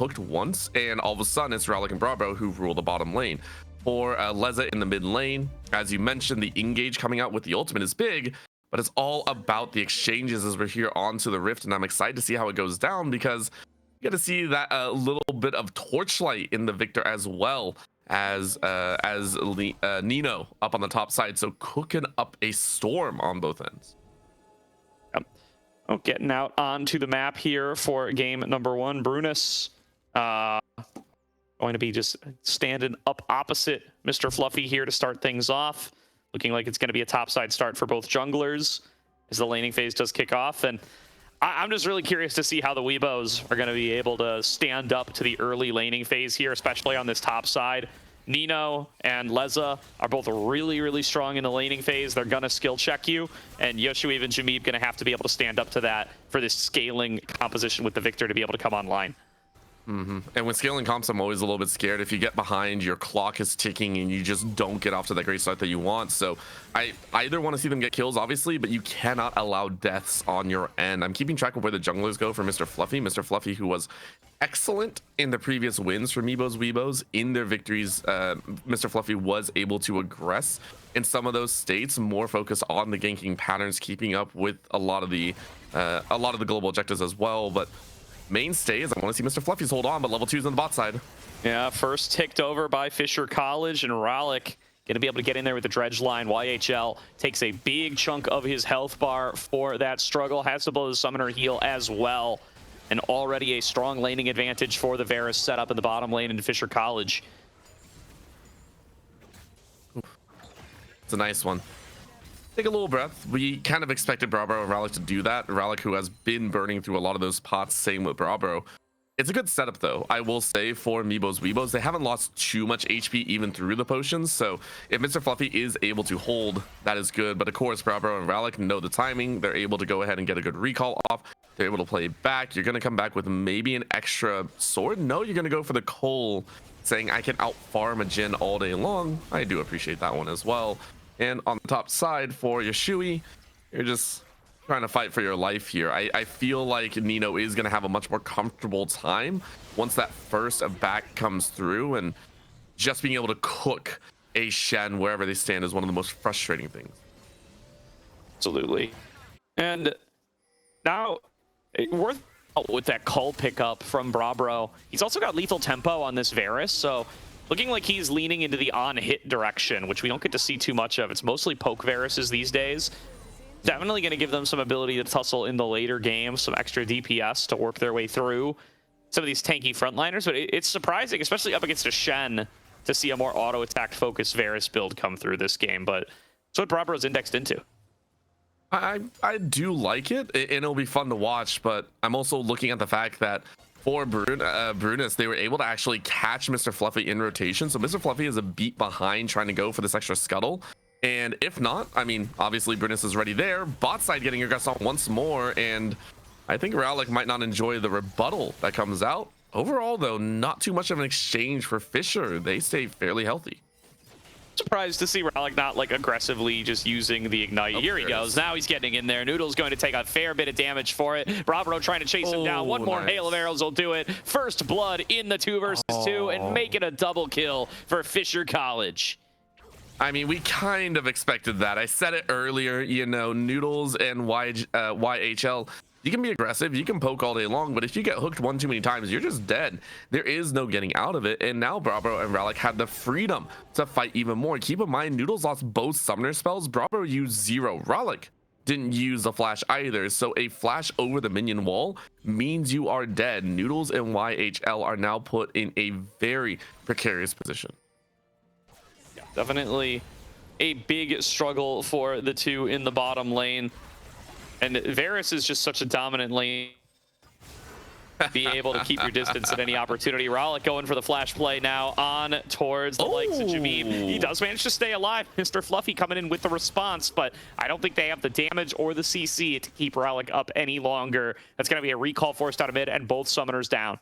hooked once, and all of a sudden it's Rowlik and Bravo who rule the bottom lane. For Leza in the mid lane, as you mentioned, the engage coming out with the ultimate is big, but it's all about the exchanges as we're here onto the Rift, and I'm excited to see how it goes down because you get to see that a little bit of torchlight in the Victor as well as Nino up on the top side, so cooking up a storm on both ends. Yep. Oh, getting out onto the map here for game number 1. Brunus going to be just standing up opposite Mr. Fluffy here to start things off. Looking like it's going to be a topside start for both junglers as the laning phase does kick off. And I'm just really curious to see how the Weebos are going to be able to stand up to the early laning phase here, especially on this top side. Nino and Leza are both really, really strong in the laning phase. They're going to skill check you, and Yoshuev and Jameeb going to have to be able to stand up to that for this scaling composition with the Victor to be able to come online. And when scaling comps, I'm always a little bit scared. If you get behind, your clock is ticking and you just don't get off to that great start that you want. So I either want to see them get kills, obviously, but you cannot allow deaths on your end. I'm keeping track of where the junglers go for Mr. Fluffy. Mr. Fluffy, who was excellent in the previous wins for Meebo's Weebos. In their victories, Mr. Fluffy was able to aggress in some of those states, more focus on the ganking patterns, keeping up with a lot of the global objectives as well. But mainstay is I want to see Mr. Fluffy's hold on, but level 2's on the bot side. Yeah, first ticked over by Fisher College, and Rowlik going to be able to get in there with the dredge line. YHL takes a big chunk of his health bar for that struggle. Has to blow the summoner heal as well. And already a strong laning advantage for the Varus setup in the bottom lane in Fisher College. It's a nice one. Take a little breath. We kind of expected Bravo and Rowlik to do that. Rowlik, who has been burning through a lot of those pots, same with Bravo. It's a good setup, though. I will say for Meebo's Weebos, they haven't lost too much HP even through the potions. So if Mr. Fluffy is able to hold, that is good. But of course, Bravo and Rowlik know the timing. They're able to go ahead and get a good recall off. They're able to play back. You're going to come back with maybe an extra sword. No, you're going to go for the Cole, saying I can out-farm a Jhin all day long. I do appreciate that one as well. And on the top side for Yoshui, you're just trying to fight for your life here. I feel like Nino is going to have a much more comfortable time once that first back comes through, and just being able to cook a Shen wherever they stand is one of the most frustrating things. Absolutely. And now, worth with that Cull pickup from Brabro. He's also got lethal tempo on this Varus, so looking like he's leaning into the on-hit direction, which we don't get to see too much of. It's mostly poke Varuses these days. Definitely going to give them some ability to tussle in the later games, some extra DPS to work their way through some of these tanky frontliners. But it's surprising, especially up against a Shen, to see a more auto-attack focused Varus build come through this game. But that's what Brabro's indexed into. I do like it, and it'll be fun to watch, but I'm also looking at the fact that for Brunus, they were able to actually catch Mr. Fluffy in rotation. So Mr. Fluffy is a beat behind trying to go for this extra scuttle. And if not, I mean, obviously Brunus is ready there. Bot side getting aggressed on once more, and I think Rowlik might not enjoy the rebuttal that comes out. Overall, though, not too much of an exchange for Fisher. They stay fairly healthy. Surprised to see Rowlik not like aggressively just using the ignite. Here he goes. Now he's getting in there. Noodle's going to take a fair bit of damage for it. Bravo trying to chase him down. One more hail of arrows will do it. First blood in the 2 versus 2 and make it a double kill for Fisher College. I mean, we kind of expected that. I said it earlier, you know, Noodles and YHL, you can be aggressive, you can poke all day long, but if you get hooked one too many times, you're just dead. There is no getting out of it. And now Bravo and Rowlik had the freedom to fight even more. Keep in mind, Noodles lost both summoner spells. Bravo used 0. Rowlik didn't use the flash either. So a flash over the minion wall means you are dead. Noodles and YHL are now put in a very precarious position. Yeah, definitely a big struggle for the 2 in the bottom lane. And Varus is just such a dominant lane. Be able to keep your distance at any opportunity. Rowlik going for the flash play now on towards the likes of Jameeb. He does manage to stay alive. Mr. Fluffy coming in with the response, but I don't think they have the damage or the CC to keep Rowlik up any longer. That's going to be a recall forced out of mid and both summoners down.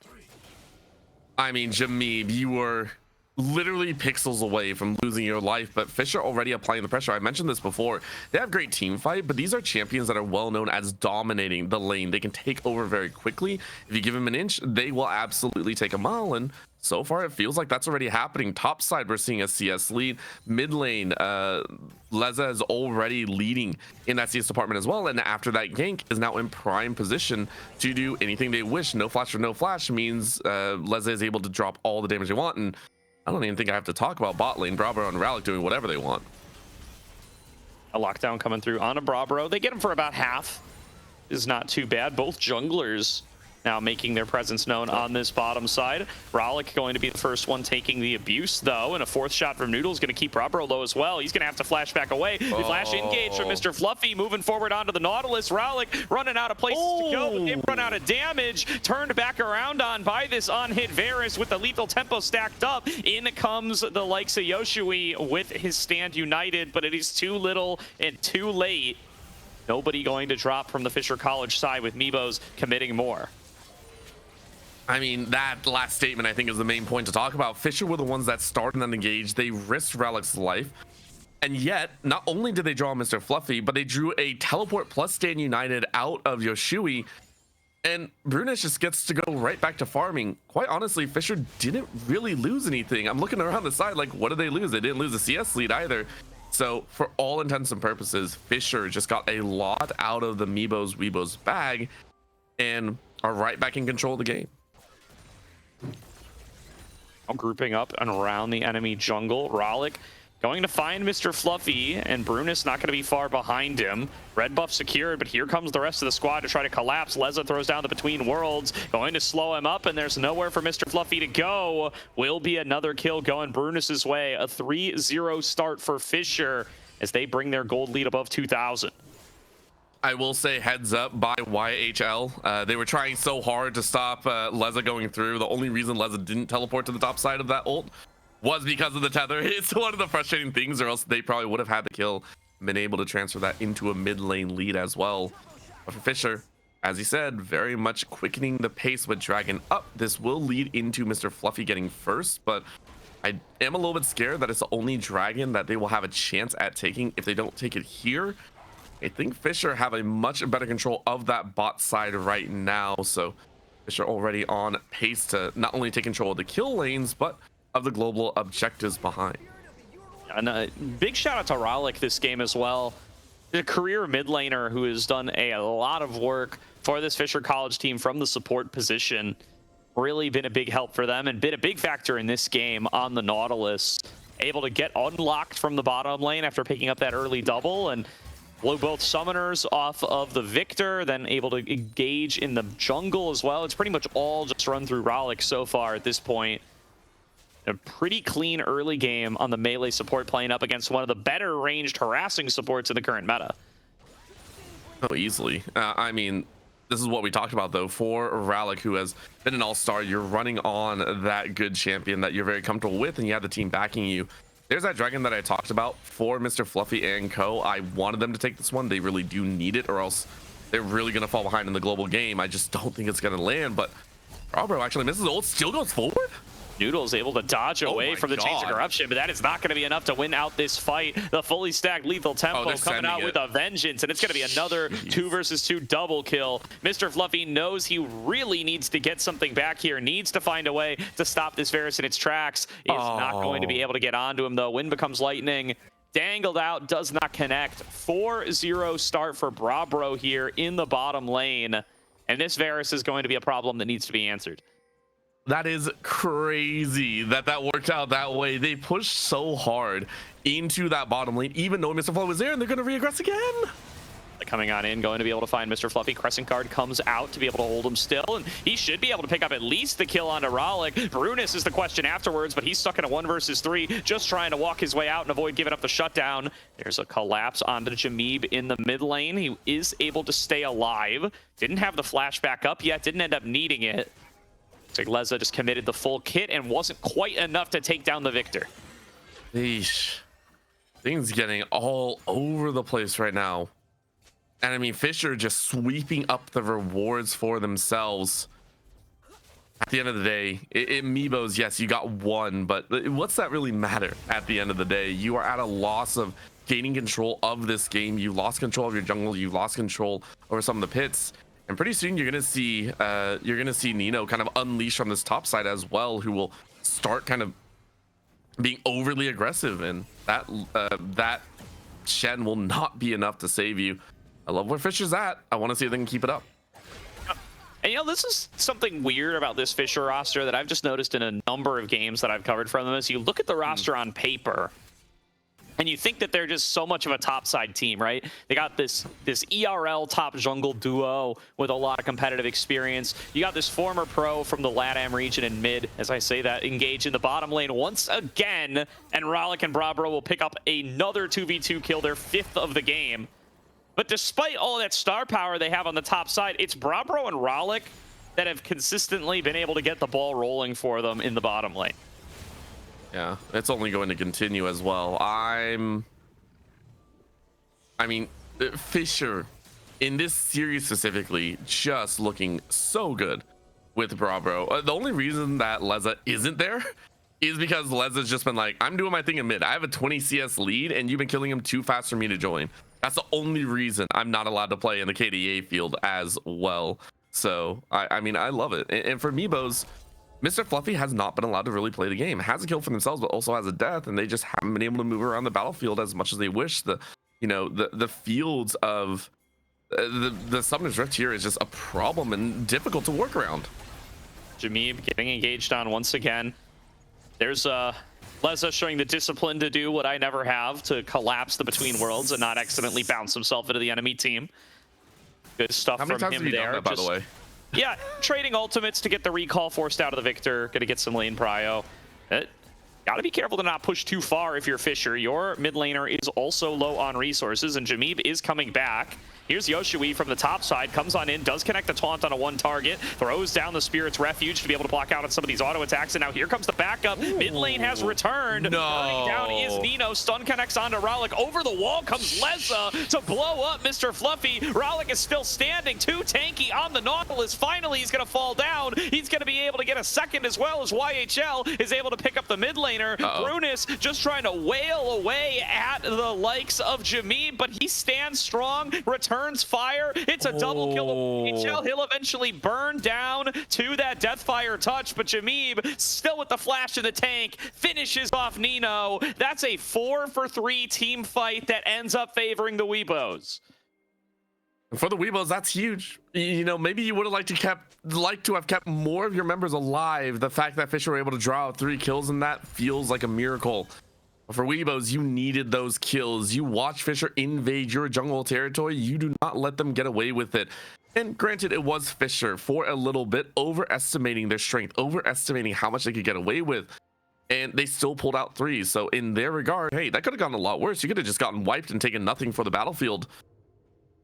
I mean, Jameeb, you were literally pixels away from losing your life, but Fisher already applying the pressure. I mentioned this before. They have great team fight, but these are champions that are well known as dominating the lane. They can take over very quickly. If you give them an inch, they will absolutely take a mile, and so far it feels like that's already happening. Top side, we're seeing a CS lead. Mid lane, Leza is already leading in that CS department as well, and after that gank is now in prime position to do anything they wish. No flash or no flash means Leza is able to drop all the damage they want, and I don't even think I have to talk about bot lane. Bravo and Ralik doing whatever they want. A lockdown coming through on a Bravo. They get him for about half. Is not too bad. Both junglers now making their presence known on this bottom side. Ralik going to be the first one taking the abuse, though, and a fourth shot from Noodle's going to keep Bravo low as well. He's going to have to flash back away. The flash engage from Mr. Fluffy moving forward onto the Nautilus. Ralik running out of places to go, but they've run out of damage. Turned back around on by this on-hit Varus with the lethal tempo stacked up. In comes the likes of Yoshui with his stand united, but it is too little and too late. Nobody going to drop from the Fisher College side with Meebos committing more. I mean, that last statement, I think, is the main point to talk about. Fisher were the ones that started and engaged. They risked Ralik's life. And yet, not only did they draw Mr. Fluffy, but they drew a teleport plus stand united out of Yoshui. And Brunish just gets to go right back to farming. Quite honestly, Fisher didn't really lose anything. I'm looking around the side like, what did they lose? They didn't lose a CS lead either. So for all intents and purposes, Fisher just got a lot out of the Meebo's Weebos bag and are right back in control of the game. Grouping up and around the enemy jungle. Ralik going to find Mr. Fluffy, and Brunish not going to be far behind him. Red buff secured, but here comes the rest of the squad to try to collapse. Leza throws down the Between Worlds, going to slow him up, and there's nowhere for Mr. Fluffy to go. Will be another kill going Brunish's way. A 3-0 start for Fisher as they bring their gold lead above 2,000. I will say heads up by YHL. They were trying so hard to stop Leza going through. The only reason Leza didn't teleport to the top side of that ult was because of the tether. It's one of the frustrating things, or else they probably would have had the kill, been able to transfer that into a mid lane lead as well. But for Fisher, as he said, very much quickening the pace with Dragon up. This will lead into Mr. Fluffy getting first, but I am a little bit scared that it's the only Dragon that they will have a chance at taking if they don't take it here. I think Fisher have a much better control of that bot side right now. So Fisher already on pace to not only take control of the kill lanes, but of the global objectives behind. And a big shout out to Ralik this game as well. A career mid laner who has done a lot of work for this Fisher College team from the support position. Really been a big help for them and been a big factor in this game on the Nautilus. Able to get unlocked from the bottom lane after picking up that early double and blow both summoners off of the Victor, then able to engage in the jungle as well. It's pretty much all just run through Ralik so far at this point. A pretty clean early game on the melee support, playing up against one of the better ranged harassing supports in the current meta. Oh, easily. I mean, this is what we talked about, though. For Ralik, who has been an all-star, you're running on that good champion that you're very comfortable with, and you have the team backing you. There's that Dragon that I talked about for Mr. Fluffy and co. I wanted them to take this one. They really do need it, or else they're really going to fall behind in the global game. I just don't think it's going to land, but Bravo actually misses ult, still goes forward. Noodle's able to dodge away from the Chains of Corruption, but that is not going to be enough to win out this fight. The fully stacked lethal tempo coming out with a vengeance, and it's going to be another 2 versus 2 double kill. Mr. Fluffy knows he really needs to get something back here, needs to find a way to stop this Varus in its tracks. Is not going to be able to get onto him, though. Wind becomes lightning. Dangled out, does not connect. 4-0 start for Brabro here in the bottom lane, and this Varus is going to be a problem that needs to be answered. That is crazy that worked out that way. They pushed so hard into that bottom lane, even though Mr. Fluffy was there, and they're going to regress again. Coming on in, going to be able to find Mr. Fluffy. Crescent Guard comes out to be able to hold him still, and he should be able to pick up at least the kill onto Ralik. Brunish is the question afterwards, but he's stuck in a 1 versus 3, just trying to walk his way out and avoid giving up the shutdown. There's a collapse onto Jameeb in the mid lane. He is able to stay alive. Didn't have the flash back up yet, didn't end up needing it. Looks like Leza just committed the full kit and wasn't quite enough to take down the Victor. Eesh. Things getting all over the place right now. And I mean, Fisher just sweeping up the rewards for themselves. at the end of the day, in Meebos, yes, you got one, but what's that really matter at the end of the day? You are at a loss of gaining control of this game. You lost control of your jungle. You lost control over some of the pits. And pretty soon you're gonna see Nino kind of unleash from this top side as well, who will start kind of being overly aggressive, and that Shen will not be enough to save you. I love where Fisher's at. I want to see if they can keep it up. And you know, this is something weird about this Fisher roster that I've just noticed in a number of games that I've covered from them. Is you look at the roster on paper, and you think that they're just so much of a topside team, right? They got this ERL top jungle duo with a lot of competitive experience. You got this former pro from the LATAM region in mid, as I say that, engage in the bottom lane once again, and Rollick and Brabro will pick up another 2v2 kill, their 5th of the game. But despite all that star power they have on the top side, it's Brabro and Rollick that have consistently been able to get the ball rolling for them in the bottom lane. Yeah, it's only going to continue as well. I mean, Fisher, in this series specifically, just looking so good with Brabro. The only reason that Leza isn't there is because Leza's just been like, I'm doing my thing in mid. I have a 20 CS lead, and you've been killing him too fast for me to join. That's the only reason I'm not allowed to play in the KDA field as well. So, I mean, I love it. And for Meebos, Mr. Fluffy has not been allowed to really play the game. Has a kill for themselves, but also has a death, and they just haven't been able to move around the battlefield as much as they wish. The fields of the Summoner's Rift here is just a problem and difficult to work around. Jameeb getting engaged on once again. There's Leza showing the discipline to do what I never have, to collapse the Between Worlds and not accidentally bounce himself into the enemy team. Good stuff from him there. How many times have you done that, by the way? Yeah, trading ultimates to get the recall forced out of the Victor. Gonna get some lane prio. Gotta be careful to not push too far if you're Fisher. Your mid laner is also low on resources, and Jameeb is coming back. Here's Yoshui from the top side, comes on in, does connect the taunt on a one target, throws down the Spirit's Refuge to be able to block out on some of these auto attacks, and now here comes the backup. Ooh. Mid lane has returned. No. Burning down is Nino. Stun connects onto Rollick. Over the wall comes Leza to blow up Mr. Fluffy. Rollick is still standing, too tanky on the Nautilus. Finally, he's gonna fall down. He's gonna be able to get a second, as well as YHL is able to pick up the mid laner. Brunis just trying to wail away at the likes of Jameeb, but he stands strong, returns fire. It's a double kill of YHL. He'll eventually burn down to that Deathfire touch, but Jameeb still with the flash in the tank finishes off Nino. That's a 4-for-3 team fight that ends up favoring the Weebos. For the Weebos, that's huge. You know, maybe you would have liked to have kept more of your members alive. The fact that Fisher were able to draw out 3 kills in that feels like a miracle. For Weebos, you needed those kills. You watch Fisher invade your jungle territory. You do not let them get away with it. And granted, it was Fisher for a little bit, overestimating their strength, overestimating how much they could get away with. And they still pulled out 3. So in their regard, hey, that could have gotten a lot worse. You could have just gotten wiped and taken nothing for the battlefield.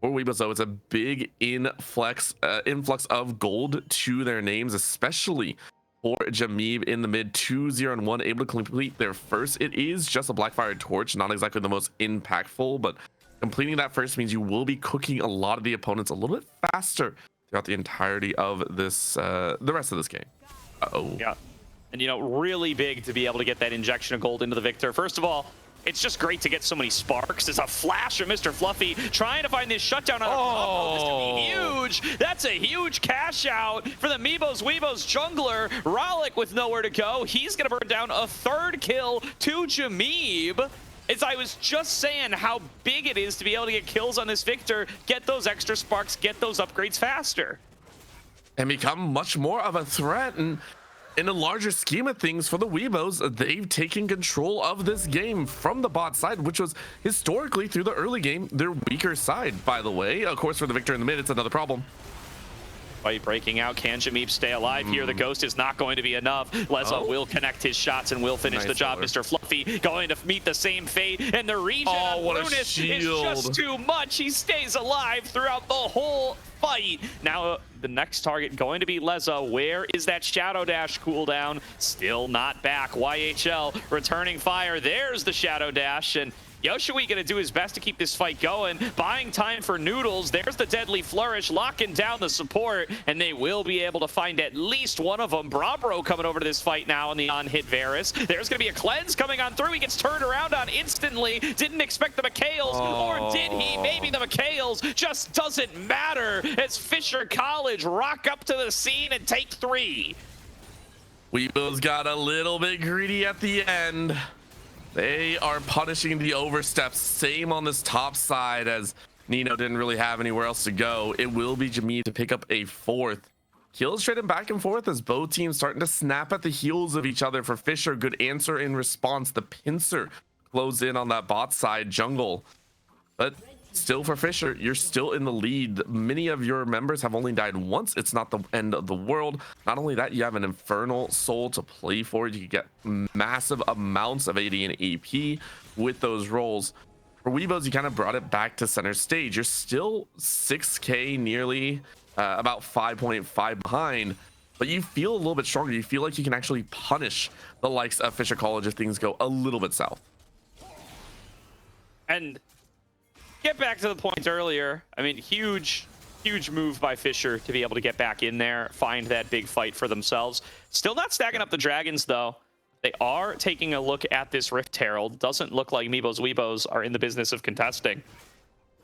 For Weebos, though, it's a big influx of gold to their names, especially for Jameeb in the mid. 2-0-1, able to complete their first. It is just a Blackfire Torch, not exactly the most impactful, but completing that first means you will be cooking a lot of the opponents a little bit faster throughout the entirety of this, the rest of this game. Yeah, and you know, really big to be able to get that injection of gold into the Victor. First of all, it's just great to get so many sparks. There's a flash of Mr. Fluffy trying to find this shutdown on this could be huge. That's a huge cash out for the Meebo's Weebos jungler. Rollick with nowhere to go. He's gonna burn down a 3rd kill to Jameeb. As I was just saying how big it is to be able to get kills on this Victor, get those extra sparks, get those upgrades faster. And become much more of a threat. And in the larger scheme of things for the Weebos, they've taken control of this game from the bot side, which was historically through the early game their weaker side, by the way. Of course, for the Victor in the mid, it's another problem. Fight breaking out. Can Jameeb stay alive here? The Ghost is not going to be enough. Leza will connect his shots and will finish the job. Mr. Fluffy going to meet the same fate, and the regen on Brunis is just too much. He stays alive throughout the whole fight. Now the next target going to be Leza. Where is that Shadow Dash cooldown? Still not back. YHL returning fire. There's the Shadow Dash, and Yoshui gonna do his best to keep this fight going, buying time for Noodles. There's the deadly flourish, locking down the support, and they will be able to find at least one of them. Brabro coming over to this fight now on the on-hit Varus. There's gonna be a cleanse coming on through. He gets turned around on instantly. Didn't expect the McHale's, or did he? Maybe the McHale's. Just doesn't matter as Fisher College rock up to the scene and take 3. Weebos got a little bit greedy at the end. They are punishing the oversteps. Same on this top side, as Nino didn't really have anywhere else to go. It will be Jameed to pick up a 4th. Kills trading back and forth as both teams starting to snap at the heels of each other. For Fisher, good answer in response. The pincer close in on that bot side jungle. But still, for Fisher, you're still in the lead. Many of your members have only died once. It's not the end of the world. Not only that, you have an Infernal Soul to play for. You can get massive amounts of AD and AP with those rolls. For Weebos, you kind of brought it back to center stage. You're still 6K nearly, about 5.5 behind, but you feel a little bit stronger. You feel like you can actually punish the likes of Fisher College if things go a little bit south. And get back to the point earlier. I mean, huge move by Fisher to be able to get back in there, find that big fight for themselves. Still not stacking up the Dragons, though. They are taking a look at this Rift Herald. Doesn't look like Meebo's Weebos are in the business of contesting.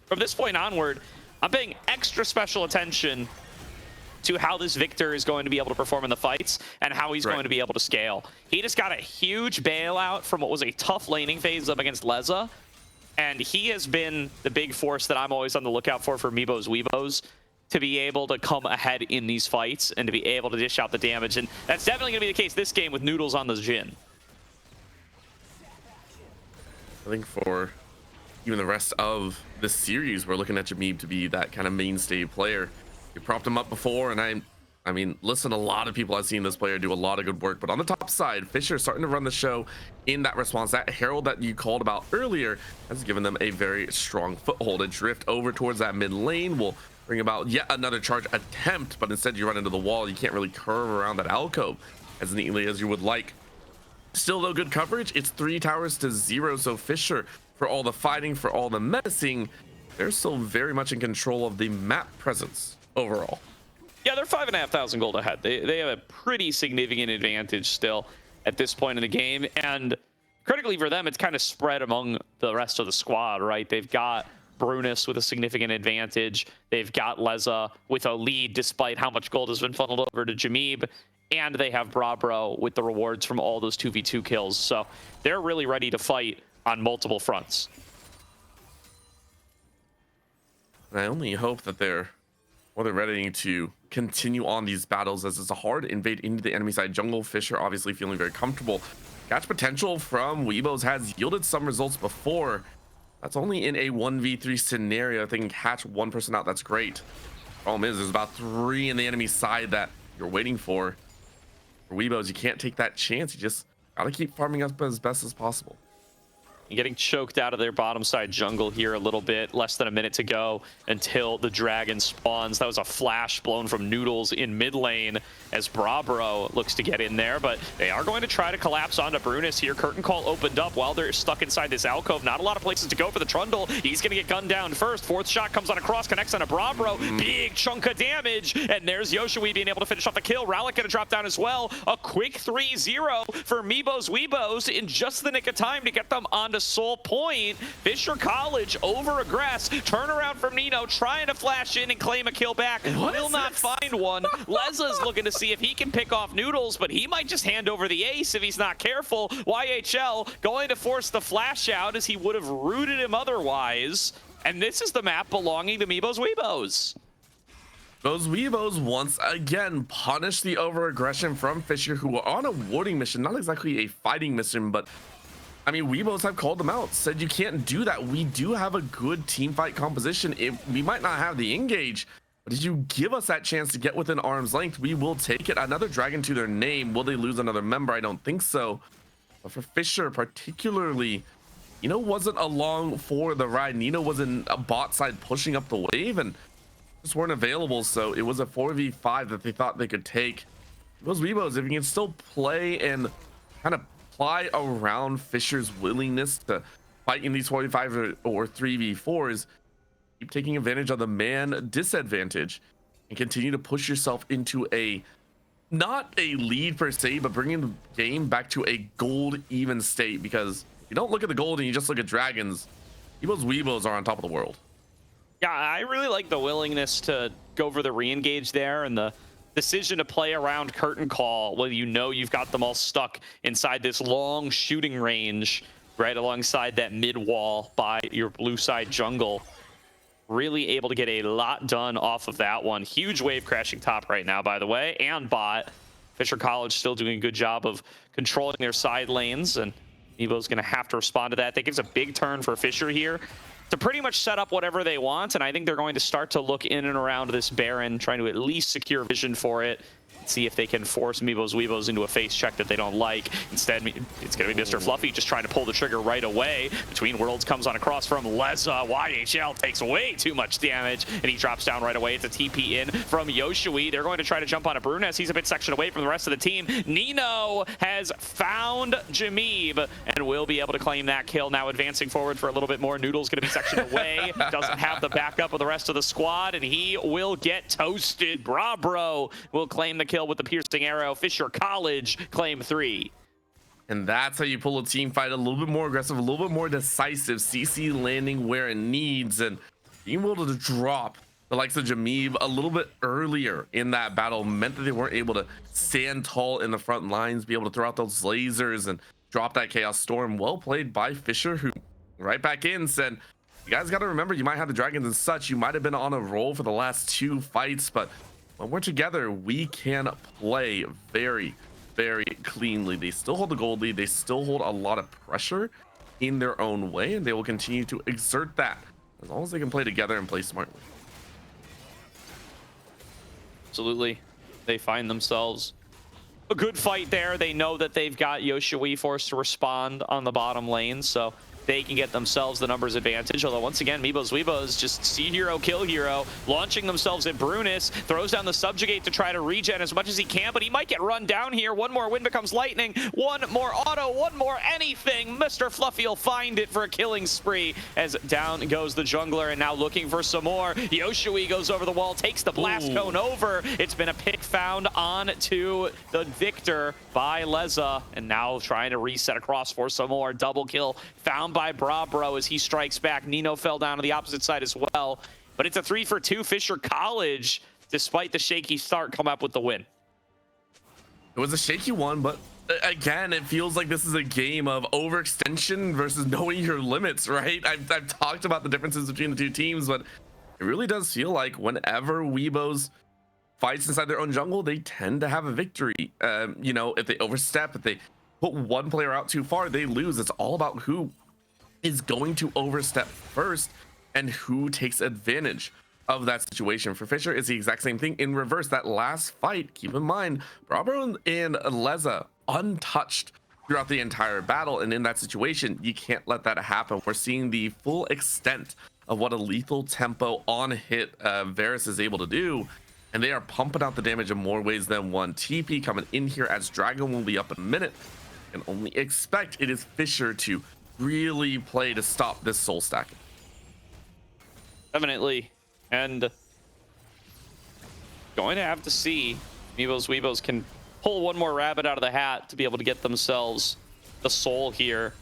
From this point onward, I'm paying extra special attention to how this Victor is going to be able to perform in the fights and how he's going to be able to scale. He just got a huge bailout from what was a tough laning phase up against Leza. And he has been the big force that I'm always on the lookout for Meebo's Weebos, to be able to come ahead in these fights and to be able to dish out the damage. And that's definitely going to be the case this game with Noodles on the Jhin. I think for even the rest of the series, we're looking at Jameeb to be that kind of mainstay player. You propped him up before, and I mean, listen, a lot of people have seen this player do a lot of good work, but on the top side, Fisher starting to run the show in that response. That Herald that you called about earlier has given them a very strong foothold. A drift over towards that mid lane will bring about yet another charge attempt, but instead you run into the wall. You can't really curve around that alcove as neatly as you would like. Still, though, good coverage. It's 3 towers to 0, so Fisher, for all the fighting, for all the menacing, they're still very much in control of the map presence overall. Yeah, they're 5,500 gold ahead. They have a pretty significant advantage still at this point in the game. And critically for them, it's kind of spread among the rest of the squad, right? They've got Brunus with a significant advantage. They've got Leza with a lead despite how much gold has been funneled over to Jameeb. And they have Brabro with the rewards from all those 2v2 kills. So they're really ready to fight on multiple fronts. And I only hope that they're ready to continue on these battles, as it's a hard invade into the enemy side jungle. Fisher obviously feeling very comfortable. Catch potential from Weebos has yielded some results before. That's only in a 1v3 scenario. If they can catch one person out, that's great. Problem is, there's about 3 in the enemy side that you're waiting for. For Weebos, you can't take that chance. You just gotta keep farming up as best as possible. Getting choked out of their bottom side jungle here a little bit. Less than a minute to go until the dragon spawns. That was a flash blown from Noodles in mid lane as Brabro looks to get in there, but they are going to try to collapse onto Brunus here. Curtain Call opened up while they're stuck inside this alcove. Not a lot of places to go for the Trundle. He's going to get gunned down first. 4th shot comes on across, connects on a Brabro. Big chunk of damage, and there's Yoshui being able to finish off the kill. Ralik going to drop down as well. A quick 3-0 for Meebo's Weebos in just the nick of time to get them onto Soul Point. Fisher College over aggress. Turnaround from Nino, trying to flash in and claim a kill back. Will not find one. Leza's looking to see if he can pick off Noodles, but he might just hand over the ace if he's not careful. YHL going to force the flash out as he would have rooted him otherwise. And this is the map belonging to Meebo's Weebos. Those Weebos once again punish the over-aggression from Fisher, who are on a warding mission. Not exactly a fighting mission, but I mean, Weebos have called them out, said you can't do that. We do have a good team fight composition. We might not have the engage, but if you give us that chance to get within arm's length, we will take it. Another dragon to their name. Will they lose another member? I don't think so. But for Fisher particularly, Nino wasn't along for the ride. Nino was in a bot side pushing up the wave and just weren't available. So it was a 4v5 that they thought they could take. Those Weebos, if you can still play and kind of fly around Fisher's willingness to fighting these 45 or 3v4s, keep taking advantage of the man disadvantage and continue to push yourself into a, not a lead per se, but bringing the game back to a gold even state. Because if you don't look at the gold and you just look at dragons, Meebo's Weebos are on top of the world. Yeah, I really like the willingness to go for the re-engage there and the decision to play around curtain call when you know you've got them all stuck inside this long shooting range right alongside that mid wall by your blue side jungle. Really able to get a lot done off of that one. Huge wave crashing top right now, by the way, and bot. Fisher College still doing a good job of controlling their side lanes, and Meebo's going to have to respond to that. That gives a big turn for Fisher here to pretty much set up whatever they want, and I think they're going to start to look in and around this Baron, trying to at least secure vision for it, see if they can force Meebo's Weebos into a face check that they don't like. Instead, it's going to be Mr. Fluffy just trying to pull the trigger right away. Between Worlds comes on across from Leza. YHL takes way too much damage, and he drops down right away. It's a TP in from Yoshui. They're going to try to jump on a Brunes. He's a bit sectioned away from the rest of the team. Nino has found Jameeb and will be able to claim that kill. Now advancing forward for a little bit more. Noodle's going to be sectioned away. Doesn't have the backup of the rest of the squad, and he will get toasted. Brabro will claim the kill with the piercing arrow. Fisher College claim 3. And that's how you pull a team fight a little bit more aggressive, a little bit more decisive. CC landing where it needs and being able to drop the likes of Jameeb a little bit earlier in that battle meant that they weren't able to stand tall in the front lines, be able to throw out those lasers and drop that Chaos Storm. Well played by Fisher, who right back in said, you guys got to remember, you might have the dragons and such. You might have been on a roll for the last 2 fights, but when we're together, we can play very, very cleanly. They still hold the gold lead. They still hold a lot of pressure in their own way, and they will continue to exert that as long as they can play together and play smartly. Absolutely. They find themselves a good fight there. They know that they've got Yoshui forced to respond on the bottom lane, so they can get themselves the numbers advantage. Although once again, Meebo's Weebos just see hero, kill hero, launching themselves at Brunis, throws down the subjugate to try to regen as much as he can, but he might get run down here. One more wind becomes lightning, one more auto, one more anything. Mr. Fluffy will find it for a killing spree as down goes the jungler, and now looking for some more. Yoshui goes over the wall, takes the blast cone over. It's been a pick found on to the victor by Leza, and now trying to reset across for some more. Double kill found by Brabro as he strikes back. Nino fell down to the opposite side as well, but it's a 3 for 2. Fisher College, despite the shaky start, come up with the win. It was a shaky one, but again, it feels like this is a game of overextension versus knowing your limits, right? I've talked about the differences between the two teams, but it really does feel like whenever Weebos fights inside their own jungle, they tend to have a victory. You know, if they overstep, if they put one player out too far, they lose. It's all about who is going to overstep first and who takes advantage of that situation. For Fisher, it's the exact same thing in reverse. That last fight, keep in mind, Brabro and Leza untouched throughout the entire battle, and in that situation, you can't let that happen. We're seeing the full extent of what a lethal tempo on hit Varus is able to do, and they are pumping out the damage in more ways than one. TP coming in here as Dragon will be up in a minute, and only expect it is Fisher to really play to stop this soul stacking. Definitely. And going to have to see Meebo's Weebos can pull one more rabbit out of the hat to be able to get themselves the soul here.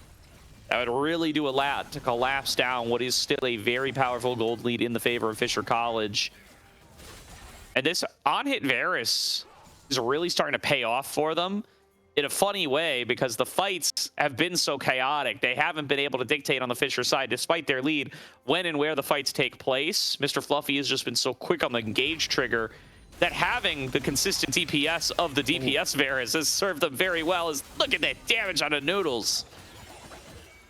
That would really do a lot to collapse down what is still a very powerful gold lead in the favor of Fisher College. And this on-hit Varus is really starting to pay off for them in a funny way, because the fights have been so chaotic. They haven't been able to dictate on the Fisher side, despite their lead, when and where the fights take place. Mr. Fluffy has just been so quick on the engage trigger that having the consistent DPS of the DPS Varus has served them very well. As look at that damage on the Noodles.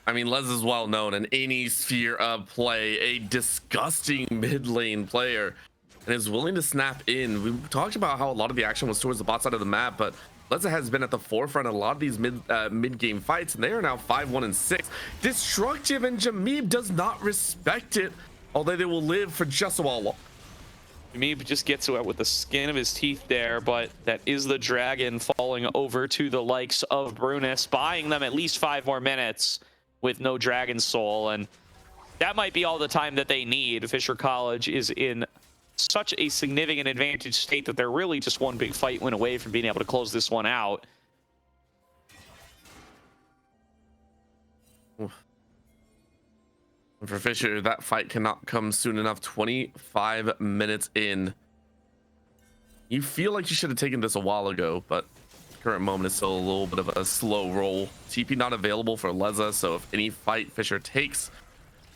I mean, Les is well known in any sphere of play, a disgusting mid lane player, and is willing to snap in. We talked about how a lot of the action was towards the bot side of the map, but Leza has been at the forefront of a lot of these mid-game fights, and they are now 5-1-6. Destructive, and Jameeb does not respect it, although they will live for just a while. Meebo just gets to it with the skin of his teeth there, but that is the dragon falling over to the likes of Brunis, buying them at least 5 more minutes. with no Dragon Soul, and that might be all the time that they need. Fisher College is in such a significant advantage state that they're really just one big fight win away from being able to close this one out. And for Fisher, that fight cannot come soon enough. 25 minutes in. You feel like you should have taken this a while ago, but current moment is still a little bit of a slow roll. TP not available for Leza, so if any fight Fisher takes,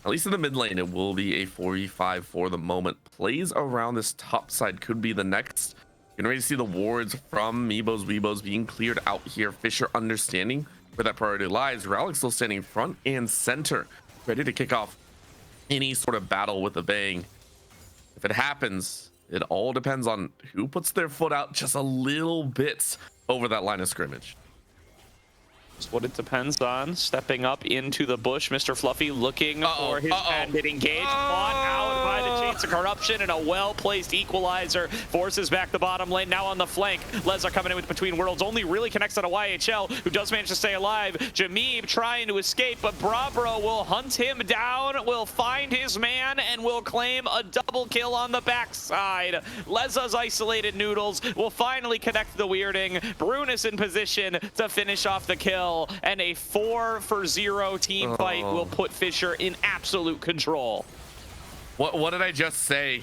at least in the mid lane, it will be a 45 for the moment. Plays around this top side could be the next. You can already see the wards from Meebo's Weebos being cleared out here. Fisher understanding where that priority lies. Rallic still standing front and center, ready to kick off any sort of battle with a bang. If it happens, it all depends on who puts their foot out just a little bit over that line of scrimmage. That's what it depends on. Stepping up into the bush, Mr. Fluffy looking for his bandit engage. Caught out by the Chains of Corruption, and a well-placed equalizer forces back the bottom lane. Now on the flank, Leza coming in with Between Worlds. Only really connects on a YHL, who does manage to stay alive. Jameeb trying to escape, but Brabro will hunt him down, will find his man, and will claim a double kill on the backside. Leza's isolated Noodles will finally connect the Weirding. Brunus in position to finish off the kill. And a 4-for-0 team fight will put Fisher in absolute control. What did I just say?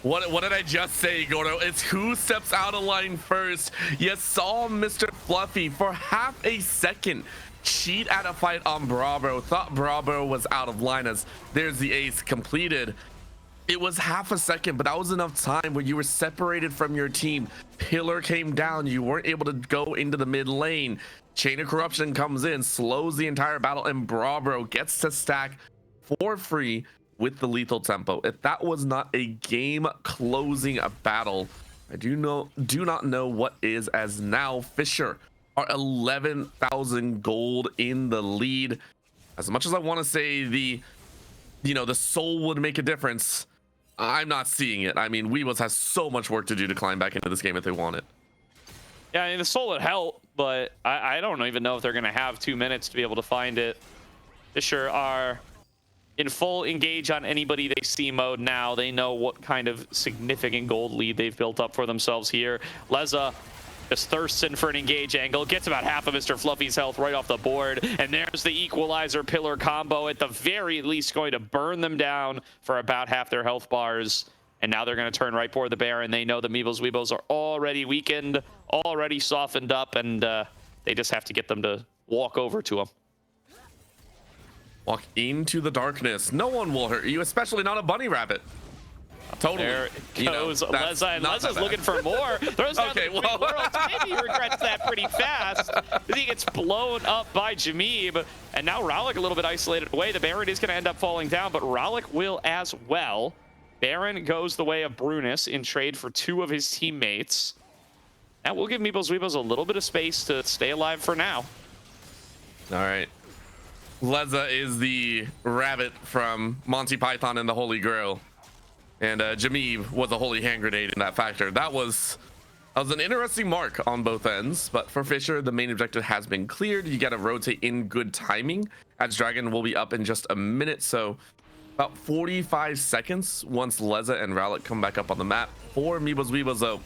What did I just say, Gordo? It's who steps out of line first. You saw Mr. Fluffy for half a second cheat at a fight on Brabro. Thought Brabro was out of line as there's the ace completed. It was half a second, but that was enough time where you were separated from your team. Pillar came down. You weren't able to go into the mid lane. Chain of Corruption comes in, slows the entire battle, and Brabro gets to stack for free with the lethal tempo. If that was not a game-closing battle, I do not know what is, as now Fisher are 11,000 gold in the lead. As much as I want to say the soul would make a difference, I'm not seeing it. I mean, Weebos has so much work to do to climb back into this game if they want it. Yeah, I mean, the soul would help, but I don't even know if they're going to have 2 minutes to be able to find it. Fisher are in full engage on anybody they see mode now. They know what kind of significant gold lead they've built up for themselves here. Leza just thirsting for an engage angle, gets about half of Mr. Fluffy's health right off the board, and there's the equalizer pillar combo, at the very least going to burn them down for about half their health bars. And now they're going to turn right toward the Baron. They know the Meebo's Weebos are already weakened, already softened up, and they just have to get them to walk over to them. Walk into the darkness. No one will hurt you, especially not a bunny rabbit. Totally. There goes Leza, and Leza's looking for more. Throws down the Between Worlds. Maybe he regrets that pretty fast. He gets blown up by Jameeb, and now Rallic a little bit isolated away. The Baron is going to end up falling down, but Rallic will as well. Baron goes the way of Brunus in trade for 2 of his teammates. That will give Meebo's Weebos a little bit of space to stay alive for now. All right. Leza is the rabbit from Monty Python and the Holy Grail. And Jameeb was a holy hand grenade in that factor. That was an interesting mark on both ends. But for Fisher, the main objective has been cleared. You got to rotate in good timing, as Dragon will be up in just a minute. So about 45 seconds once Leza and Rallic come back up on the map. For Meebo's Weebos, though,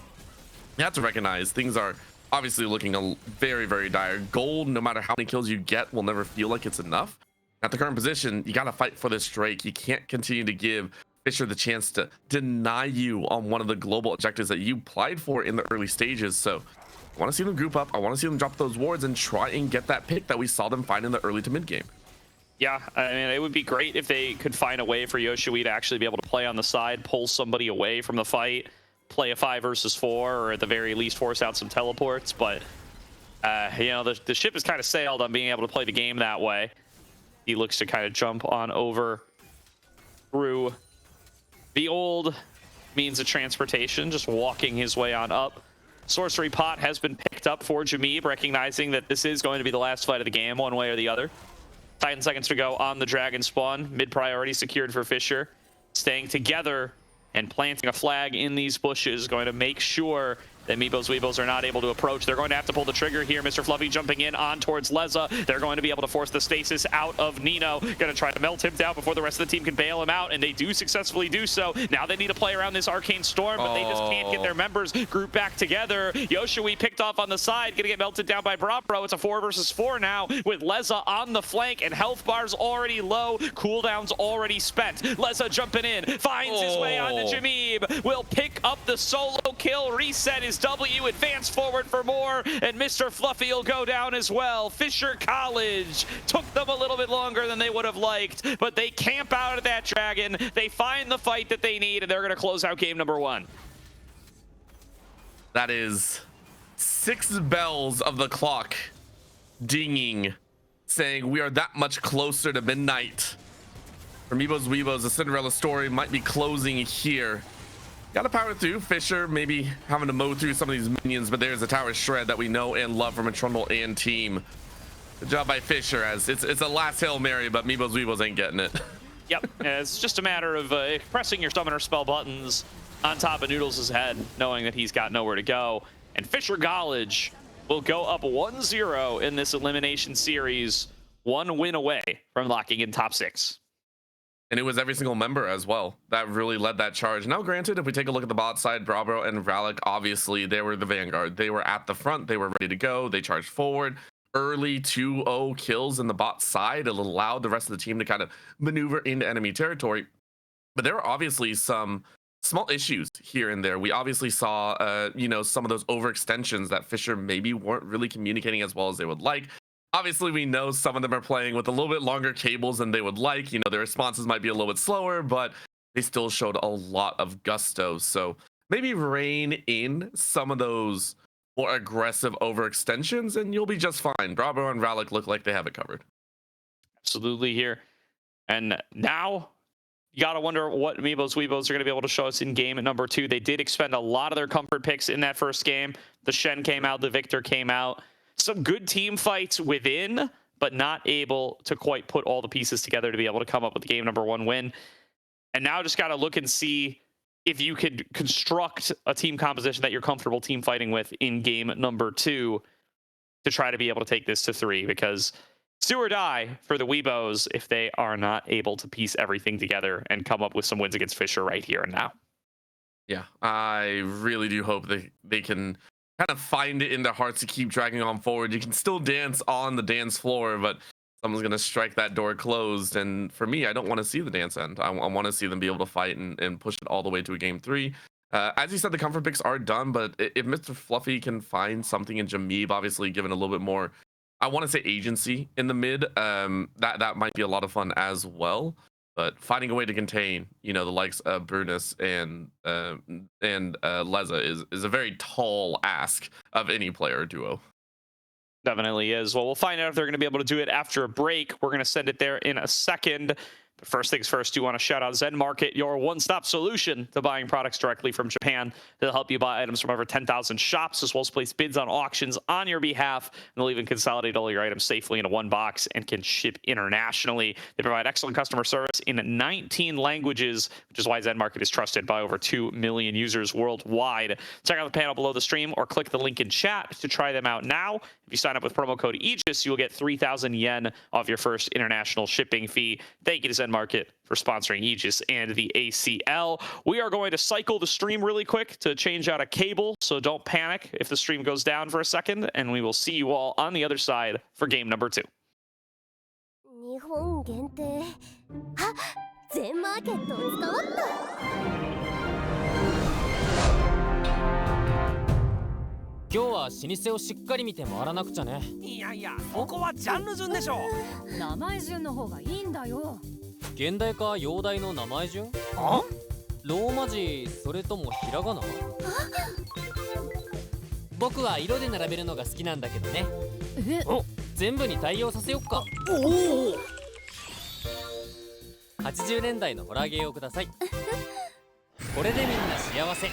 you have to recognize things are obviously looking very, very dire. Gold, no matter how many kills you get, will never feel like it's enough. At the current position, you got to fight for this Drake. You can't continue to give Fisher the chance to deny you on one of the global objectives that you applied for in the early stages. So I want to see them group up. I want to see them drop those wards and try and get that pick that we saw them find in the early to mid game. Yeah, I mean, it would be great if they could find a way for Yoshui to actually be able to play on the side, pull somebody away from the fight, play a 5 versus 4, or at the very least force out some teleports. But, you know, the ship has kind of sailed on being able to play the game that way. He looks to kind of jump on over through the old means of transportation, just walking his way on up. Sorcery Pot has been picked up for Jameeb, recognizing that this is going to be the last fight of the game, one way or the other. 10 seconds to go on the Dragon spawn. Mid priority secured for Fisher. Staying together and planting a flag in these bushes, going to make sure The Weebos are not able to approach. They're going to have to pull the trigger here. Mr. Fluffy jumping in on towards Leza. They're going to be able to force the stasis out of Nino. Going to try to melt him down before the rest of the team can bail him out, and they do successfully do so. Now they need to play around this Arcane Storm, but they just can't get their members grouped back together. Yoshui picked off on the side, going to get melted down by Brabro. It's a 4 versus 4 now with Leza on the flank, and health bars already low. Cooldowns already spent. Leza jumping in, finds his way onto Jameeb. Will pick up the solo kill, reset his W, advance forward for more, and Mr. Fluffy will go down as well. Fisher College took them a little bit longer than they would have liked, but they camp out of that dragon. They find the fight that they need, and they're going to close out game number 1. That is 6 bells of the clock dinging, saying we are that much closer to midnight. For Meebo's Weebos, the Cinderella story might be closing here. Gotta power through. Fisher maybe having to mow through some of these minions, but there's a tower shred that we know and love from a Trundle and team. Good job by Fisher, as it's a last Hail Mary, but Meebo's Weebos ain't getting it. Yep, it's just a matter of pressing your summoner spell buttons on top of Noodles' head, knowing that he's got nowhere to go. And Fisher College will go up 1-0 in this elimination series, 1 win away from locking in top 6. And it was every single member as well that really led that charge. Now, granted, if we take a look at the bot side, Brabro and Ralik, obviously, they were the vanguard. They were at the front. They were ready to go. They charged forward. Early 2-0 kills in the bot side. It allowed the rest of the team to kind of maneuver into enemy territory. But there were obviously some small issues here and there. We obviously saw, some of those overextensions that Fisher maybe weren't really communicating as well as they would like. Obviously, we know some of them are playing with a little bit longer cables than they would like. Their responses might be a little bit slower, but they still showed a lot of gusto. So maybe rein in some of those more aggressive overextensions, and you'll be just fine. Bravo and Ralik look like they have it covered. Absolutely here. And now you got to wonder what Meebo's Weebos are going to be able to show us in game number 2. They did expend a lot of their comfort picks in that first game. The Shen came out, the Victor came out. Some good team fights within, but not able to quite put all the pieces together to be able to come up with the game number 1 win. And now just got to look and see if you could construct a team composition that you're comfortable team fighting with in game number 2 to try to be able to take this to 3, because do or die for the Weebos if they are not able to piece everything together and come up with some wins against Fisher right here and now. Yeah, I really do hope they can kind of find it in their hearts to keep dragging on forward. You can still dance on the dance floor, but someone's going to strike that door closed. And for me, I don't want to see the dance end. I want to see them be able to fight and push it all the way to a game 3. As you said, the comfort picks are done, but if Mr. Fluffy can find something in Jameeb, obviously given a little bit more, I want to say agency in the mid, that might be a lot of fun as well. But finding a way to contain, the likes of Brunus and Leza is a very tall ask of any player duo. Definitely is. Well, we'll find out if they're going to be able to do it after a break. We're going to send it there in a second. But first things first, do want to shout out ZenMarket, your one-stop solution to buying products directly from Japan. They'll help you buy items from over 10,000 shops, as well as place bids on auctions on your behalf. And they'll even consolidate all your items safely into one box and can ship internationally. They provide excellent customer service in 19 languages, which is why ZenMarket is trusted by over 2 million users worldwide. Check out the panel below the stream or click the link in chat to try them out now. If you sign up with promo code Aegis, you will get 3,000 yen off your first international shipping fee. Thank you to ZenMarket for sponsoring Aegis and the ACL. We are going to cycle the stream really quick to change out a cable, so don't panic if the stream goes down for a second, and we will see you all on the other side for game number 2. 日本限定あ全マーケットを使おった今日は老舗をしっかり見て回らなくちゃね。いやいや、ここはジャンル順でしょ。名前順の方がいいんだよ。現代か洋代の名前順？あ？ローマ字それともひらがな？僕は色で並べるのが好きなんだけどね。え？全部に対応させよっか。おお。80年代のホラーゲーをください。これでみんな幸せ。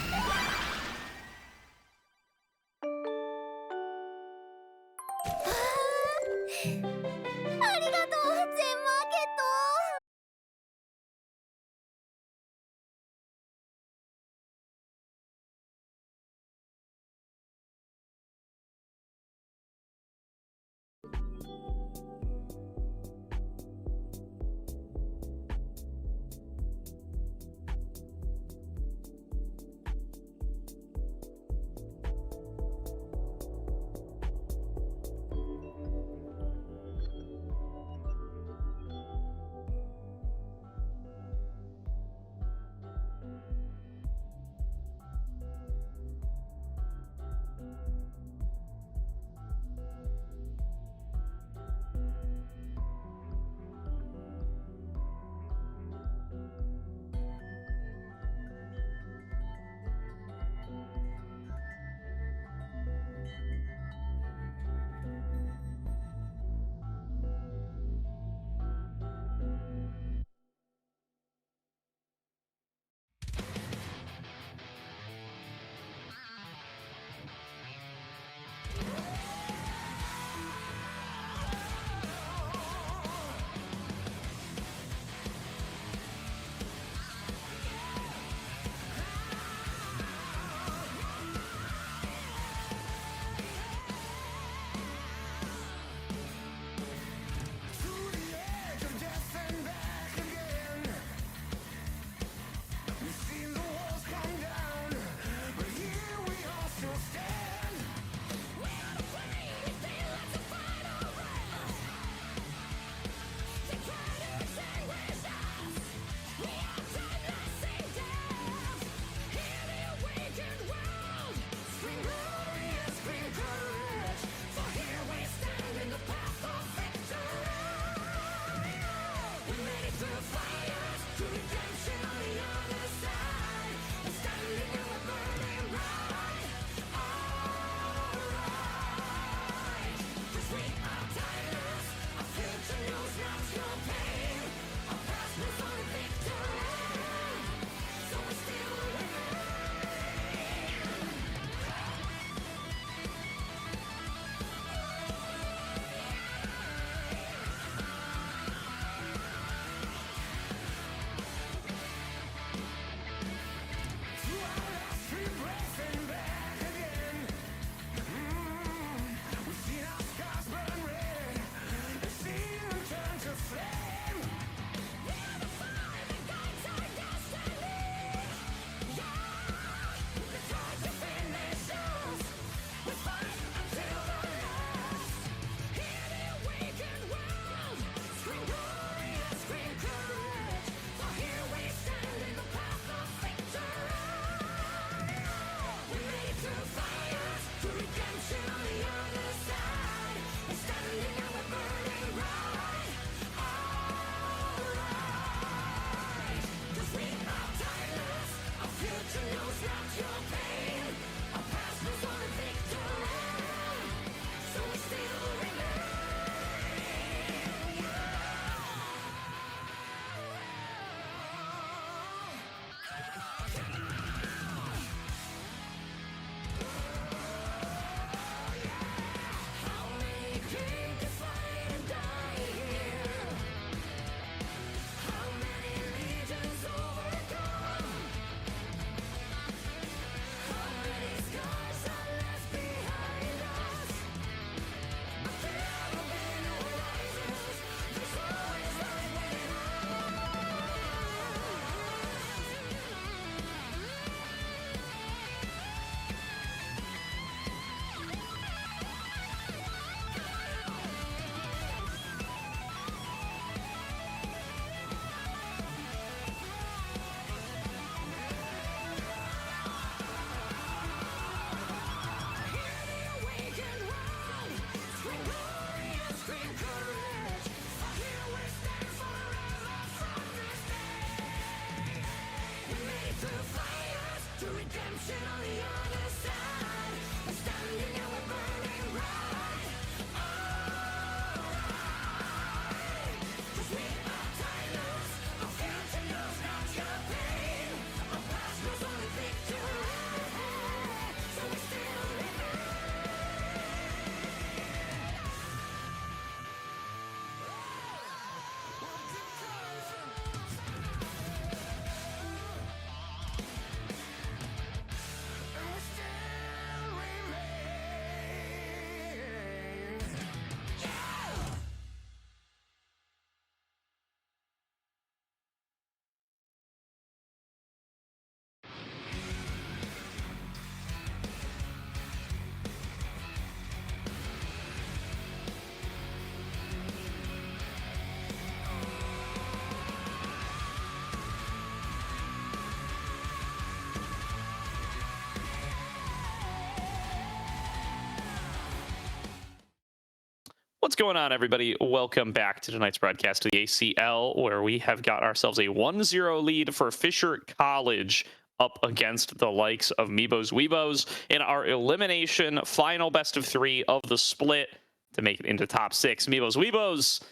What's going on, everybody? Welcome back to tonight's broadcast of the ACL, where we have got ourselves a 1-0 lead for Fisher College up against the likes of Meebo's Weebos in our elimination final best of 3 of the split to make it into top 6. Meebo's Weebos,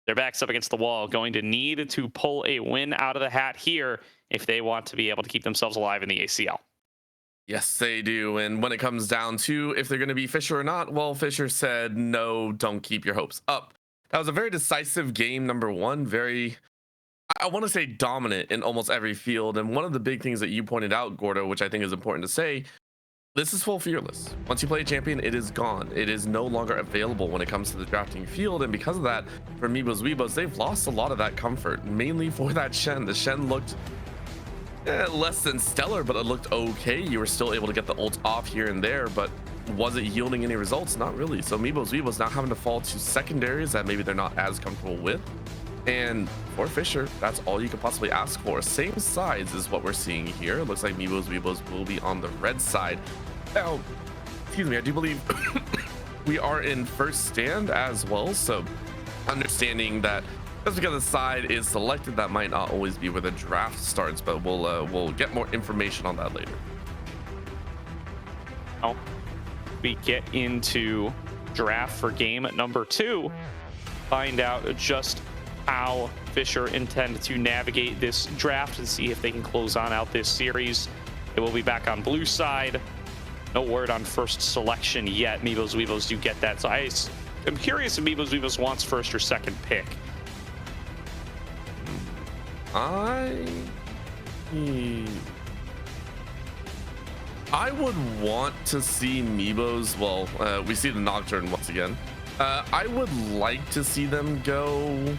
their backs up against the wall, going to need to pull a win out of the hat here if they want to be able to keep themselves alive in the ACL. Yes, they do. And when it comes down to if they're going to be Fisher or not, well, Fisher said, no, don't keep your hopes up. That was a very decisive game, number one. Very, I want to say dominant in almost every field. And one of the big things that you pointed out, Gordo, which I think is important to say, this is full fearless. Once you play a champion, it is gone. It is no longer available when it comes to the drafting field. And because of that, for Meebo's Weebos, they've lost a lot of that comfort, mainly for that Shen. The Shen looked less than stellar, but it looked okay. You were still able to get the ult off here and there, but was it yielding any results? Not really. So Meebo's Weebos now having to fall to secondaries that maybe they're not as comfortable with. And for Fisher, that's all you could possibly ask for. Same sides is what we're seeing here. It looks like Meebo's Weebos will be on the red side. Now, excuse me, I do believe we are in first stand as well. So understanding that just because the side is selected, that might not always be where the draft starts, but we'll get more information on that later. Now, we get into draft for game number 2. Find out just how Fisher intend to navigate this draft and see if they can close on out this series. It will be back on blue side. No word on first selection yet. Meebo's Weebos do get that. So I'm curious if Meebo's Weebos wants first or second pick. I would want to see Meebo's. Well, we see the Nocturne once again. I would like to see them go.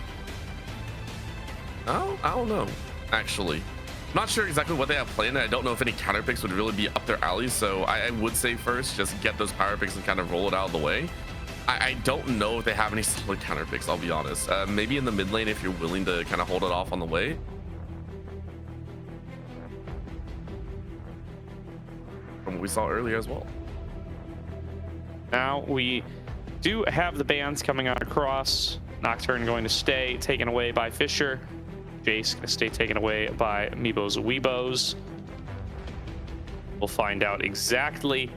Oh, I don't know. Actually, I'm not sure exactly what they have planned. I don't know if any counter picks would really be up their alley. So I would say first, just get those power picks and kind of roll it out of the way. I don't know if they have any solid counter picks, I'll be honest. Maybe in the mid lane if you're willing to kind of hold it off on the way. From what we saw earlier as well. Now we do have the bans coming on across. Nocturne going to stay taken away by Fisher. Jace going to stay taken away by Meebo's Weebos. We'll find out exactly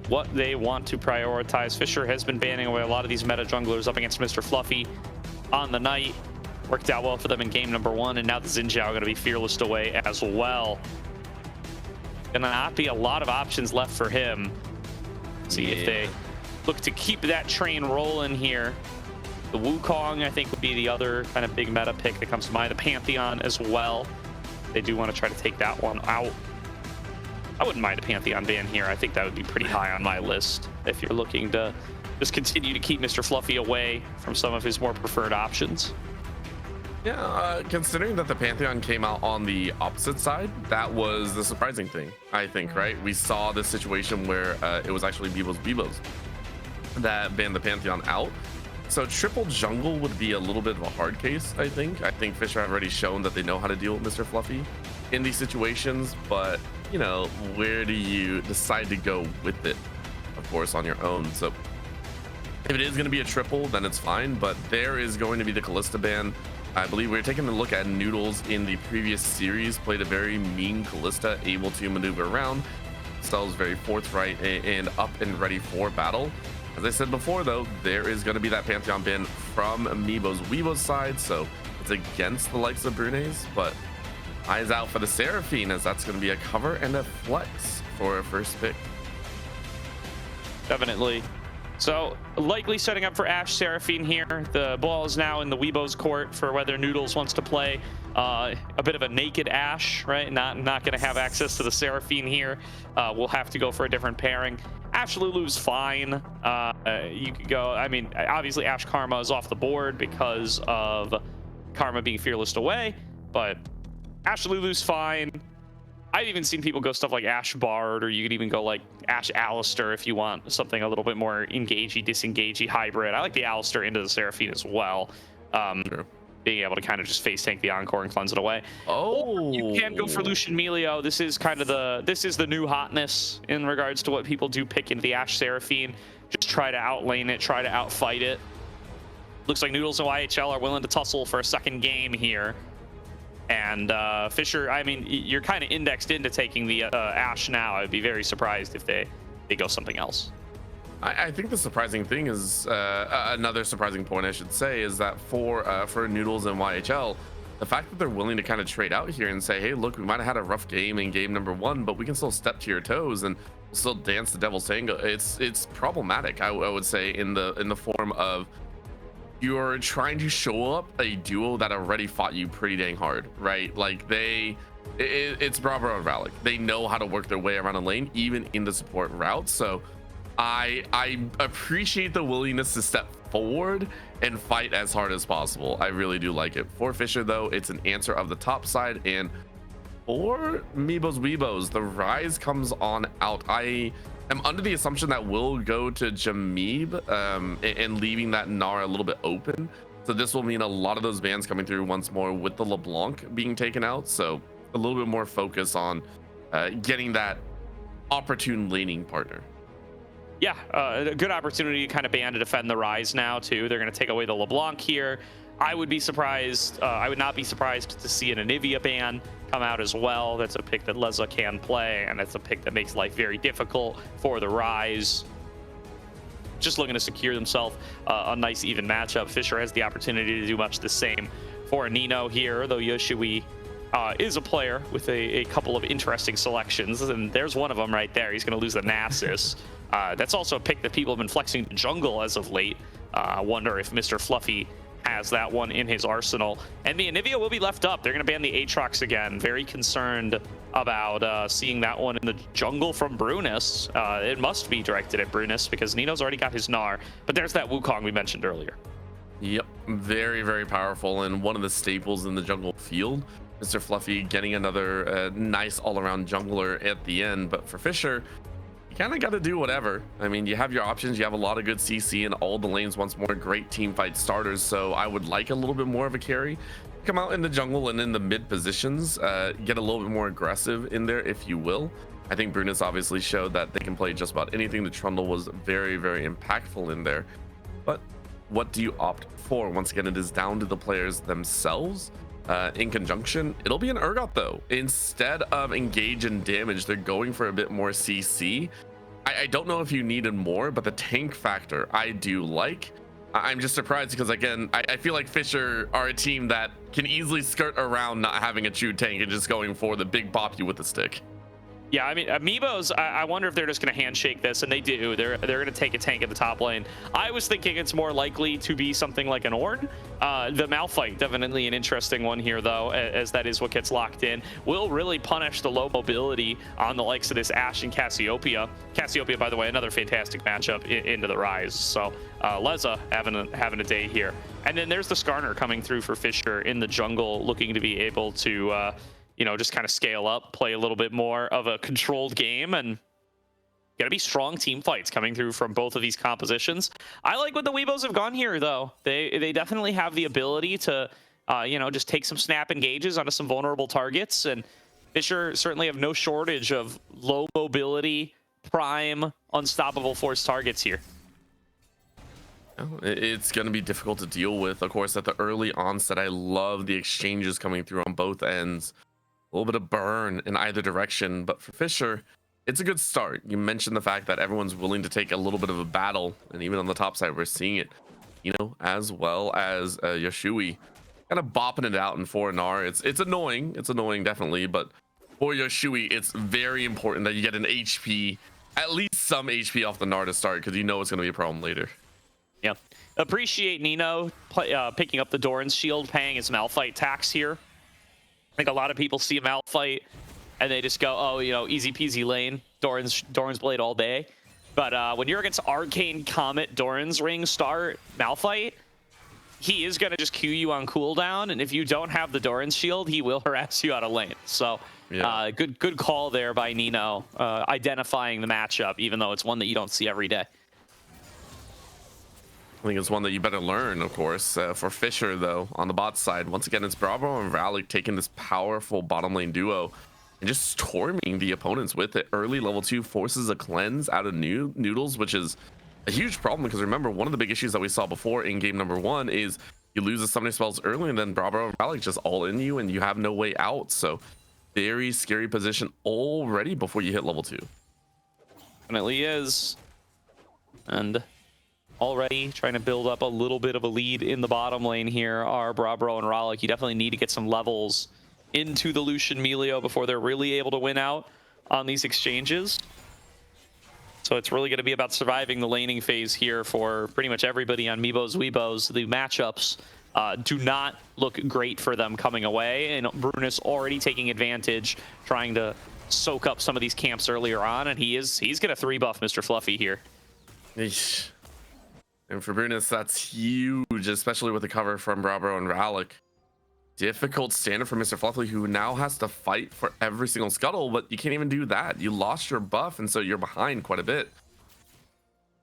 what they want to prioritize. Fisher has been banning away a lot of these meta junglers up against Mr. Fluffy on the night. Worked out well for them in game number 1, and now the Xin Zhao going to be fearless away as well. Gonna not be a lot of options left for him. See if they look to keep that train rolling here. The Wukong, I think, would be the other kind of big meta pick that comes to mind. The Pantheon as well. They do want to try to take that one out. I wouldn't mind a Pantheon ban here. I think that would be pretty high on my list if you're looking to just continue to keep Mr. Fluffy away from some of his more preferred options. Yeah, considering that the Pantheon came out on the opposite side, that was the surprising thing, I think, right? We saw this situation where it was actually Meebo's Weebos that banned the Pantheon out. So triple jungle would be a little bit of a hard case, I think. I think Fisher have already shown that they know how to deal with Mr. Fluffy in these situations, but, you know, where do you decide to go with it, of course, on your own? So if it is going to be a triple, then it's fine, but there is going to be the Kalista ban. I believe we were taking a look at Noodles in the previous series, played a very mean Kalista, able to maneuver around. Stell's very forthright and up and ready for battle. As I said before, though, there is going to be that Pantheon ban from Meebo's Weebos side, so it's against the likes of Brune's, but eyes out for the Seraphine, as that's going to be a cover and a flex for a first pick. Definitely. So likely setting up for Ashe Seraphine here. The ball is now in the Weebos court for whether Noodles wants to play a bit of a naked Ashe, right? Not going to have access to the Seraphine here. We'll have to go for a different pairing. Ashe Lulu's fine. You could go, I mean, obviously Ashe Karma is off the board because of Karma being fearless away, but Ashe Lulu's fine. I've even seen people go stuff like Ashe Bard, or you could even go like Ashe Alistair if you want something a little bit more engagey, disengagey hybrid. I like the Alistair into the Seraphine as well. Sure. Being able to kind of just face tank the Encore and cleanse it away. Oh, or you can go for Lucian Melio. This is kind of the new hotness in regards to what people do pick into the Ashe Seraphine. Just try to outlane it, try to outfight it. Looks like Noodles and YHL are willing to tussle for a second game here. And Fisher, I mean, you're kind of indexed into taking the Ashe now. I'd be very surprised if they go something else. I think the surprising thing is, another surprising point I should say, is that for Noodles and YHL, the fact that they're willing to kind of trade out here and say, hey, look, we might have had a rough game in game number 1, but we can still step to your toes and still dance the devil's tango. It's problematic, I would say, in the form of you're trying to show up a duo that already fought you pretty dang hard, right? Like it's Bravo and Ralik. They know how to work their way around a lane, even in the support route. So I appreciate the willingness to step forward and fight as hard as possible. I really do like it. For Fisher, though, it's an answer of the top side, and for Meebo's Weebos, the Rise comes on out. I am under the assumption that we'll go to Jameeb and leaving that Gnar a little bit open. So this will mean a lot of those bans coming through once more with the LeBlanc being taken out. So a little bit more focus on getting that opportune laning partner. Yeah, a good opportunity to kind of ban to defend the Rise now, too. They're going to take away the LeBlanc here. I would be surprised. I would not be surprised to see an Anivia ban come out as well. That's a pick that Leza can play, and that's a pick that makes life very difficult for the Rise. Just looking to secure themselves a nice even matchup. Fisher has the opportunity to do much the same for Nino here, though Yoshui is a player with a couple of interesting selections, and there's one of them right there. He's going to lose the Nasus. That's also a pick that people have been flexing to jungle as of late. I wonder if Mr. Fluffy has that one in his arsenal. And the Anivia will be left up. They're going to ban the Aatrox again. Very concerned about seeing that one in the jungle from Brunus. It must be directed at Brunus because Nino's already got his Gnar. But there's that Wukong we mentioned earlier. Yep, very, very powerful, and one of the staples in the jungle field. Mr. Fluffy getting another nice all-around jungler at the end. But for Fisher, you kind of got to do whatever. I mean, you have your options. You have a lot of good CC in all the lanes once more. Great team fight starters. So I would like a little bit more of a carry. Come out in the jungle and in the mid positions. Get a little bit more aggressive in there, if you will. I think Brunus obviously showed that they can play just about anything. The Trundle was very, very impactful in there. But what do you opt for? Once again, it is down to the players themselves. In conjunction, it'll be an Urgot though. Instead of engage and damage, they're going for a bit more CC. I don't know if you needed more, but the tank factor I do like. I'm just surprised because, again, I feel like Fisher are a team that can easily skirt around not having a true tank and just going for the big bop you with the stick. Yeah, I mean, Meebos, I wonder if they're just going to handshake this, and they do. They're going to take a tank at the top lane. I was thinking it's more likely to be something like an Ornn. The Malphite, definitely an interesting one here, though, as that is what gets locked in. Will really punish the low mobility on the likes of this Ashe and Cassiopeia. Cassiopeia, by the way, another fantastic matchup into the Rise. So Leza having a day here. And then there's the Skarner coming through for Fisher in the jungle, looking to be able to... you know, just kind of scale up, play a little bit more of a controlled game, and gotta be strong team fights coming through from both of these compositions. I like what the Weebos have gone here, though. They definitely have the ability to, you know, just take some snap engages onto some vulnerable targets, and Fisher certainly have no shortage of low mobility, prime, unstoppable force targets here. It's going to be difficult to deal with. Of course, at the early onset, I love the exchanges coming through on both ends. A little bit of burn in either direction, but for Fisher, it's a good start. You mentioned the fact that everyone's willing to take a little bit of a battle, and even on the top side, we're seeing it, you know, as well as Yoshui kind of bopping it out in 4 Gnar. It's annoying. It's annoying, definitely, but for Yoshui, it's very important that you get an HP, at least some HP off the Gnar to start, because you know it's going to be a problem later. Yeah. Appreciate Nino picking up the Doran's shield, paying his Malphite tax here. I think a lot of people see a Malphite and they just go, oh, you know, easy peasy lane, Doran's Blade all day. But when you're against Arcane Comet, Doran's Ring start Malphite, he is going to just Q you on cooldown. And if you don't have the Doran's shield, he will harass you out of lane. So yeah. Good call there by Nino, identifying the matchup, even though it's one that you don't see every day. I think it's one that you better learn, of course. For Fisher, though, on the bot side, once again, it's Bravo and Ralik taking this powerful bottom lane duo and just storming the opponents with it. Early level 2 forces a cleanse out of Noodles, which is a huge problem, because remember, one of the big issues that we saw before in game number 1 is you lose the summoning spells early, and then Bravo and Relic just all in you, and you have no way out. So very scary position already before you hit level 2. Definitely is. And already trying to build up a little bit of a lead in the bottom lane here are Brabro and Rollick. You definitely need to get some levels into the Lucian Melio before they're really able to win out on these exchanges. So it's really going to be about surviving the laning phase here for pretty much everybody on Meebo's Weebos. The matchups do not look great for them coming away, and Brunus already taking advantage, trying to soak up some of these camps earlier on, and he's going to 3-buff Mr. Fluffy here. Eesh. And for Brunus, that's huge, especially with the cover from Brabro and Relic. Difficult standard for Mr. Fluffy, who now has to fight for every single scuttle, but you can't even do that. You lost your buff, and so you're behind quite a bit.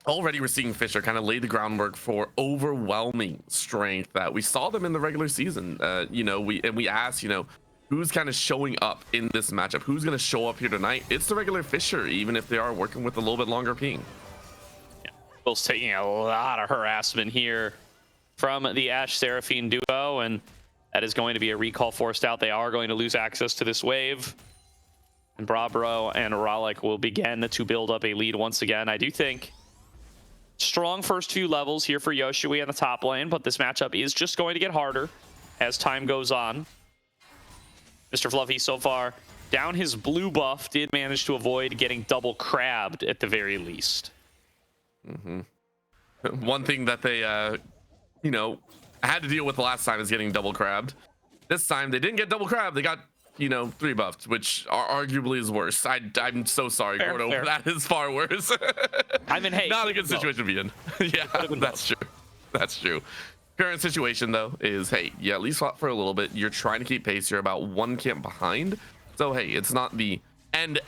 Already we're seeing Fisher kind of lay the groundwork for overwhelming strength that we saw them in the regular season. You know, we asked, you know, who's kind of showing up in this matchup? Who's going to show up here tonight? It's the regular Fisher, even if they are working with a little bit longer ping. Will's taking a lot of harassment here from the Ashe Seraphine duo, and that is going to be a recall forced out. They are going to lose access to this wave, and Brabro and Rollick will begin to build up a lead once again. I do think strong first few levels here for Yoshui on the top lane, but this matchup is just going to get harder as time goes on. Mr. Fluffy so far down his blue buff, did manage to avoid getting double crabbed at the very least. One thing that they, you know, had to deal with the last time is getting double crabbed. This time they didn't get double crabbed. They got, you know, 3-buffed, which arguably is worse. I'm so sorry, Gordo. Fair. That is far worse. I mean, hey, not a good situation to be in. Yeah, that's true. That's true. Current situation though is, hey, you at least fought for a little bit. You're trying to keep pace. You're about 1 camp behind. So hey, it's not the end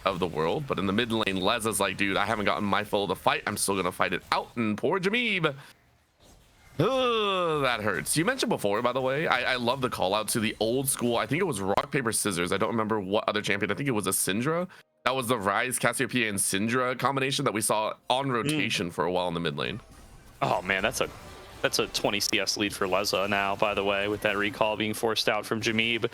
of the world, but in the mid lane, Leza's like, dude, I haven't gotten my fill of the fight. I'm still gonna fight it out. And poor Jameeb. That hurts. You mentioned before, by the way, I love the call out to the old school. I think it was rock paper scissors. I don't remember what other champion. I think it was a Syndra. That was the Ryze, Cassiopeia, and Syndra combination that we saw on rotation for a while in the mid lane. Oh man, that's a 20 CS lead for Leza now, by the way, with that recall being forced out from Jameeb.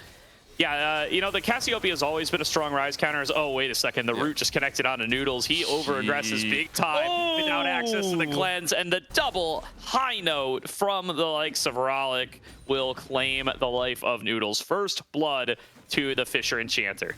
Yeah, you know, the Cassiopeia has always been a strong Ryze counter. Oh, wait a second. The root just connected onto Noodles. He over-aggresses big time without access to the cleanse. And the double high note from the likes of Rollick will claim the life of Noodles. First blood to the Fisher Enchanter.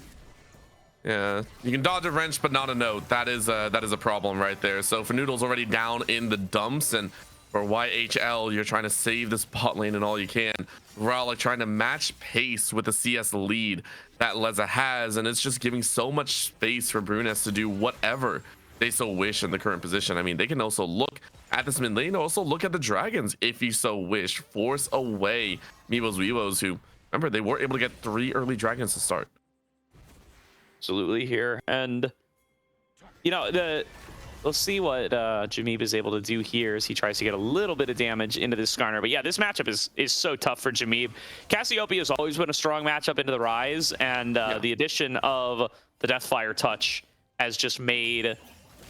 Yeah, you can dodge a wrench, but not a note. That is a problem right there. So for Noodles already down in the dumps, and for YHL, you're trying to save this bot lane and all you can. Rollick trying to match pace with the CS lead that Leza has, and it's just giving so much space for Bruness to do whatever they so wish in the current position. I mean, they can also look at this mid lane, also look at the dragons if you so wish. Force away Meebo's Weebos, who, remember, they were able to get 3 early dragons to start. Absolutely here. And, you know, we'll see what Jameeb is able to do here as he tries to get a little bit of damage into this Skarner. But yeah, this matchup is so tough for Jameeb. Cassiopeia has always been a strong matchup into the Ryze, and the addition of the Deathfire Touch has just made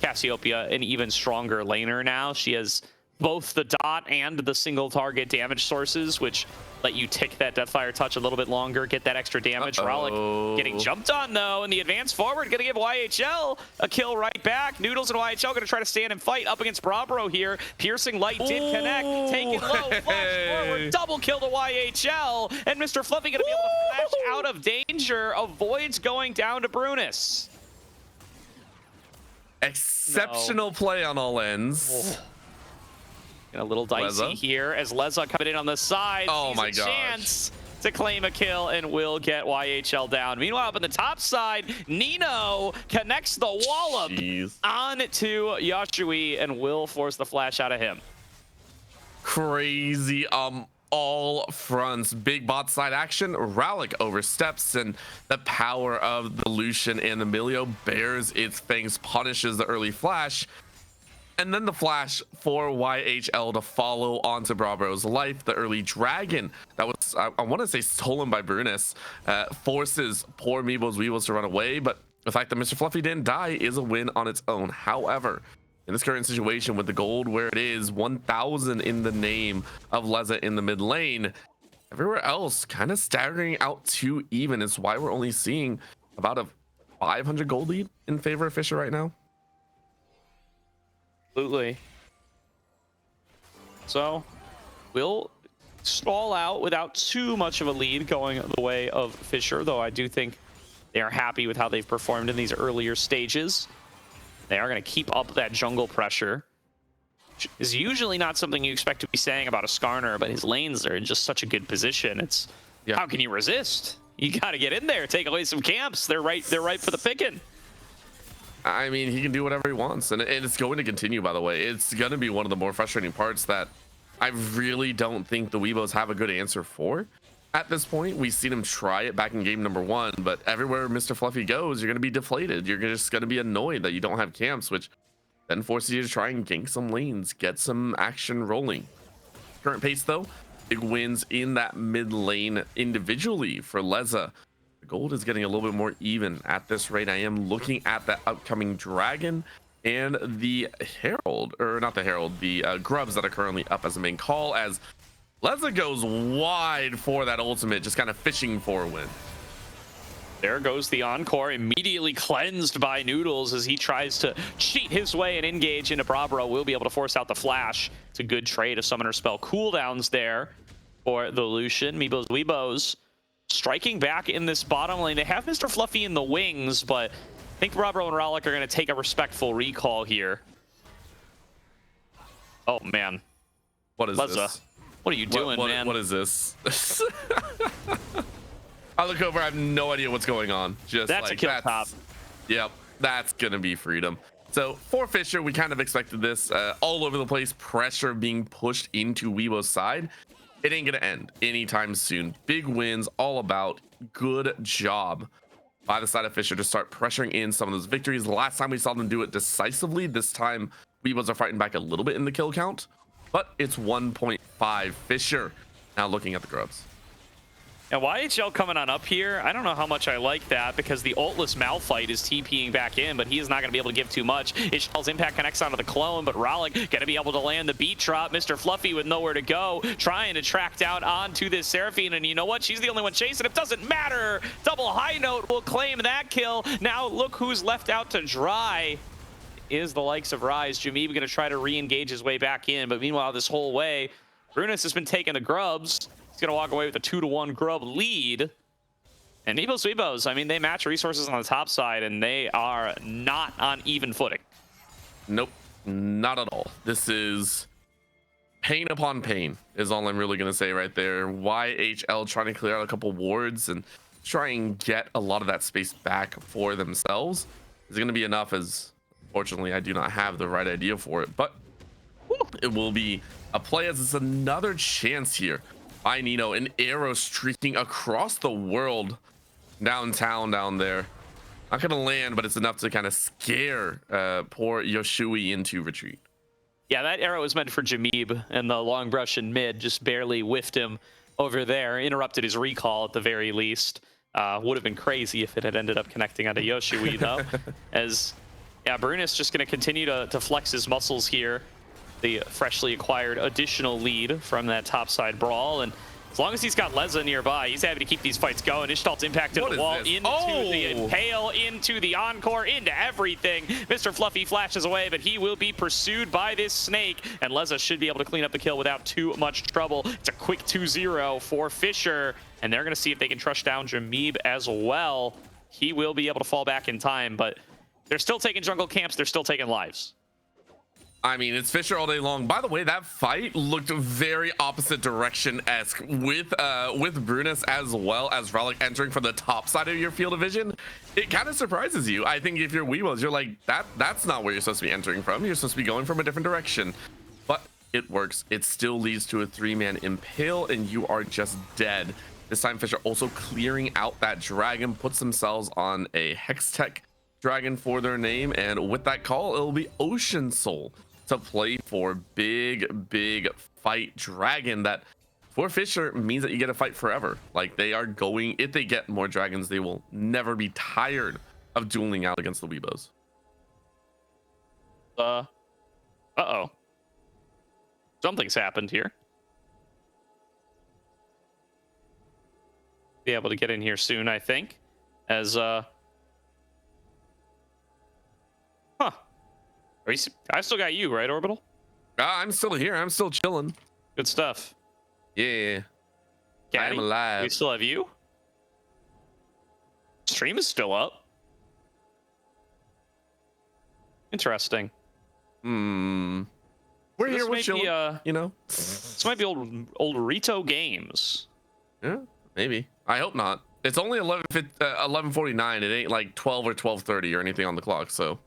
Cassiopeia an even stronger laner now. She has both the dot and the single target damage sources, which let you tick that Deathfire Touch a little bit longer, get that extra damage. Rollick getting jumped on, though, and the advance forward going to give YHL a kill right back. Noodles and YHL going to try to stand and fight up against Brabro here. Piercing Light did connect, taken low, flash forward, double kill to YHL, and Mr. Fluffy going to be able to flash out of danger, avoids going down to Brunus. Exceptional play on all ends. And a little dicey Leza here as Leza coming in on the side. Oh my gosh. Chance to claim a kill and will get YHL down. Meanwhile, up on the top side, Nino connects the wallop onto Yoshui and will force the flash out of him. Crazy all fronts. Big bot side action. Rollick oversteps, and the power of the Lucian and the Melio bears its fangs, punishes the early flash. And then the flash for YHL to follow onto Brabro's life. The early dragon that was, I want to say, stolen by Brunus, forces poor Meebo's Weebos to run away. But the fact that Mr. Fluffy didn't die is a win on its own. However, in this current situation with the gold where it is, 1,000 in the name of Leza in the mid lane, everywhere else kind of staggering out to even. It's why we're only seeing about a 500 gold lead in favor of Fisher right now. Absolutely. So we'll stall out without too much of a lead going the way of Fisher, though I do think they are happy with how they've performed in these earlier stages. They are going to keep up that jungle pressure, which is usually not something you expect to be saying about a Skarner, but his lanes are in just such a good position. It's how can you resist? You got to get in there, take away some camps. They're right for the picking. I mean, he can do whatever he wants, and it's going to continue, by the way. It's going to be one of the more frustrating parts that I really don't think the Weebos have a good answer for at this point. We've seen him try it back in game number 1, but everywhere Mr. Fluffy goes, you're going to be deflated. You're just going to be annoyed that you don't have camps, which then forces you to try and gank some lanes, get some action rolling. Current pace, though, big wins in that mid lane individually for Leza. The gold is getting a little bit more even at this rate. I am looking at that upcoming dragon and the herald, or not the herald, the grubs that are currently up as a main call, as Leza goes wide for that ultimate, just kind of fishing for a win. There goes the encore, immediately cleansed by Noodles as he tries to cheat his way and engage into Brabro. Will be able to force out the flash. It's a good trade of summoner spell cooldowns there for the Lucian. Meebo's Weebos striking back in this bottom lane. They have Mr. Fluffy in the wings, but I think Brabro and Rallic are going to take a respectful recall here. Oh, man. What is Leza, this? what are you doing, man? What is this? I look over, I have no idea what's going on. Just that's like, a kill top. Yep, that's going to be freedom. So for Fisher, we kind of expected this. All over the place, pressure being pushed into Weebo's side. It ain't going to end anytime soon. Big wins, all about. Good job by the side of Fisher to start pressuring in some of those victories. The last time we saw them do it decisively, this time Weebos are fighting back a little bit in the kill count, but it's 1.5. Fisher now looking at the grubs. And YHL coming on up here, I don't know how much I like that, because the ultless Malphite is TPing back in, but he is not going to be able to give too much. Ishel's impact connects onto the clone, but Rallic going to be able to land the beat drop. Mr. Fluffy with nowhere to go, trying to track down onto this Seraphine, and you know what? She's the only one chasing. It doesn't matter. Double high note will claim that kill. Now look who's left out to dry. Is the likes of Rise. Jameeb going to try to re-engage his way back in, but meanwhile, this whole way, Brunus has been taking the grubs. He's going to walk away with a 2-1 grub lead. And Meebo's Weebos, I mean, they match resources on the top side, and they are not on even footing. Nope, not at all. This is pain upon pain is all I'm really going to say right there. YHL trying to clear out a couple wards and try and get a lot of that space back for themselves. Is going to be enough, as fortunately I do not have the right idea for it, but it will be a play as it's another chance here by Nino. An arrow streaking across the world downtown down there. Not gonna land, but it's enough to kind of scare poor Yoshui into retreat. Yeah, that arrow was meant for Jameeb, and the long brush in mid just barely whiffed him over there, interrupted his recall at the very least. Would have been crazy if it had ended up connecting onto Yoshui, though. As, yeah, Brunus just going to continue to flex his muscles here. The freshly acquired additional lead from that topside brawl, and as long as he's got Leza nearby, he's happy to keep these fights going. Ishtal's impacted the wall into the impale, into the encore, into everything. Mr. Fluffy flashes away, but he will be pursued by this snake, and Leza should be able to clean up the kill without too much trouble. It's a quick 2-0 for Fisher, and they're going to see if they can trush down Jameeb as well. He will be able to fall back in time, but they're still taking jungle camps. They're still taking lives. I mean, it's Fisher all day long. By the way, that fight looked very opposite direction-esque with Brunus as well as Rallic entering from the top side of your field of vision. It kind of surprises you. I think if you're Weebos, you're like, that's not where you're supposed to be entering from. You're supposed to be going from a different direction. But it works. It still leads to a 3-man impale, and you are just dead. This time, Fisher also clearing out that dragon, puts themselves on a Hextech dragon for their name, and with that call, it'll be Ocean Soul to play for. Big fight dragon that for Fisher means that you get a fight forever. Like, they are going, if they get more dragons, they will never be tired of dueling out against the Weebos. Uh-oh. Something's happened here. Be able to get in here soon, I think. As, Huh. I still got you, right, Orbital? I'm still here. I'm still chilling. Good stuff. Yeah. Caddy, I'm alive. we still have you? Stream is still up. Interesting. We're So here. this We're might be, chilling. You know. This might be old Rito Games. Yeah, maybe. I hope not. It's only 11:49. It ain't like 12 or 12:30 or anything on the clock. So.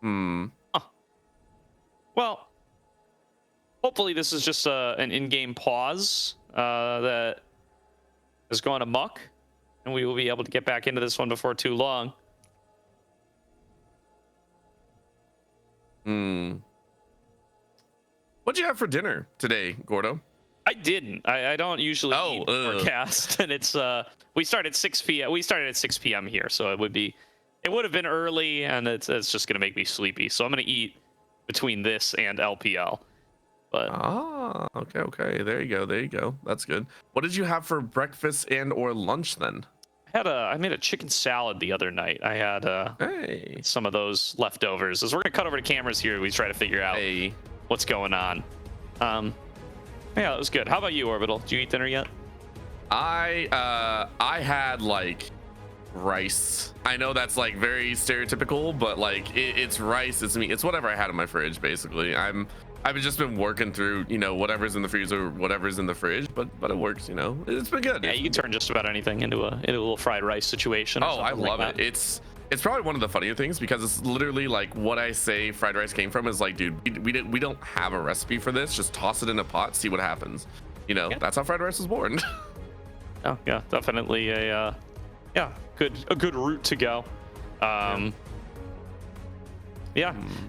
Huh. Well, hopefully this is just an in-game pause that is going amok, and we will be able to get back into this one before too long. What'd you have for dinner today, Gordo? I didn't. I don't usually eat forecast, and it's we start at 6 p.m. We started at 6 p.m. here, so it would have been early, and it's just gonna make me sleepy. So I'm gonna eat between this and LPL. But okay. There you go. That's good. What did you have for breakfast and or lunch then? I made a chicken salad the other night. I had some of those leftovers. As we're gonna cut over to cameras here, we try to figure out what's going on. Yeah, that was good. How about you, Orbital? Did you eat dinner yet? I had like rice. I know that's like very stereotypical, but like it's rice, it's meat, it's whatever I had in my fridge basically. I've just been working through, you know, whatever's in the freezer, whatever's in the fridge, but it works, you know. It's been good. Yeah, you can turn just about anything into a little fried rice situation. Oh, I love it. It's probably one of the funnier things because it's literally like what I say fried rice came from is like, dude, we don't have a recipe for this. Just toss it in a pot, see what happens. You know, that's how fried rice was born. Oh yeah, definitely a good route to go.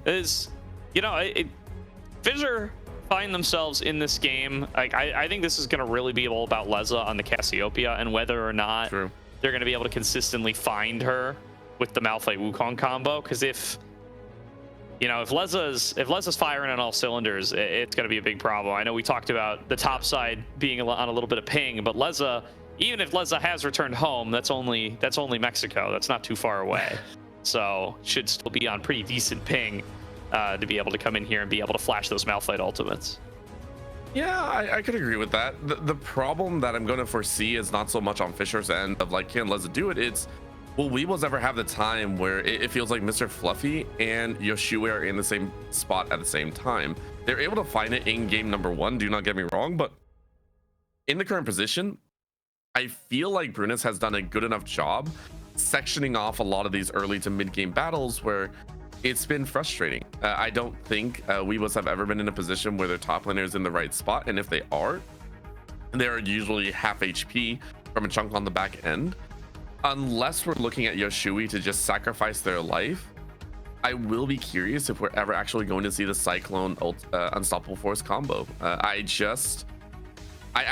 Is, you know, Fissure find themselves in this game. Like I think this is going to really be all about Leza on the Cassiopeia and whether or not they're going to be able to consistently find her with the Malphite Wukong combo. Because if Leza's firing on all cylinders, it's going to be a big problem. I know we talked about the top side being on a little bit of ping, but Leza, even if Leza has returned home, that's only Mexico. That's not too far away, so should still be on pretty decent ping to be able to come in here and be able to flash those Malphite ultimates. Yeah, I could agree with that. The problem that I'm going to foresee is not so much on Fissure's end of like, can Leza do it? It's, will Weebos ever have the time where it feels like Mr. Fluffy and Yoshue are in the same spot at the same time? They're able to find it in game number 1, do not get me wrong, but in the current position, I feel like Brunus has done a good enough job sectioning off a lot of these early to mid-game battles where it's been frustrating. I don't think Weebos have ever been in a position where their top laner is in the right spot, and if they are, they're usually half HP from a chunk on the back end. Unless we're looking at Yoshui to just sacrifice their life, I will be curious if we're ever actually going to see the Cyclone Unstoppable Force combo. I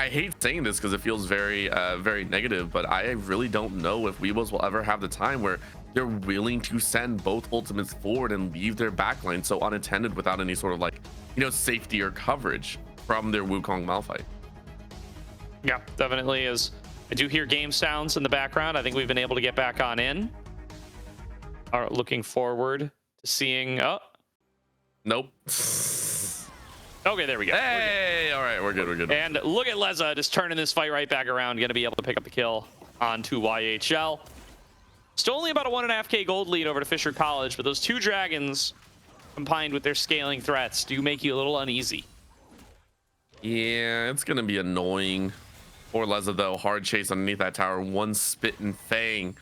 hate saying this because it feels very very negative, but I really don't know if Weebos will ever have the time where they're willing to send both ultimates forward and leave their backline so unattended without any sort of like, you know, safety or coverage from their Wukong Malphite. Yeah, definitely is. I do hear game sounds in the background. I think we've been able to get back on in. Are looking forward to seeing. Oh, nope. Okay, there we go. Hey, all right, we're good. And look at Leza just turning this fight right back around, going to be able to pick up the kill onto YHL. Still only about a 1.5K gold lead over to Fissure College, but those two dragons combined with their scaling threats do make you a little uneasy. Yeah, it's gonna be annoying. Poor Leza though, hard chase underneath that tower, one spit and fang.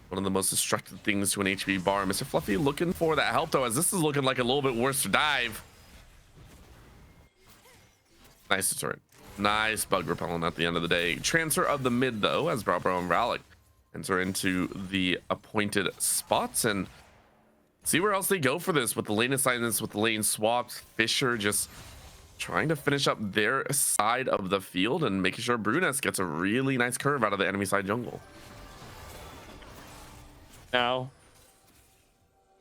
One of the most destructive things to an HP bar. Mr. Fluffy looking for that help though, as this is looking like a little bit worse to dive. Nice turret. Nice bug repellent at the end of the day. Transfer of the mid though, as Bravo and Rallick enter into the appointed spots and see where else they go for this with the lane assignments, with the lane swaps. Fissure just trying to finish up their side of the field and making sure Brunus gets a really nice curve out of the enemy side jungle. Now,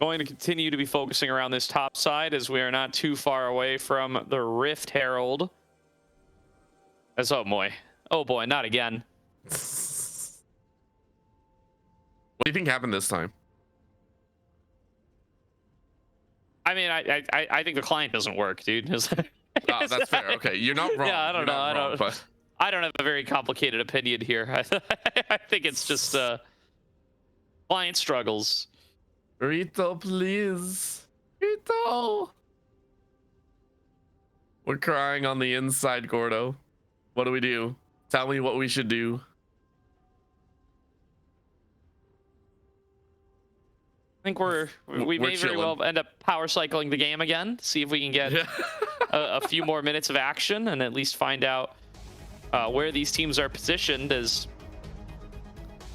Going to continue to be focusing around this top side as we are not too far away from the Rift Herald. As oh boy, not again. What do you think happened this time? I mean, I think the client doesn't work, dude. Oh, that's fair. Okay, you're not wrong. Yeah, I don't know. But I don't have a very complicated opinion here. I think it's just client struggles. Rito, please. Rito. We're crying on the inside, Gordo. What do we do? Tell me what we should do. I think we may very well end up power cycling the game again. See if we can get a few more minutes of action and at least find out where these teams are positioned. As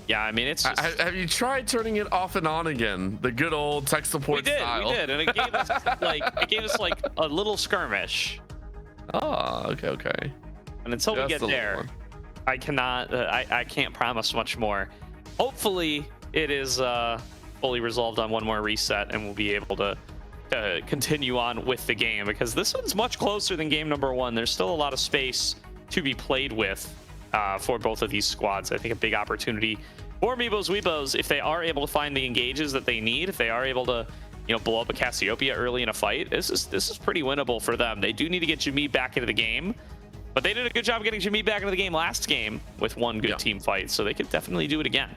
yeah, I mean, it's just... Have you tried turning it off and on again? The good old tech support style. We did, and it gave us like a little skirmish. Oh, okay. And until we get there, I can't promise much more. Hopefully, it is fully resolved on one more reset, and we'll be able to continue on with the game, because this one's much closer than game number 1. There's still a lot of space to be played with for both of these squads. I think a big opportunity for Meebo's Weebos, if they are able to find the engages that they need, if they are able to, you know, blow up a Cassiopeia early in a fight, this is pretty winnable for them. They do need to get Jameeb back into the game, but they did a good job getting Jameeb back into the game last game with one good team fight, so they could definitely do it again.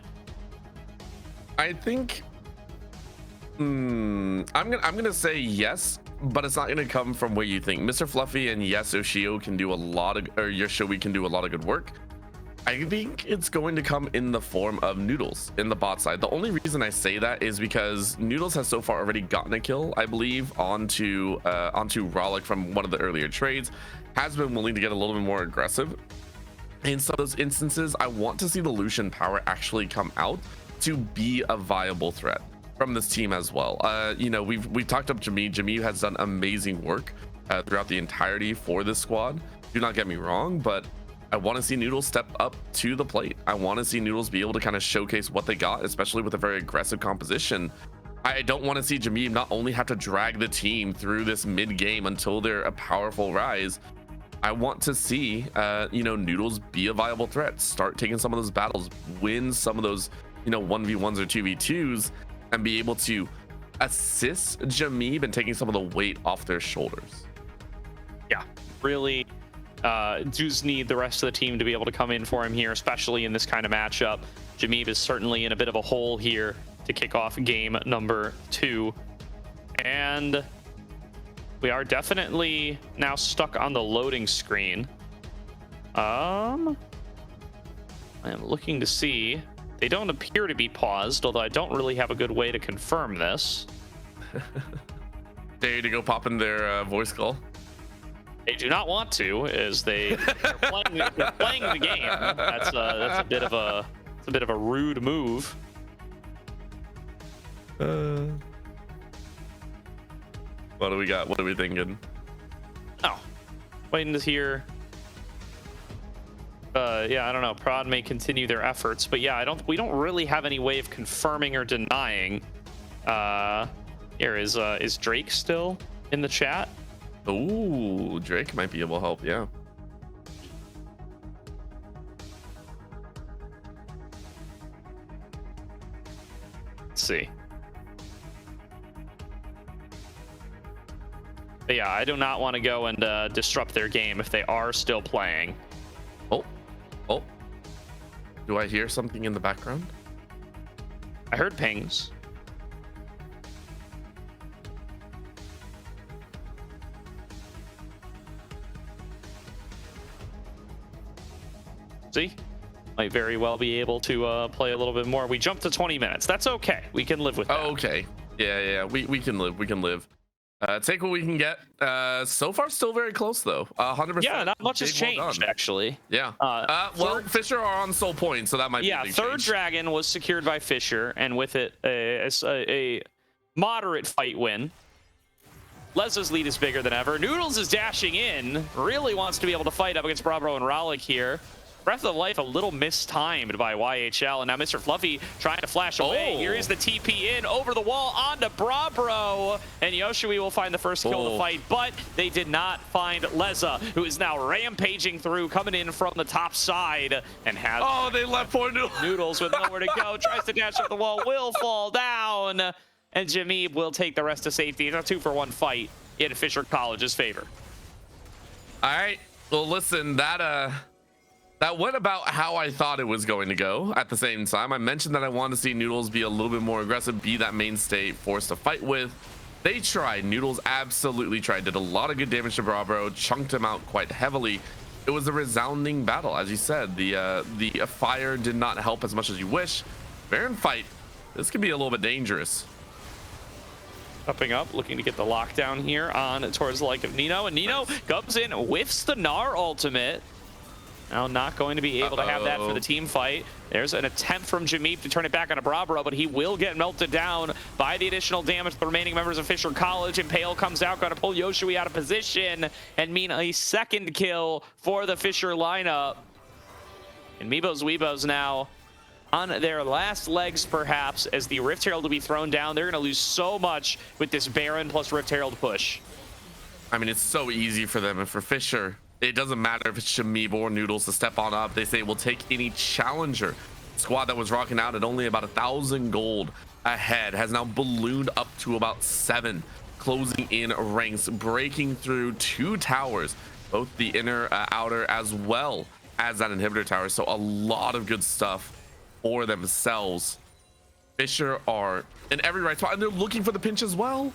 I think I'm gonna say yes, but it's not gonna come from where you think. Mr. Fluffy and yes, Oshio can do a lot of, or Yoshowi can do a lot of good work. I think it's going to come in the form of Noodles in the bot side. The only reason I say that is because Noodles has so far already gotten a kill, I believe, onto Rollick from one of the earlier trades, has been willing to get a little bit more aggressive. In some of those instances, I want to see the Lucian power actually come out to be a viable threat from this team as well. You know, we've talked up Jameeb. Jameeb has done amazing work throughout the entirety for this squad. Do not get me wrong, but I want to see Noodles step up to the plate. I want to see Noodles be able to kind of showcase what they got, especially with a very aggressive composition. I don't want to see Jameeb not only have to drag the team through this mid game until they're a powerful rise. I want to see, you know, Noodles be a viable threat, start taking some of those battles, win some of those, you know, 1v1s or 2v2s, and be able to assist Jameeb and taking some of the weight off their shoulders. Yeah, really does need the rest of the team to be able to come in for him here, especially in this kind of matchup. Jameeb is certainly in a bit of a hole here to kick off game number 2. And we are definitely now stuck on the loading screen. I am looking to see. They don't appear to be paused, although I don't really have a good way to confirm this. Dare you to go pop in their voice call? They do not want to, as they're playing the game. That's a bit of a rude move. What do we got? What are we thinking? Oh, waiting to hear. Yeah, I don't know. Prod may continue their efforts, but yeah, we don't really have any way of confirming or denying. Here is Drake still in the chat? Ooh, Drake might be able to help. Yeah. Let's see. But yeah, I do not want to go and disrupt their game if they are still playing. Oh, do I hear something in the background? I heard pings. See? Might very well be able to play a little bit more. We jumped to 20 minutes. That's okay. We can live with that. Oh, okay. Yeah. We can live. We can live. Take what we can get. So far, still very close though. 100%. Yeah, not much has changed actually. Yeah. Well, Fisher are on soul point, so that might be a big third change. dragon was secured by Fisher, and with it a moderate fight win. Leza's lead is bigger than ever. Noodles is dashing in. Really wants to be able to fight up against Brabro and Rollick here. Breath of Life a little mistimed by YHL, and now Mr. Fluffy trying to flash away. Here is the TP in over the wall onto Brabro, and Yoshui will find the first kill of the fight, but they did not find Leza, who is now rampaging through, coming in from the top side, and has they left poor Noodles with nowhere to go. Tries to dash up the wall, will fall down, and Jameeb will take the rest to safety. It's a 2-for-1 fight in Fisher College's favor. All right. Well, listen, that went about how I thought it was going to go. At the same time, I mentioned that I wanted to see Noodles be a little bit more aggressive, be that mainstay force to fight with. They tried. Noodles absolutely tried. Did a lot of good damage to Brabro, chunked him out quite heavily. It was a resounding battle, as you said. The fire did not help as much as you wish. Baron fight. This could be a little bit dangerous. Upping up, looking to get the lockdown here on towards the like of Nino, and Nino comes in, whiffs the Gnar ultimate. Now not going to be able to have that for the team fight. There's an attempt from Jameeb to turn it back on Brabro, but he will get melted down by the additional damage to the remaining members of Fisher College, and Pale comes out, going to pull Yoshui out of position and mean a second kill for the Fisher lineup. And Meebo's Weebos now on their last legs, perhaps, as the Rift Herald will be thrown down. They're going to lose so much with this Baron plus Rift Herald push. I mean, it's so easy for them, and for Fisher, it doesn't matter if it's Jameeb or Noodles to step on up. They say we'll take any challenger. Squad that was rocking out at only about 1,000 gold ahead has now ballooned up to about 7, closing in ranks, breaking through 2 towers, both the inner, outer, as well as that inhibitor tower. So a lot of good stuff for themselves. Fisher are in every right spot, and they're looking for the pinch as well.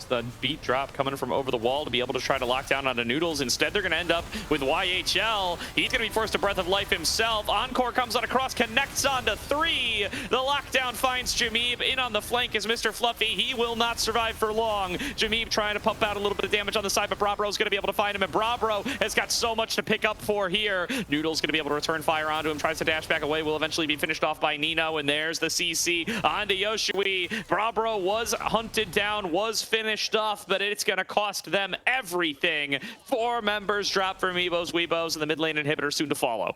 The beat drop coming from over the wall to be able to try to lock down onto Noodles. Instead, they're going to end up with YHL. He's going to be forced to Breath of Life himself. Encore comes on across, connects onto 3. The lockdown finds Jameeb in on the flank as Mr. Fluffy. He will not survive for long. Jameeb trying to pump out a little bit of damage on the side, but Brabro's going to be able to find him, and Brabro has got so much to pick up for here. Noodles going to be able to return fire onto him, tries to dash back away, will eventually be finished off by Nino, and there's the CC onto Yoshui. Brabro was hunted down, was finished off, but it's going to cost them everything. 4 members drop for Meebo's Weebos, and the mid lane inhibitor soon to follow.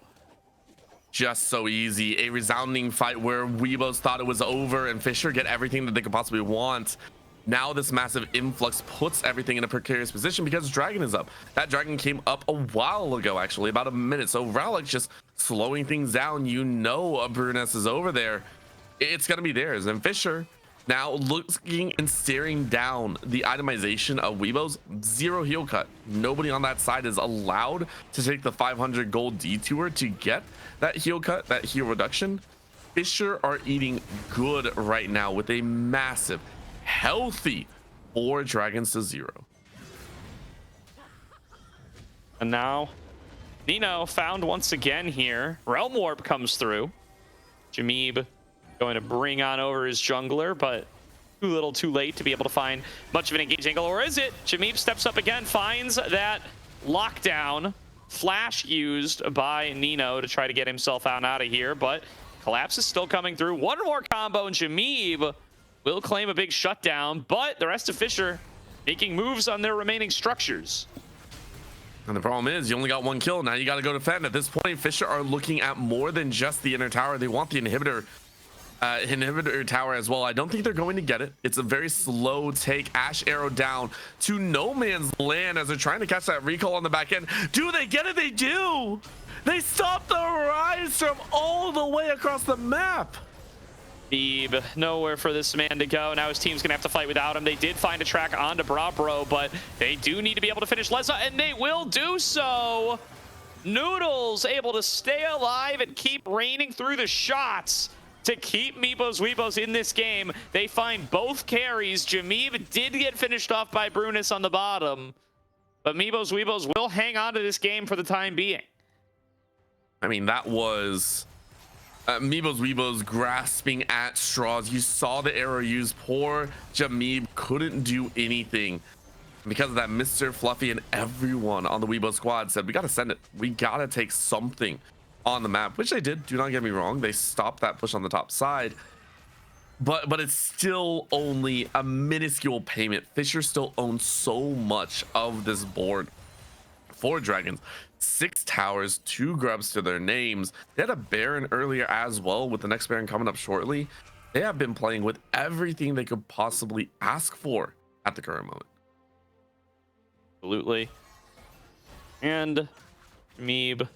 Just so easy. A resounding fight where Weebos thought it was over, and Fisher get everything that they could possibly want. Now this massive influx puts everything in a precarious position because Dragon is up. That Dragon came up a while ago, actually, about a minute. So Rowlick just slowing things down. You know a Bruness is over there. It's going to be theirs. And Fisher now looking and staring down the itemization of Weebos. 0 heal cut. Nobody on that side is allowed to take the 500 gold detour to get that heal cut, that heal reduction. Fisher are eating good right now with a massive, healthy 4 dragons to 0. And now Nino found once again here. Realm Warp comes through. Jameeb going to bring on over his jungler, but too little too late to be able to find much of an engage angle. Or is it? Jameeb steps up again, finds that lockdown. Flash used by Nino to try to get himself out of here, but Collapse is still coming through. One more combo, and Jameeb will claim a big shutdown, but the rest of Fisher making moves on their remaining structures. And the problem is you only got 1 kill. Now you got to go defend. At this point, Fisher are looking at more than just the inner tower. They want the inhibitor tower as well. I don't think they're going to get it. It's a very slow take. Ash arrow down to no man's land as they're trying to catch that recall on the back end. Do they get it? They do. They stop the rise from all the way across the map. Beeb, nowhere for this man to go. Now his team's gonna have to fight without him. They did find a track onto Brabro, but they do need to be able to finish Leza, and they will do so. Noodles able to stay alive and keep raining through the shots to keep Meebo's Weebos in this game. They find both carries. Jameeb did get finished off by Bruness on the bottom, but Meebo's Weebos will hang on to this game for the time being. I mean, that was Meebo's Weebos grasping at straws. You saw the arrow used. Poor Jameeb couldn't do anything. Because of that, Mr. Fluffy and everyone on the Weebo squad said, we got to send it. We got to take something on the map, which they did. Do not get me wrong. They stopped that push on the top side. But it's still only a minuscule payment. Fisher still owns so much of this board. 4 dragons, 6 towers, 2 grubs to their names. They had a Baron earlier as well, with the next Baron coming up shortly. They have been playing with everything they could possibly ask for at the current moment. Absolutely. And Meeb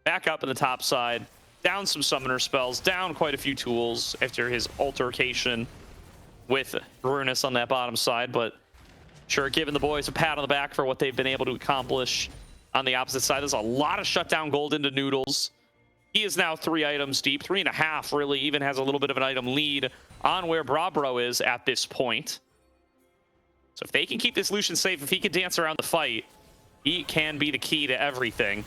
back up in the top side, down some summoner spells, down quite a few tools after his altercation with Brunus on that bottom side, but sure, giving the boys a pat on the back for what they've been able to accomplish on the opposite side. There's a lot of shutdown gold into Noodles. He is now 3 items deep, 3.5 really, even has a little bit of an item lead on where Brabro is at this point. So if they can keep this Lucian safe, if he can dance around the fight, he can be the key to everything.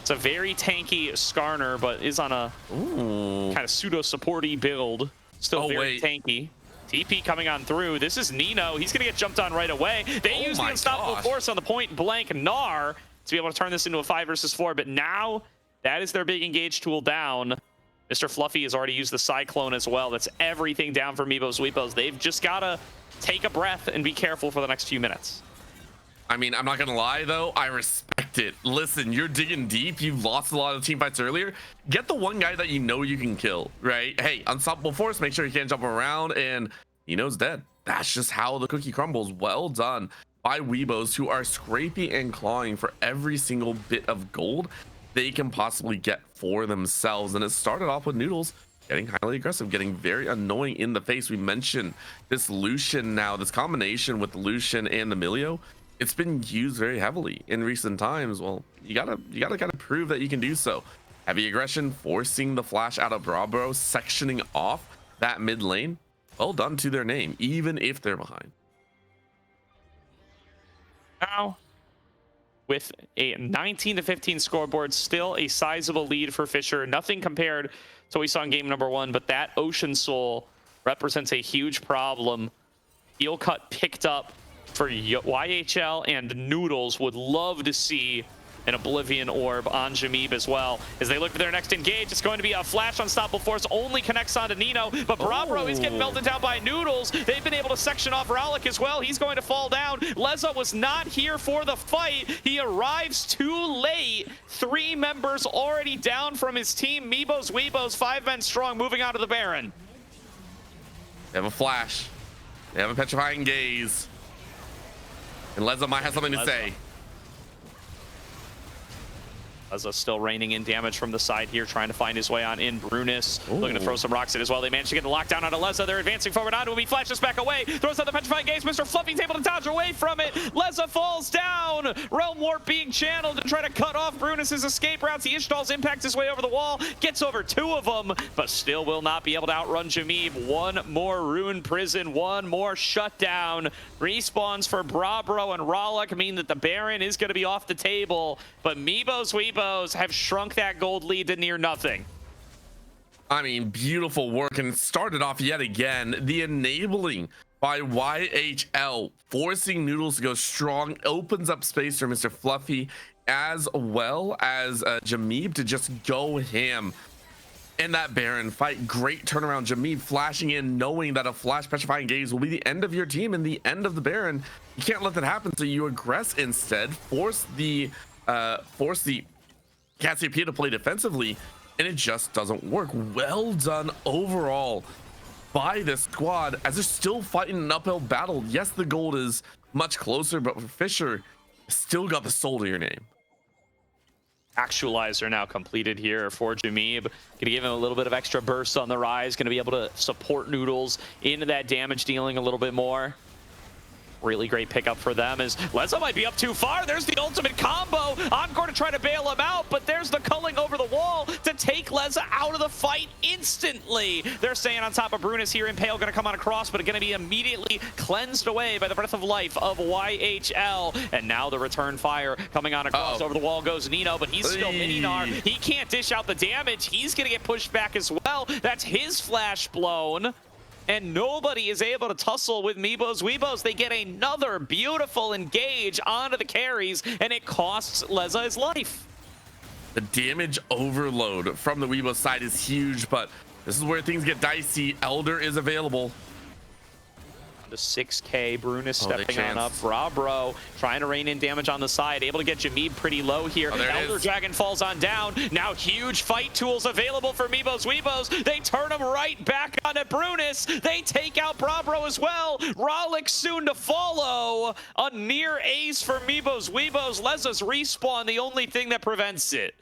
It's a very tanky Skarner, but is on a kind of pseudo-supporty build. Still very tanky. TP coming on through. This is Nino. He's going to get jumped on right away. They use the unstoppable force on the point blank Gnar to be able to turn this into a 5 versus 4. But now that is their big engage tool down. Mr. Fluffy has already used the Cyclone as well. That's everything down for Meebo's Weebos. They've just got to take a breath and be careful for the next few minutes. I mean, I'm not gonna lie though, I respect it. Listen, you're digging deep. You've lost a lot of team fights earlier. Get the one guy that you know you can kill, right? Hey, unstoppable force, make sure you can't jump around, and Nino's dead. That's just how the cookie crumbles. Well done by Weebos, who are scraping and clawing for every single bit of gold they can possibly get for themselves. And it started off with Noodles getting highly aggressive, getting very annoying in the face. We mentioned this Lucian now, this combination with the Lucian and the Milio. It's been used very heavily in recent times. Well, you gotta kind of prove that you can do so. Heavy aggression, forcing the flash out of Brabro, sectioning off that mid lane. Well done to their name, even if they're behind. Now, with a 19-15 scoreboard, still a sizable lead for Fisher. Nothing compared to what we saw in game number 1, but that Ocean Soul represents a huge problem. Heel cut picked up for YHL, and Noodles would love to see an Oblivion Orb on Jameeb as well. As they look for their next engage, it's going to be a flash unstoppable force, only connects onto Nino, but Brabro is getting melted down by Noodles. They've been able to section off Ralik as well. He's going to fall down. Leza was not here for the fight. He arrives too late. 3 members already down from his team. Meebo's Weebos, 5 men strong, moving on to the Baron. They have a flash. They have a petrifying gaze. And Leza might have something to say. Leza still raining in damage from the side here, trying to find his way on in. Brunus looking to throw some rocks in as well. They managed to get the lockdown onto Leza. They're advancing forward onto him. He flashes back away, throws out the petrifying gaze. Mr. Fluffy's able to dodge away from it. Leza falls down. Realm Warp being channeled to try to cut off Brunus's escape routes. He Ishtal's impacts his way over the wall, gets over 2 of them, but still will not be able to outrun Jameeb. 1 more Rune Prison, 1 more shutdown. Respawns for Brabro and Ralik mean that the Baron is going to be off the table, but Meebo's Weebos have shrunk that gold lead to near nothing. I mean, beautiful work, and started off yet again. The enabling by YHL, forcing Noodles to go strong, opens up space for Mr. Fluffy as well as Jameeb to just go ham in that Baron fight. Great turnaround. Jameeb flashing in, knowing that a flash petrifying gaze will be the end of your team and the end of the Baron. You can't let that happen, so you aggress instead, force the Cassiopeia to play defensively, and it just doesn't work. Well done overall by this squad, as they're still fighting an uphill battle. Yes, the gold is much closer, but for Fisher, still got the soul to your name. Actualizer now completed here for Jameeb. Gonna give him a little bit of extra burst on the rise. Gonna be able to support Noodles into that damage dealing a little bit more. Really great pickup for them, as Leza might be up too far. There's the ultimate combo. Encore to try to bail him out, but there's the culling over the wall to take Leza out of the fight instantly. They're staying on top of Brunus here. Impale going to come on across, but going to be immediately cleansed away by the breath of life of YHL. And now the return fire coming on across. Over the wall goes Nino, but he's still mini-nar. He can't dish out the damage. He's going to get pushed back as well. That's his flash blown. And nobody is able to tussle with Meebo's Weebos. They get another beautiful engage onto the carries, and it costs Leza his life. The damage overload from the Weebo side is huge, but this is where things get dicey. Elder is available. The 6K, Brunus Oh, they stepping on up. chanced. Brabro trying to rein in damage on the side. Able to get Jameeb pretty low here. Oh, there it Elder is. Dragon falls on down. Now huge fight tools available for Meebo's Weebos. They turn him right back on at Brunus. They take out Brabro as well. Rollick soon to follow. A near ace for Meebo's Weebos. Leza's respawn, the only thing that prevents it.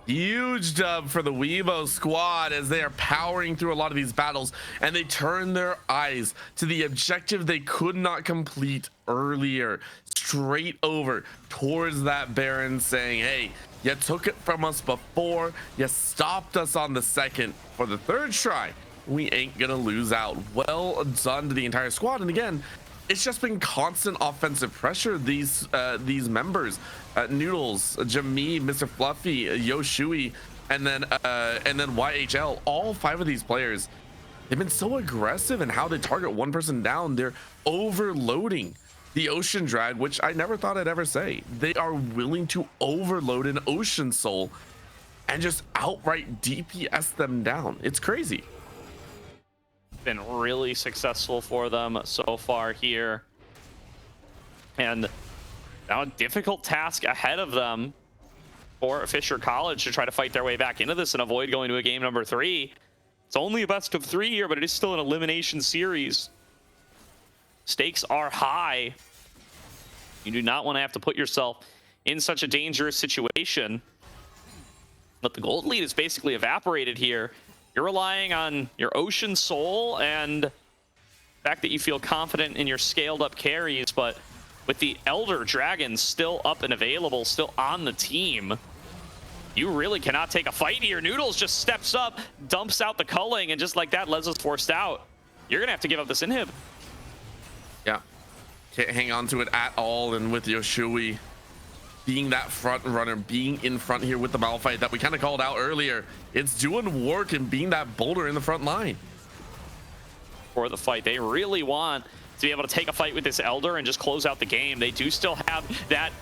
Huge dub for the Weebo squad as they are powering through a lot of these battles, and they turn their eyes to the objective they could not complete earlier, straight over towards that Baron, saying, hey, you took it from us before, you stopped us on the second. For the third try, we ain't gonna lose out. Well done to the entire squad. And again, it's just been constant offensive pressure. These members, Noodles, Jameeb, Mr. Fluffy, Yoshui, and then YHL, all 5 of these players, they've been so aggressive in how they target one person down. They're overloading the Ocean Drag, which I never thought I'd ever say. They are willing to overload an Ocean Soul and just outright DPS them down. It's crazy. Been really successful for them so far here, and now a difficult task ahead of them for Fisher College to try to fight their way back into this and avoid going to a game number 3. It's only a best of 3 here, but it is still an elimination series. Stakes are high. You do not want to have to put yourself in such a dangerous situation, but the gold lead is basically evaporated here. You're relying on your Ocean Soul and the fact that you feel confident in your scaled up carries, but with the Elder Dragon still up and available, still on the team, you really cannot take a fight here. Noodles just steps up, dumps out the culling, and just like that, Leza's forced out. You're gonna have to give up this inhib. Yeah, can't hang on to it at all. And with Yoshui being that front runner, being in front here with the Malphite that we kind of called out earlier, it's doing work and being that boulder in the front line. For the fight, they really want to be able to take a fight with this Elder and just close out the game. They do still have that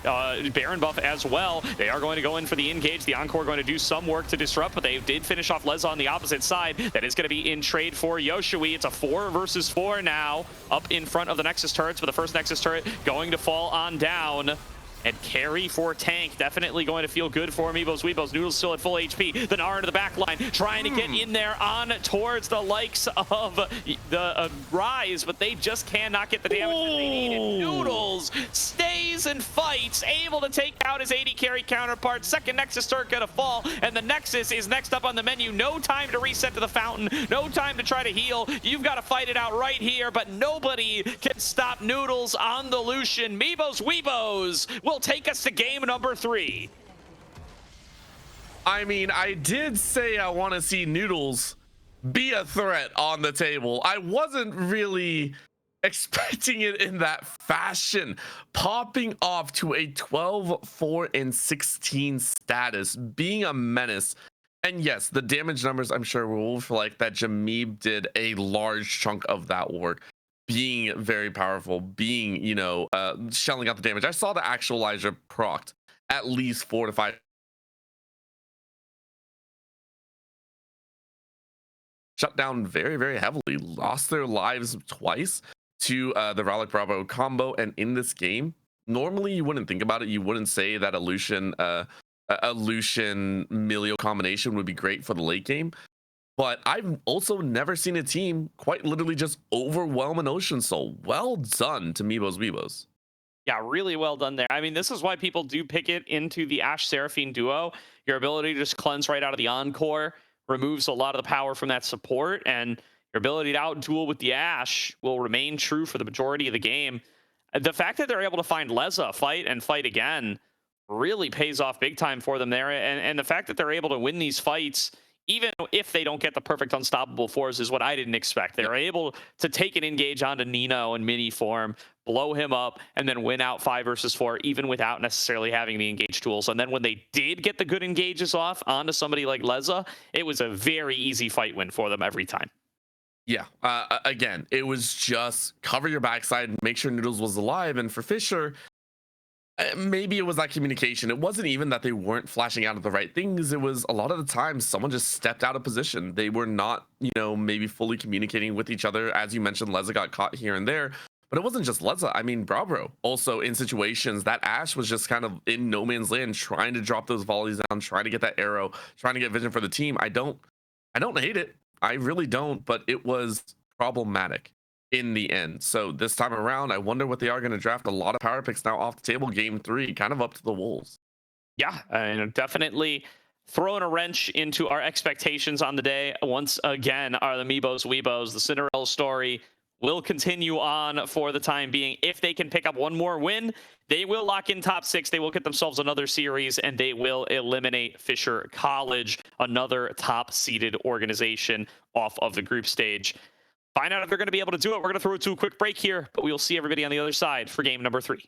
Baron buff as well. They are going to go in for the engage. The Encore going to do some work to disrupt, but they did finish off Leza on the opposite side. That is going to be in trade for Yoshui. It's a 4 versus 4 now, up in front of the Nexus turrets, but the first Nexus turret going to fall on down. And carry for tank, definitely going to feel good for Meebo's Weebos. Noodles still at full HP. The Gnar into the back line, trying to get in there on towards the likes of the Rise, but they just cannot get the damage that they need. And Noodles stays and fights, able to take out his 80 carry counterpart. Second Nexus turret gonna fall, and the Nexus is next up on the menu. No time to reset to the fountain, no time to try to heal. You've got to fight it out right here, but nobody can stop Noodles on the Lucian. Meebo's Weebos will take us to game number 3. I mean, I did say I want to see Noodles be a threat on the table. I wasn't really expecting it in that fashion, popping off to a 12, 4, and 16 status, being a menace. And yes, the damage numbers, I'm sure, will reflect that Jameeb did a large chunk of that work, being very powerful, being, you know, shelling out the damage. I saw the actual Elijah procced at least 4 to 5. Shut down very, very heavily, lost their lives twice to the Rallic Bravo combo. And in this game, normally you wouldn't think about it. You wouldn't say that a Lucian Milio combination would be great for the late game. But I've also never seen a team quite literally just overwhelm an Ocean Soul. Well done to Meebo's Weebos. Yeah, really well done there. I mean, this is why people do pick it into the Ashe Seraphine duo. Your ability to just cleanse right out of the Encore removes a lot of the power from that support, and your ability to out-duel with the Ashe will remain true for the majority of the game. The fact that they're able to find Leza, fight and fight again, really pays off big time for them there. And the fact that they're able to win these fights, even if they don't get the perfect unstoppable force, is what I didn't expect. They're able to take an engage onto Nino in mini form, blow him up, and then win out 5 versus 4, even without necessarily having the engage tools. And then when they did get the good engages off onto somebody like Leza, it was a very easy fight win for them every time. Yeah, again, it was just cover your backside and make sure Noodles was alive. And for Fisher, Maybe it was that communication. It wasn't even that they weren't flashing out at the right things. It was a lot of the time someone just stepped out of position. They were not, maybe fully communicating with each other. As you mentioned, Leza got caught here and there, but it wasn't just Leza. I mean, Brabro also in situations that Ashe was just kind of in no man's land, trying to drop those volleys down, trying to get that arrow, trying to get vision for the team. I don't hate it. I really don't, but it was problematic in the end. So this time around, I wonder what they are going to draft. A lot of power picks now off the table. Game 3, kind of up to the Wolves. Yeah, and definitely throwing a wrench into our expectations on the day. Once again, are the Meebos, Weebos. The Cinderella story will continue on for the time being. If they can pick up one more win, they will lock in top 6. They will get themselves another series, and they will eliminate Fisher College, another top-seeded organization off of the group stage. Find out if they're going to be able to do it. We're going to throw it to a quick break here, but we'll see everybody on the other side for game number 3.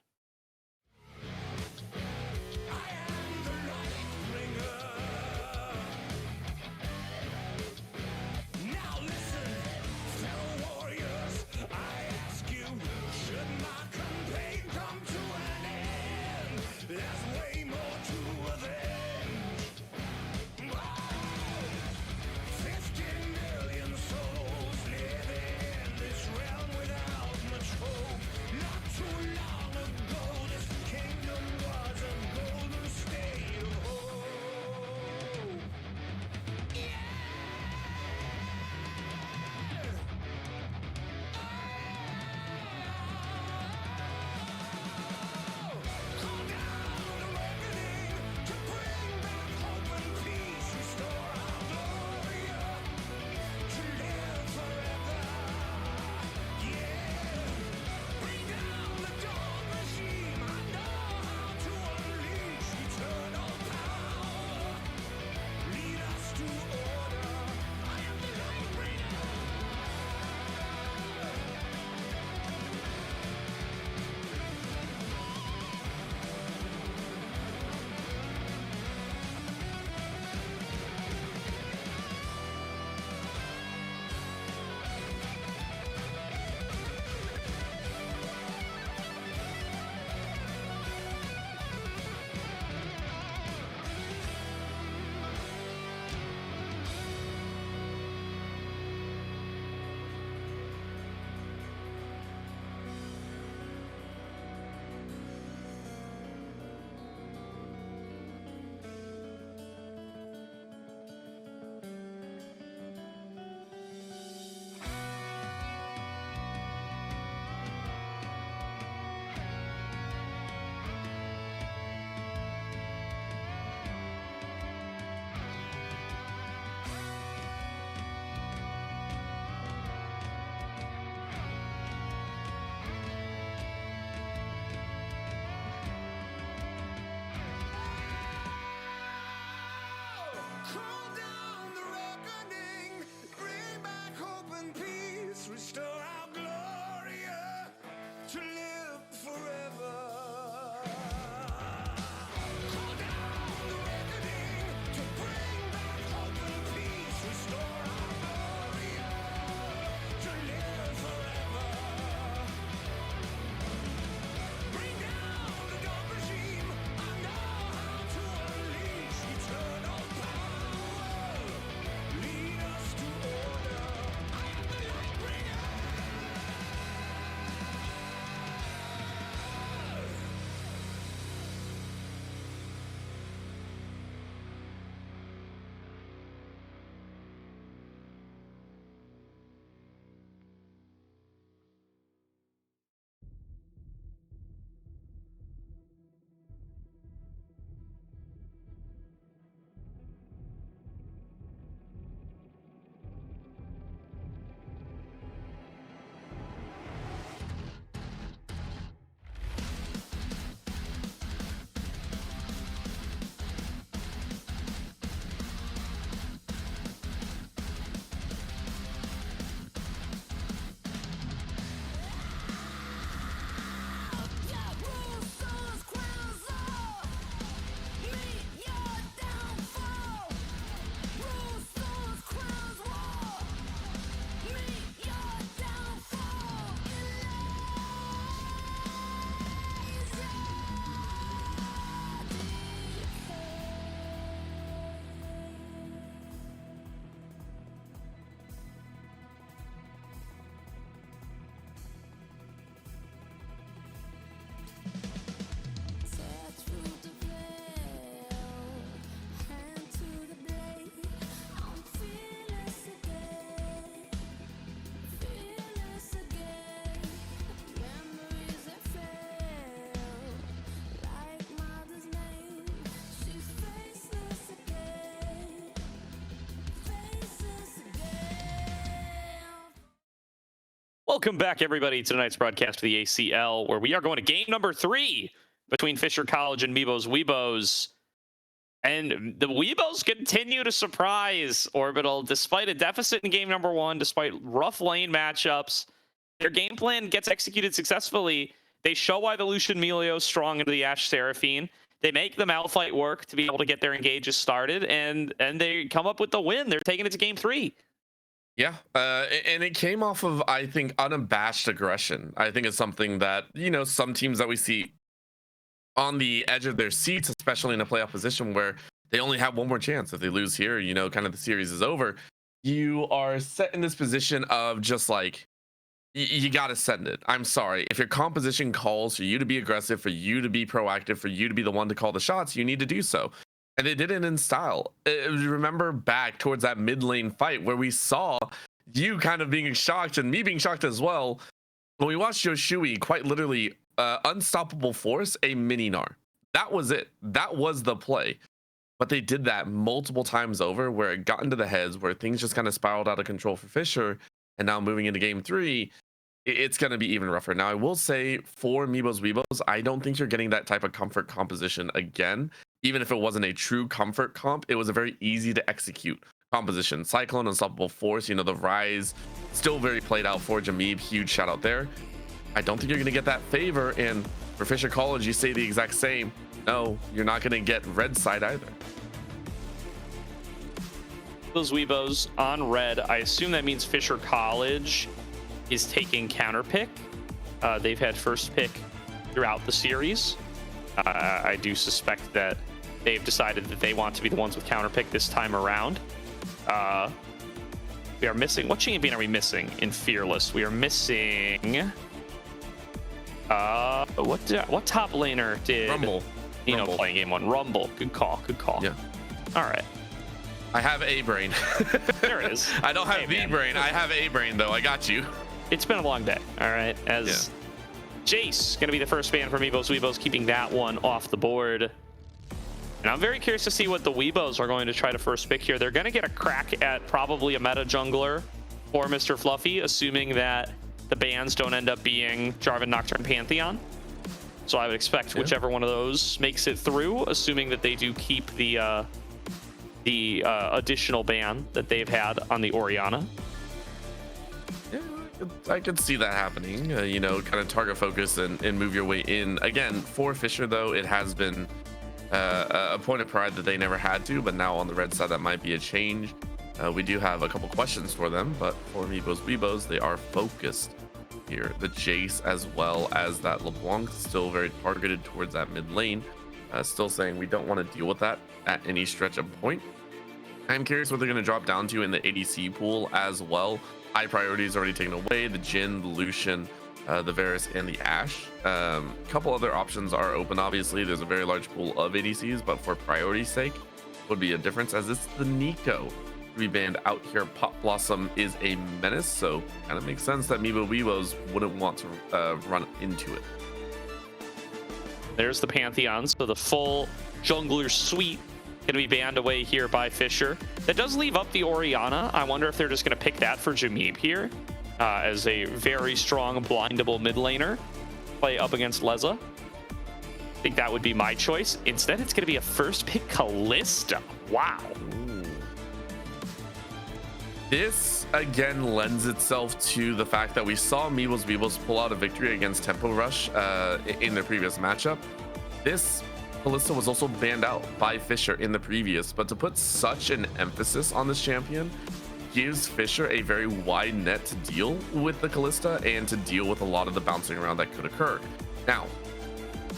Welcome back, everybody, to tonight's broadcast of the ACL, where we are going to game number 3 between Fisher College and Meebo's Weebos. And the Weebos continue to surprise Orbital despite a deficit in game number 1, despite rough lane matchups. Their game plan gets executed successfully. They show why the Lucian Melio is strong into the Ashe Seraphine. They make the Malphite work to be able to get their engages started, and they come up with the win. They're taking it to game 3. Yeah, and it came off of, I think, unabashed aggression. I think it's something that, you know, some teams that we see on the edge of their seats, especially in a playoff position where they only have one more chance. If they lose here, you know, kind of the series is over. You are set in this position of just like, you got to send it. I'm sorry. If your composition calls for you to be aggressive, for you to be proactive, for you to be the one to call the shots, you need to do so. And they did it in style. Remember back towards that mid lane fight where we saw you kind of being shocked and me being shocked as well. When we watched Yoshui quite literally unstoppable force a mini Gnar. That was it. That was the play. But they did that multiple times over where it got into the heads, where things just kind of spiraled out of control for Fisher. And now moving into game 3, it's going to be even rougher. Now, I will say for Meebo's Weebos, I don't think you're getting that type of comfort composition again. Even if it wasn't a true comfort comp, it was a very easy to execute composition. Cyclone, Unstoppable Force, you know, the Rise, still very played out for Jameeb. Huge shout out there. I don't think you're going to get that favor. And for Fisher College, you say the exact same. No, you're not going to get red side either. Those Weebos on red, I assume that means Fisher College is taking counter pick. They've had first pick throughout the series. I do suspect that they've decided that they want to be the ones with counter pick this time around. We are missing, what champion are we missing in Fearless? We are missing what top laner did Rumble. Nino playing game 1? Rumble. Good call. Yeah. All right. I have a brain. There it is. I don't have Hey, the man. brain. I have a brain though. I got you. It's been a long day. All right. As Jace going to be the first ban for Meebo's Weebos, keeping that one off the board. And I'm very curious to see what the Weebos are going to try to first pick here. They're going to get a crack at probably a meta jungler or Mr. Fluffy, assuming that the bans don't end up being Jarvan, Nocturne, Pantheon. So I would expect whichever one of those makes it through, assuming that they do keep the additional ban that they've had on the Orianna. Yeah, I could see that happening. You know, kind of target focus and move your way in. Again, for Fisher though, it has been a point of pride that they never had to, but now on the red side that might be a change. We do have a couple questions for them, but for Meebo's Weebos, they are focused here. The Jace as well as that LeBlanc, still very targeted towards that mid lane. Still saying we don't want to deal with that at any stretch of point. I'm curious what they're going to drop down to in the ADC pool as well. High priority is already taken away. The Jhin, the Lucian, the Varus, and the Ashe. Couple other options are open, obviously. There's a very large pool of ADCs, but for priority's sake, would be a difference as it's the Nico to be banned out here. Pop Blossom is a menace, so kind of makes sense that Meebo Weebos wouldn't want to run into it. There's the Pantheon, so the full jungler suite going to be banned away here by Fisher. That does leave up the Orianna. I wonder if they're just going to pick that for Jameeb here as a very strong blindable mid laner. Play up against Leza. I think that would be my choice. Instead, it's going to be a first pick Kalista. Wow. Ooh. This again lends itself to the fact that we saw Meebo's Weebos pull out a victory against Tempo Rush in their previous matchup. This Kalista was also banned out by Fisher in the previous, but to put such an emphasis on this champion gives Fisher a very wide net to deal with the Kalista and to deal with a lot of the bouncing around that could occur. Now,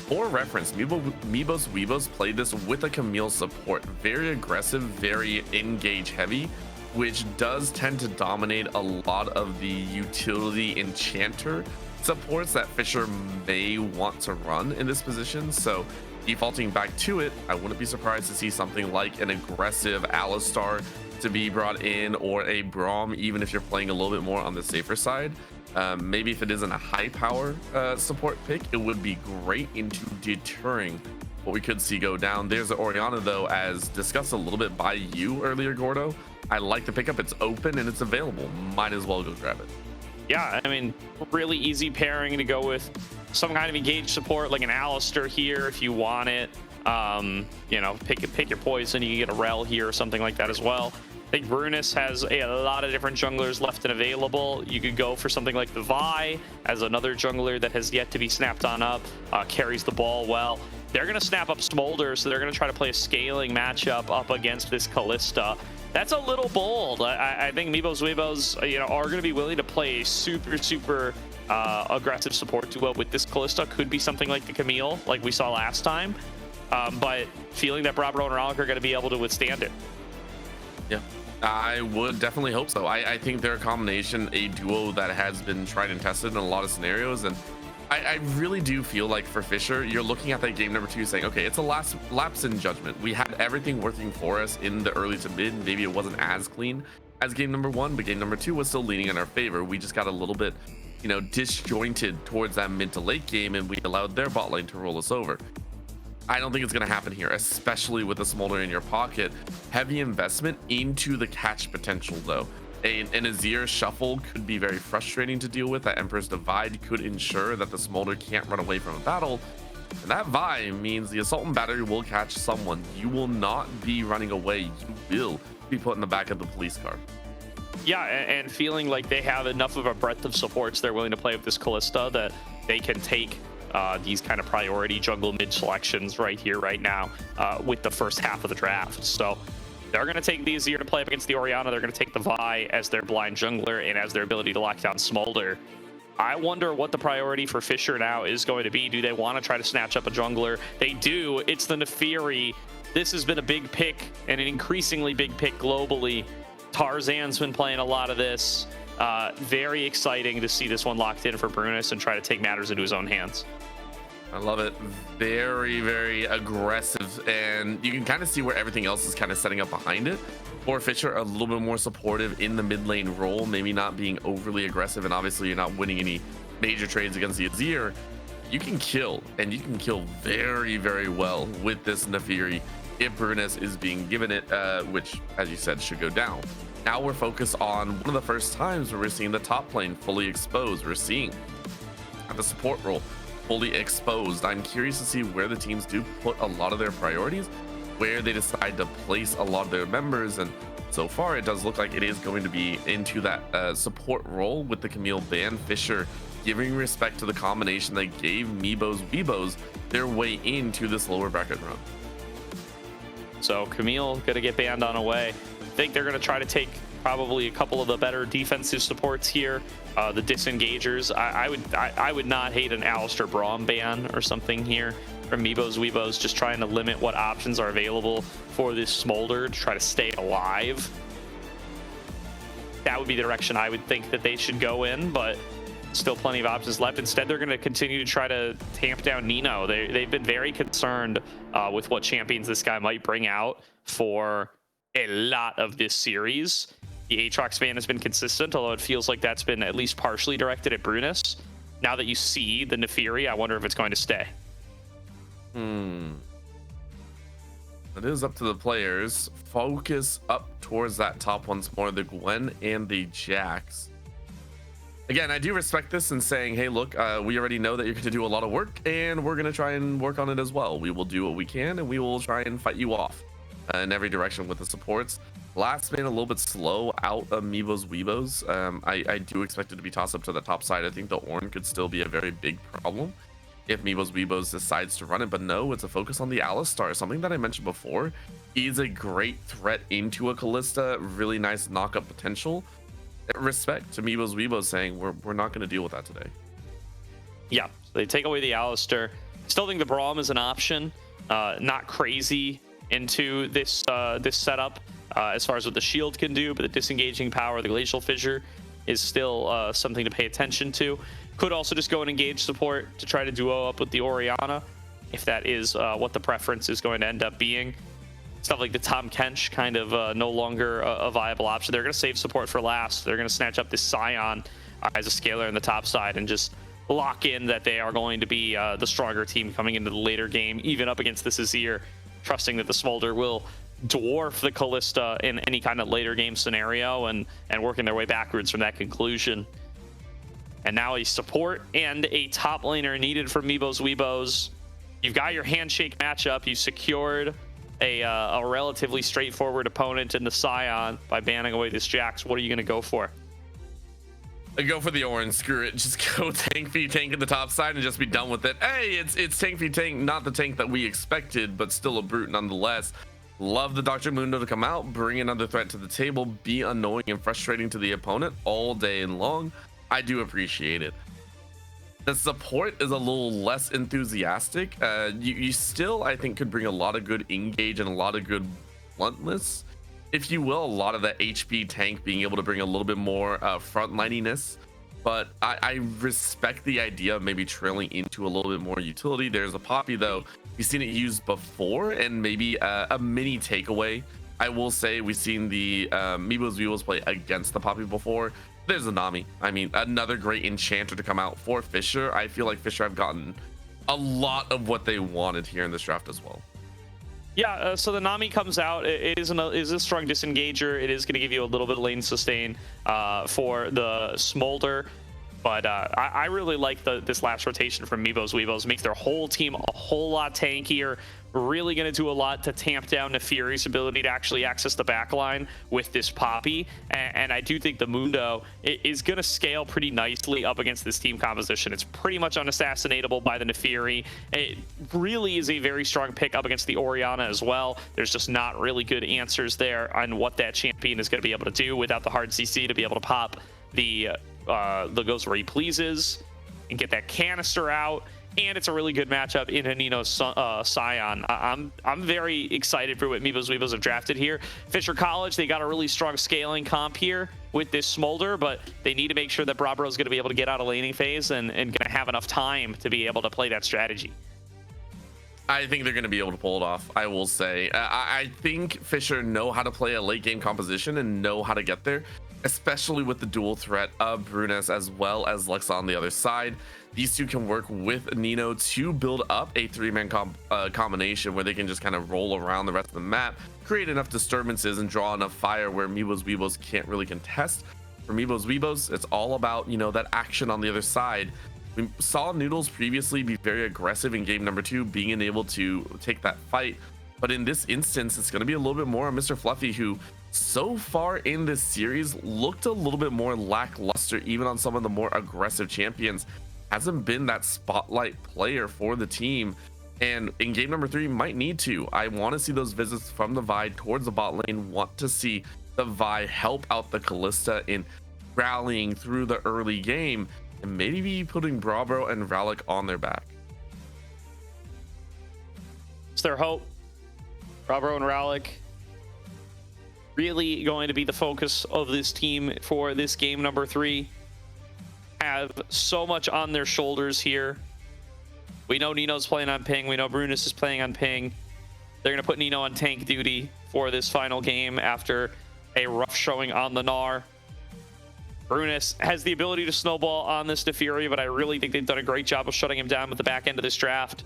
for reference, Meebo's Weebos played this with a Camille support. Very aggressive, very engage heavy, which does tend to dominate a lot of the utility enchanter supports that Fisher may want to run in this position. So defaulting back to it, I wouldn't be surprised to see something like an aggressive Alistar to be brought in, or a Braum, even if you're playing a little bit more on the safer side. Maybe if it isn't a high power support pick, it would be great into deterring what we could see go down. There's the Orianna though, as discussed a little bit by you earlier, Gordo. I like the pickup. It's open and it's available. Might as well go grab it. Yeah, I mean, really easy pairing to go with some kind of engaged support like an Alistair here if you want it. You know, pick your poison. You can get a Rel here or something like that as well. I think Brunus has a lot of different junglers left and available. You could go for something like the Vi as another jungler that has yet to be snapped on up, carries the ball well. They're going to snap up Smolder, so they're going to try to play a scaling matchup up against this Kalista. That's a little bold. I think Meebo's Weebos, you know, are going to be willing to play a super aggressive support duo with this Kalista. Could be something like the Camille, like we saw last time. But feeling that Brabro and Rallic are going to be able to withstand it. Yeah, I would definitely hope so. I think they're a combination, a duo that has been tried and tested in a lot of scenarios, and I really do feel like for Fisher, you're looking at that game number 2 saying, okay, it's a lapse in judgment. We had everything working for us in the early to mid. Maybe it wasn't as clean as game number 1, but game number 2 was still leaning in our favor. We just got a little bit, you know, disjointed towards that mid to late game, and we allowed their bot lane to roll us over. I don't think it's going to happen here, especially with the Smolder in your pocket. Heavy investment into the catch potential, though. An Azir shuffle could be very frustrating to deal with. That Emperor's Divide could ensure that the Smolder can't run away from a battle. And that Vi means the Assault and Battery will catch someone. You will not be running away. You will be put in the back of the police car. Yeah, and feeling like they have enough of a breadth of supports they're willing to play with this Kalista that they can take these kind of priority jungle mid selections right here, right now, with the first half of the draft. So they're going to take the Azir to play up against the Orianna. They're going to take the Vi as their blind jungler and as their ability to lock down Smolder. I wonder what the priority for Fisher now is going to be. Do they want to try to snatch up a jungler? They do. It's the Nefiri. This has been a big pick and an increasingly big pick globally. Tarzan's been playing a lot of this. Very exciting to see this one locked in for Brunus and try to take matters into his own hands. I love it. Very aggressive, and you can kind of see where everything else is kind of setting up behind it. For Fisher, a little bit more supportive in the mid lane role, maybe not being overly aggressive, and obviously you're not winning any major trades against the Azir. You can kill, and you can kill very well with this Nefiri if Brunus is being given it, which, as you said, should go down. Now we're focused on one of the first times where we're seeing the top lane fully exposed. We're seeing the support role fully exposed. I'm curious to see where the teams do put a lot of their priorities, where they decide to place a lot of their members, and so far it does look like it is going to be into that support role with the Camille ban. Fisher giving respect to the combination that gave Meebo's Weebos their way into this lower bracket run. So Camille gonna get banned on away. I think they're gonna try to take probably a couple of the better defensive supports here. The disengagers. I would not hate an Alistair Braum ban or something here from Meebo's Weebos, just trying to limit what options are available for this Smolder to try to stay alive. That would be the direction I would think that they should go in, but still plenty of options left. Instead, they're going to continue to try to tamp down Nino. They've been very concerned with what champions this guy might bring out for a lot of this series. The Aatrox ban has been consistent, although it feels like that's been at least partially directed at Brunus. Now that you see the Nefiri, I wonder if it's going to stay. It is up to the players. Focus up towards that top once more, the Gwen and the Jax. Again, I do respect this in saying, hey, look, we already know that you're going to do a lot of work, and we're going to try and work on it as well. We will do what we can, and we will try and fight you off in every direction with the supports. Last man a little bit slow out of Meebo's Weebos. I do expect it to be tossed up to the top side. I think the Ornn could still be a very big problem if Meebo's Weebos decides to run it, but no, it's a focus on the Alistar, something that I mentioned before. He's a great threat into a Kalista, really nice knock-up potential. Respect to Meebo's Weebos saying we're not going to deal with that today. Yeah, so they take away the Alistar. Still think the Braum is an option. Not crazy into this this setup as far as what the shield can do, but the disengaging power, the glacial fissure, is still something to pay attention to. Could also just go and engage support to try to duo up with the Orianna, if that is what the preference is going to end up being. Stuff like the Tom Kench kind of no longer a viable option. They're going to save support for last. They're going to snatch up this Scion as a scaler in the top side and just lock in that they are going to be the stronger team coming into the later game, even up against this Azir, trusting that the Smolder will dwarf the Kalista in any kind of later game scenario and working their way backwards from that conclusion. and now a support and a top laner needed for Meebo's Weebos. You've got your handshake matchup. You secured a relatively straightforward opponent in the Scion by banning away this Jax. What are you going to go for? I go for the orange. Screw it. Just go tank v tank in the top side and just be done with it. Hey, it's tank v tank, not the tank that we expected, but still a brute nonetheless. Love the Dr. Mundo to come out, bring another threat to the table, be annoying and frustrating to the opponent all day long. I do appreciate it. The support is a little less enthusiastic. You still, I think, could bring a lot of good engage and a lot of good bluntness, if you will, a lot of that HP tank being able to bring a little bit more frontlininess. But I respect the idea of maybe trailing into a little bit more utility. There's a Poppy, though. We've seen it used before, and maybe a mini takeaway. I will say we've seen the Meebo's Weebos play against the Poppy before. There's a Nami. I mean, another great enchanter to come out for Fisher. I feel like Fisher have gotten a lot of what they wanted here in this draft as well. Yeah, so the Nami comes out. It is a strong disengager. It is going to give you a little bit of lane sustain for the Smolder. But I really like this last rotation from Meebo's Weebos. Makes their whole team a whole lot tankier. Really going to do a lot to tamp down Nefiri's ability to actually access the backline with this Poppy. And I do think the Mundo is going to scale pretty nicely up against this team composition. It's pretty much unassassinatable by the Nefiri. It really is a very strong pick up against the Orianna as well. There's just not really good answers there on what that champion is going to be able to do without the hard CC to be able to pop the goes where he pleases and get that canister out. And it's a really good matchup in a Nino Scion. I'm very excited for what Meebo's Weebos have drafted here. Fisher College, they got a really strong scaling comp here with this Smolder, but they need to make sure that Brabro is going to be able to get out of laning phase and going to have enough time to be able to play that strategy. I think they're going to be able to pull it off, I will say. I think Fisher know how to play a late game composition and know how to get there, especially with the dual threat of Bruness as well as Lexa on the other side. These two can work with Nino to build up a three-man combination where they can just kind of roll around the rest of the map, create enough disturbances, and draw enough fire where Meebo's Weebos can't really contest. For Meebo's Weebos, it's all about, you know, that action on the other side. We saw Noodles previously be very aggressive in game number 2, being able to take that fight. But in this instance, it's going to be a little bit more on Mr. Fluffy, who so far in this series looked a little bit more lackluster, even on some of the more aggressive champions. Hasn't been that spotlight player for the team, and in game number 3 might need to. I want to see those visits from the Vi towards the bot lane, want to see the Vi help out the Kalista in rallying through the early game, and maybe putting Brabro and Ralik on their back. It's their hope. Brabro and Ralik really going to be the focus of this team for this game number 3. Have so much on their shoulders here. We know Nino's playing on ping. We know Brunus is playing on ping. They're going to put Nino on tank duty for this final game after a rough showing on the Gnar. Brunus has the ability to snowball on this Nefiri, but I really think they've done a great job of shutting him down with the back end of this draft.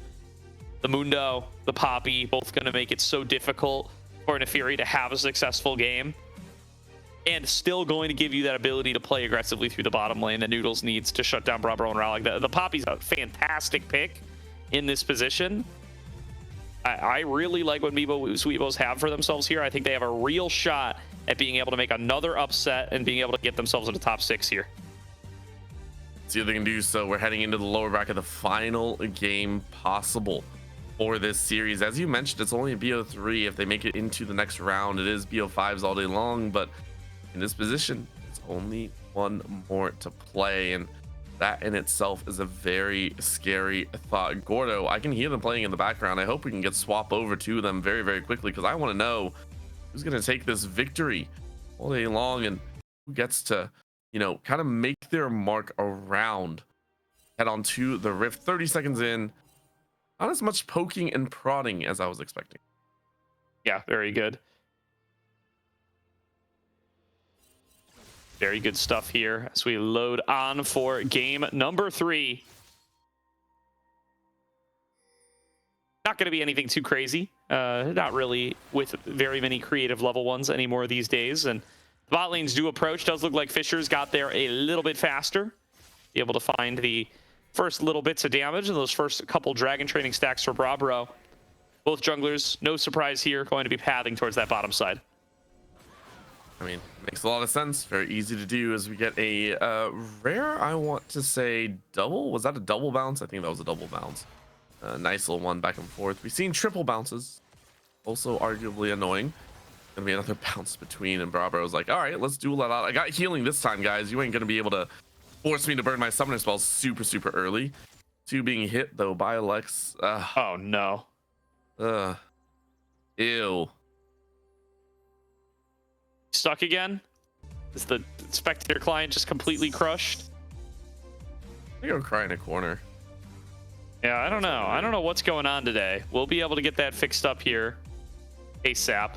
The Mundo, the Poppy, both going to make it so difficult for Nefiri to have a successful game. And still going to give you that ability to play aggressively through the bottom lane that Noodles needs to shut down Brabro and Ralik. The Poppy's a fantastic pick in this position. I really like what Meebo's Weebos have for themselves here. I think they have a real shot at being able to make another upset and being able to get themselves into top 6 here. See if they can do so. We're heading into the lower bracket, the final game possible for this series. As you mentioned, it's only a BO3. If they make it into the next round, it is BO5s all day long, but in this position, it's only one more to play, and that in itself is a very scary thought. Gordo, I can hear them playing in the background. I hope we can get swap over to them very, very quickly, because I want to know who's going to take this victory all day long and who gets to, you know, kind of make their mark around. Head on to the Rift. 30 seconds in. Not as much poking and prodding as I was expecting. Yeah, very good. Very good stuff here as we load on for game number 3. Not going to be anything too crazy. Not really with very many creative level ones anymore these days. And the bot lanes do approach. Does look like Fisher's got there a little bit faster. be able to find the first little bits of damage and those first couple dragon training stacks for Brabro. Both junglers, no surprise here, going to be pathing towards that bottom side. I mean, makes a lot of sense. Very easy to do as we get a rare, I want to say, double. Was that a double bounce? I think that was a double bounce. Nice little one back and forth. We've seen triple bounces. Also arguably annoying. Gonna be another bounce between, and Brabro's like, all right, let's duel that out. I got healing this time, guys. You ain't gonna be able to force me to burn my summoner spells super early. 2 being hit, though, by Alex. Oh, no. Ew. Stuck again? Is the spectator client just completely crushed? I think I'm crying in a corner. Yeah, I don't know. I don't know what's going on today. We'll be able to get that fixed up here ASAP.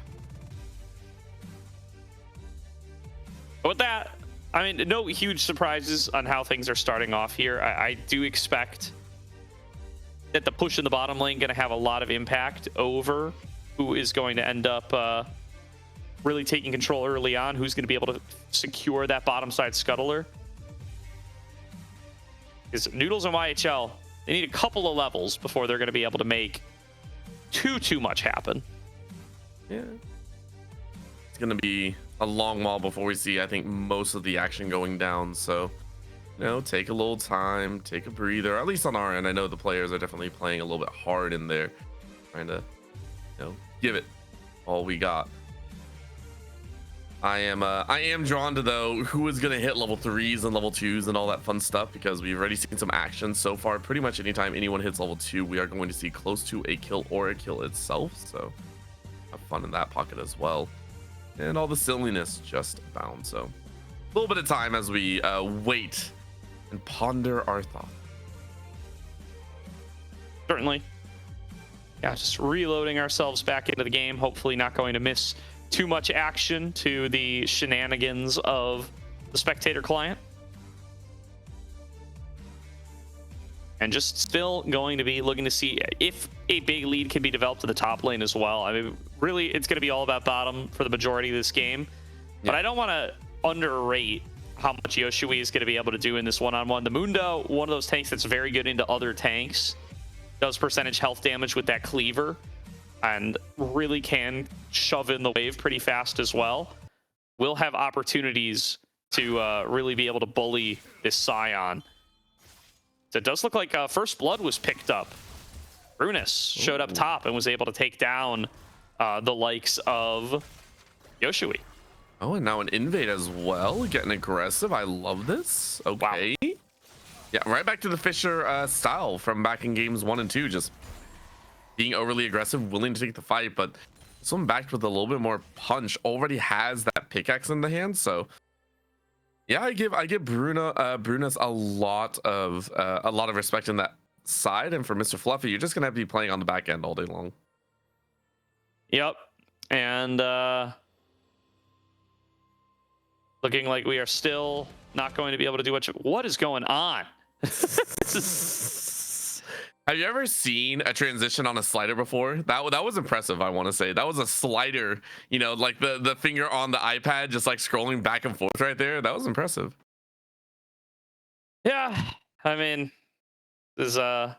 But with that, I mean, no huge surprises on how things are starting off here. I do expect that the push in the bottom lane going to have a lot of impact over who is going to end up really taking control early on, who's going to be able to secure that bottom side scuttler. Because Noodles and YHL, they need a couple of levels before they're going to be able to make too much happen. Yeah. It's going to be a long while before we see, I think, most of the action going down. So, you know, take a little time, take a breather, at least on our end. I know the players are definitely playing a little bit hard in there, trying to, you know, give it all we got. I am drawn to, though, who is going to hit level 3s and level 2s and all that fun stuff, because we've already seen some action so far. Pretty much anytime anyone hits level 2, we are going to see close to a kill or a kill itself. So have fun in that pocket as well. And all the silliness just abound. So a little bit of time as we wait and ponder our thoughts. Certainly. Yeah, just reloading ourselves back into the game. Hopefully not going to miss too much action to the shenanigans of the spectator client. And just still going to be looking to see if a big lead can be developed to the top lane as well. I mean, really, it's going to be all about bottom for the majority of this game. But I don't want to underrate how much Yoshui is going to be able to do in this one-on-one. The Mundo, one of those tanks that's very good into other tanks, does percentage health damage with that cleaver, and really can shove in the wave pretty fast as well. We'll have opportunities to really be able to bully this Scion. So it does look like First Blood was picked up. Brunus showed up top and was able to take down the likes of Yoshui. Oh, and now an invade as well, getting aggressive. I love this. Okay. Wow. Yeah, right back to the Fisher style from back in games 1 and 2, just being overly aggressive, willing to take the fight, but someone backed with a little bit more punch. Already has that pickaxe in the hand, so yeah, I give Brunus a lot of respect in that side. And for Mr. Fluffy, you're just gonna have to be playing on the back end all day long. Yep, and looking like we are still not going to be able to do much. What is going on? Have you ever seen a transition on a slider before? That was impressive, I want to say. That was a slider, you know, like the finger on the iPad just like scrolling back and forth right there. That was impressive. Yeah, I mean, this is yeah,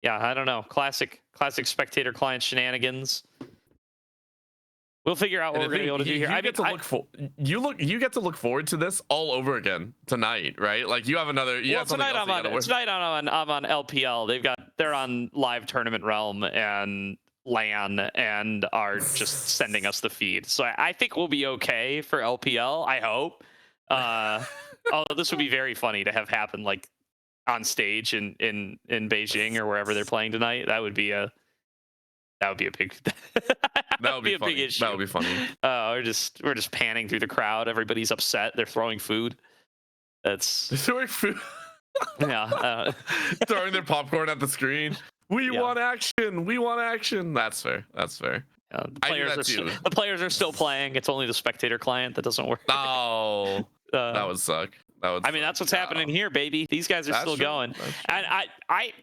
I don't know. Classic spectator client shenanigans. We'll figure out what we're going to be able to do here. You get to look forward to this all over again tonight, right? Like you have another. Tonight I'm on LPL. They're on live tournament realm and LAN and are just sending us the feed. So I think we'll be okay for LPL. I hope. Although this would be very funny to have happen like on stage in Beijing or wherever they're playing tonight. That would be a big. That would be a big issue. That would be funny. We're just panning through the crowd. Everybody's upset. They're throwing food. They're throwing food. Yeah. Throwing their popcorn at the screen. We want action. We want action. That's fair. That's fair. The players are still playing. It's only the spectator client that doesn't work. Oh, that would suck. I mean, that's what's happening here, baby. These guys are still going. And I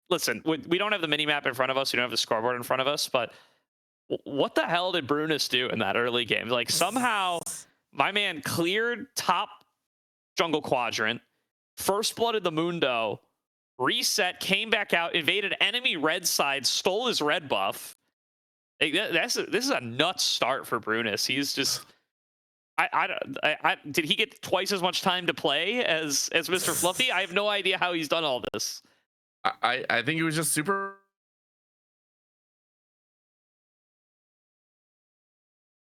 listen. We don't have the mini map in front of us. We don't have the scoreboard in front of us. But what the hell did Brunus do in that early game? Like somehow, my man cleared top jungle quadrant, First blooded the Mundo, reset, came back out, invaded enemy red side, stole his red buff. Like, this is a nuts start for Brunus. He's just did he get twice as much time to play as Mr. Fluffy? I have no idea how he's done all this. I think he was just super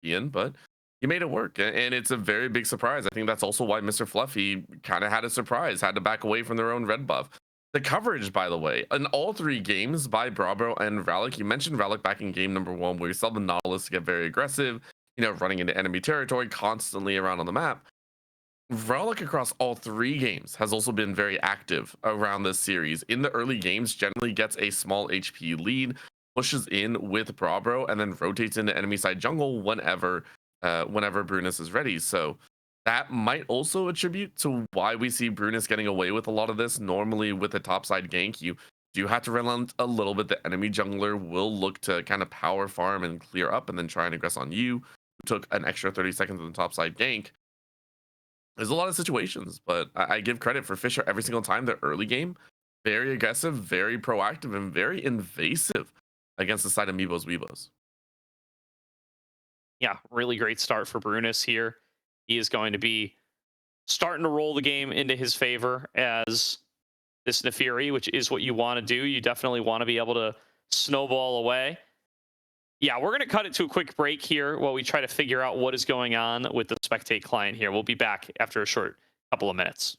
but he made it work, and it's a very big surprise. I think that's also why Mr. Fluffy kind of had a surprise, had to back away from their own red buff. The coverage, by the way, in all 3 games by Bravo and Ralik, you mentioned Ralik back in game number 1 where you saw the Nautilus get very aggressive, you know, running into enemy territory constantly around on the map. Ralik across all 3 games has also been very active around this series. In the early games, generally gets a small HP lead, pushes in with Bravo, and then rotates into enemy side jungle whenever Brunus is ready. So that might also attribute to why we see Brunus getting away with a lot of this. Normally with a topside gank, you do have to relent a little bit. The enemy jungler will look to kind of power farm and clear up and then try and aggress on you, who took an extra 30 seconds of the topside gank. There's a lot of situations, but I give credit for Fisher every single time. The early game, very aggressive, very proactive, and very invasive against the side of Meebo's Weebos. Yeah, really great start for Brunus here. He is going to be starting to roll the game into his favor as this Nefiri, which is what you want to do. You definitely want to be able to snowball away. Yeah, we're going to cut it to a quick break here while we try to figure out what is going on with the Spectate client here. We'll be back after a short couple of minutes.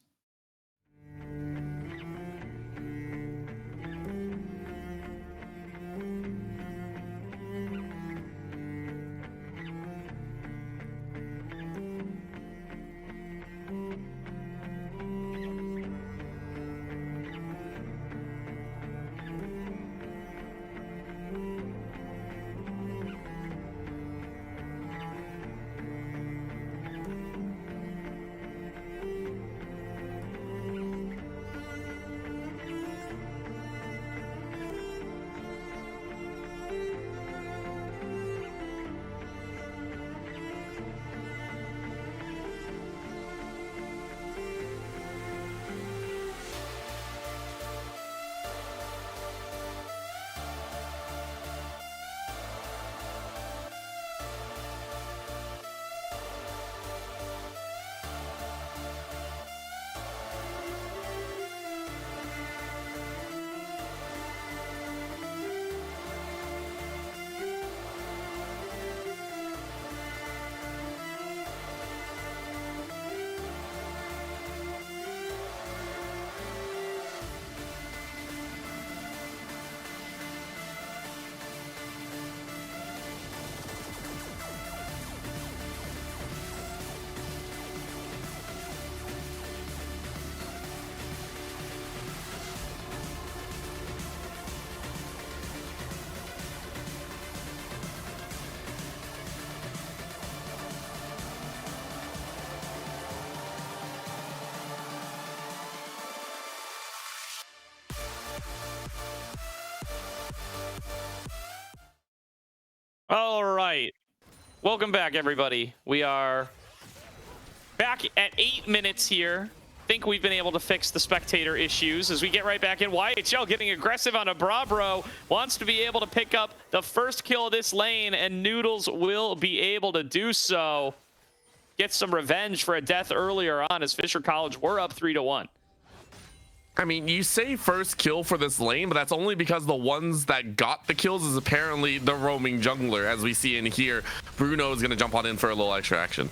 All right. Welcome back, everybody. We are back at 8 minutes here. Think we've been able to fix the spectator issues as we get right back in. YHL getting aggressive on a Brabro. Wants to be able to pick up the first kill of this lane, and Noodles will be able to do so. Get some revenge for a death earlier on as Fisher College were up 3-1. I mean, you say first kill for this lane, but that's only because the ones that got the kills is apparently the roaming jungler, as we see in here. Bruno is going to jump on in for a little extra action.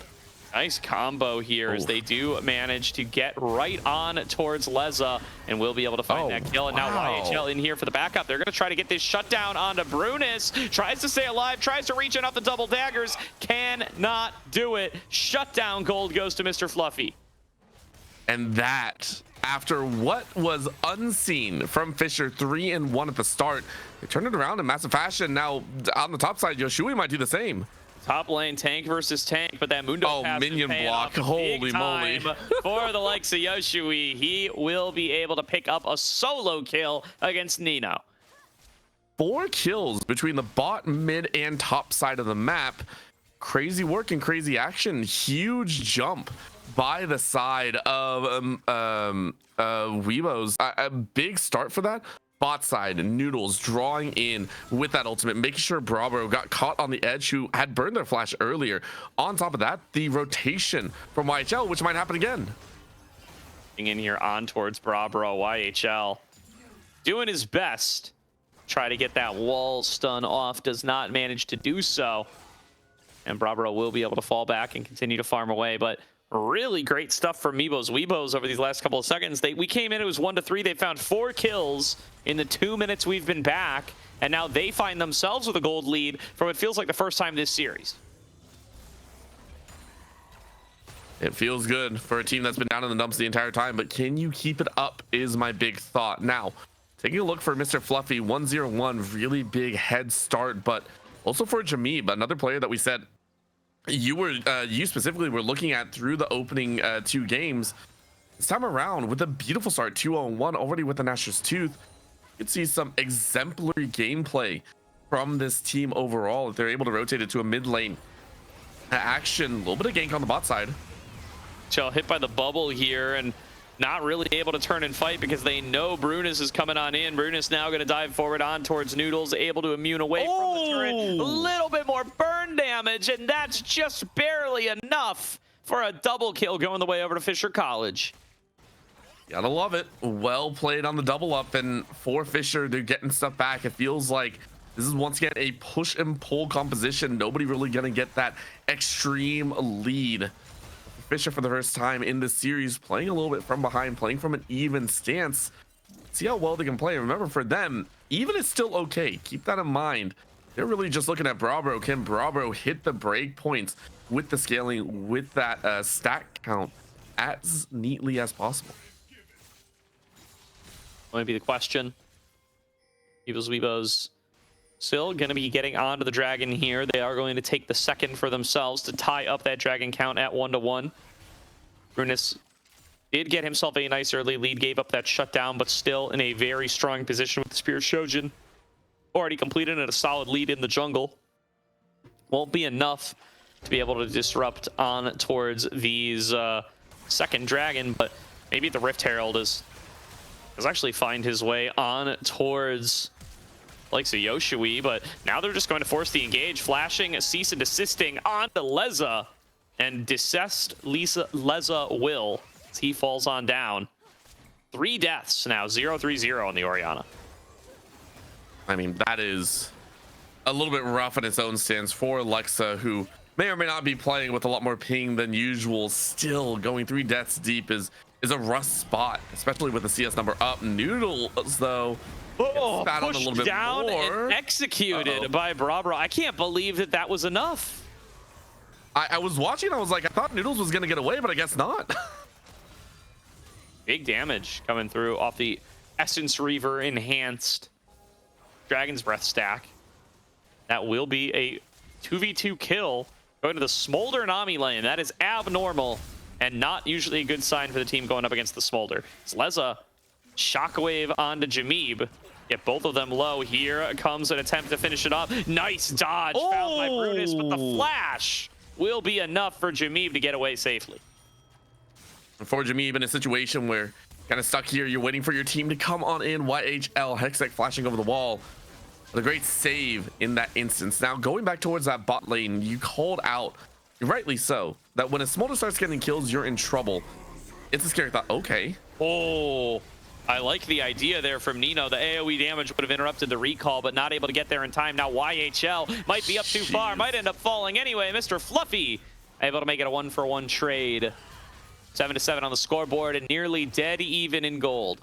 Nice combo here as they do manage to get right on towards Leza, and will be able to find that kill. And now YHL in here for the backup. They're going to try to get this shutdown onto Brunus. Tries to stay alive, tries to reach in off the double daggers. Cannot do it. Shutdown gold goes to Mr. Fluffy. And that, after what was unseen from Fisher 3-1 at the start, they turned it around in massive fashion. Now on the top side, Yoshui might do the same. Top lane, tank versus tank, but that Mundo pass minion block, holy moly. For the likes of Yoshui, he will be able to pick up a solo kill against Nino. 4 kills between the bot, mid, and top side of the map. crazy work and crazy action. Huge jump by the side of Weebos. A big start for that. Bot side, Noodles drawing in with that ultimate, making sure Bravo got caught on the edge, who had burned their flash earlier. On top of that, the rotation from YHL, which might happen again. In here on towards Brabro. YHL doing his best. Try to get that wall stun off. Does not manage to do so. And Brabro will be able to fall back and continue to farm away. But really great stuff from Meebo's. Weebos over these last couple of seconds. We came in, it was 1-3. They found 4 kills in the 2 minutes we've been back. And now they find themselves with a gold lead for what feels like the first time this series. It feels good for a team that's been down in the dumps the entire time, but can you keep it up is my big thought. Now, taking a look for Mr. Fluffy, 1-0-1, really big head start, but also for Jameeb, another player that we said you specifically were looking at through the opening 2 games. This time around with a beautiful start, 2-0-1 already with the Nashor's Tooth. You could see some exemplary gameplay from this team overall if they're able to rotate it to a mid lane action. A little bit of gank on the bot side. Hit by the bubble here and not really able to turn and fight because they know Brunus is coming on in. Brunus now going to dive forward on towards Noodles, able to immune away from the turret. A little bit more burn damage, and that's just barely enough for a double kill going the way over to Fisher College. Gotta love it. Well played on the double up, and for Fisher, they're getting stuff back. It feels like this is once again a push and pull composition. Nobody really gonna get that extreme lead. Fisher for the first time in this series, playing a little bit from behind, playing from an even stance. See how well they can play. Remember, for them, even is still okay. Keep that in mind. They're really just looking at Brabro. Can Brabro hit the break points with the scaling, with that stack count as neatly as possible? Might be the question. Weebos still going to be getting onto the dragon here. They are going to take the second for themselves to tie up that dragon count at 1-1. Brunus did get himself a nice early lead, gave up that shutdown, but still in a very strong position with the Spear Shojin. Already completed and a solid lead in the jungle. Won't be enough to be able to disrupt on towards these second dragon, but maybe the Rift Herald does actually find his way on towards likes of Yoshui, but now they're just going to force the engage, flashing, cease and desisting onto Leza, and desist Leza will as he falls on down. 3 deaths now, 0-3-0 on the Orianna. I mean, that is a little bit rough in its own stance for Lexa, who may or may not be playing with a lot more ping than usual. Still going 3 deaths deep is a rough spot, especially with the CS number up. Noodles, though, Pushed down and executed by Brabro. I can't believe that was enough. I was watching, I was like, I thought Noodles was gonna get away, but I guess not. Big damage coming through off the Essence Reaver enhanced Dragon's Breath stack. That will be a 2v2 kill going to the Smolder Nami lane. That is abnormal and not usually a good sign for the team going up against the Smolder. It's Leza, shockwave onto Jameeb. Get both of them low. Here comes an attempt to finish it off. Nice dodge found by Brutus, but the flash will be enough for Jameeb to get away safely. For Jameeb, in a situation where kind of stuck here, you're waiting for your team to come on in. YHL, Hextech flashing over the wall. But a great save in that instance. Now, going back towards that bot lane, you called out, rightly so, that when a Smolder starts getting kills, you're in trouble. It's a scary thought. Okay. I like the idea there from Nino. The AoE damage would have interrupted the recall, but not able to get there in time. Now YHL might be up too far, might end up falling anyway. Mr. Fluffy able to make it a 1-for-1 trade. 7-7 on the scoreboard and nearly dead even in gold.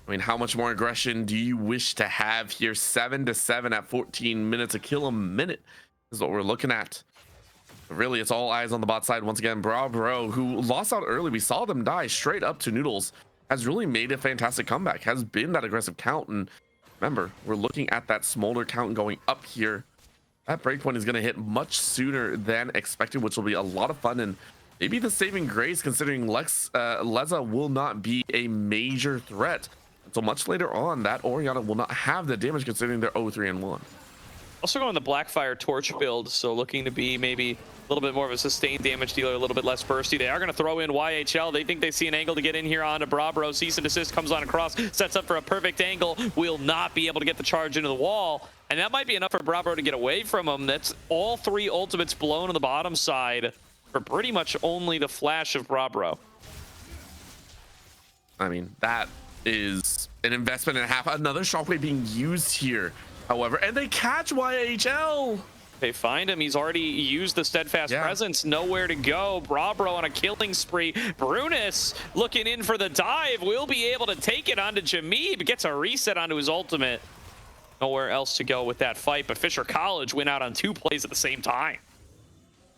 I mean, how much more aggression do you wish to have here? 7-7 at 14 minutes, a kill a minute is what we're looking at. But really, it's all eyes on the bot side once again. Brabro, who lost out early, we saw them die straight up to Noodles, has really made a fantastic comeback, has been that aggressive count. And remember, we're looking at that Smolder count going up here. That breakpoint is going to hit much sooner than expected, which will be a lot of fun. And maybe the saving grace, considering Leza will not be a major threat until much later on. That Orianna will not have the damage, considering they're 0-3-1. Also going the Blackfire Torch build, so looking to be maybe a little bit more of a sustained damage dealer, a little bit less bursty. They are going to throw in YHL. They think they see an angle to get in here onto Brabro. Cease and desist comes on across, sets up for a perfect angle. Will not be able to get the charge into the wall. And that might be enough for Brabro to get away from him. That's all 3 ultimates blown on the bottom side for pretty much only the flash of Brabro. I mean, that is an investment and a half. Another shockwave being used here, however, and they catch YHL. They find him. He's already used the steadfast presence. Nowhere to go. Brabro on a killing spree. Brunus looking in for the dive. Will be able to take it onto Jameeb. Gets a reset onto his ultimate. Nowhere else to go with that fight, but Fisher College went out on 2 plays at the same time.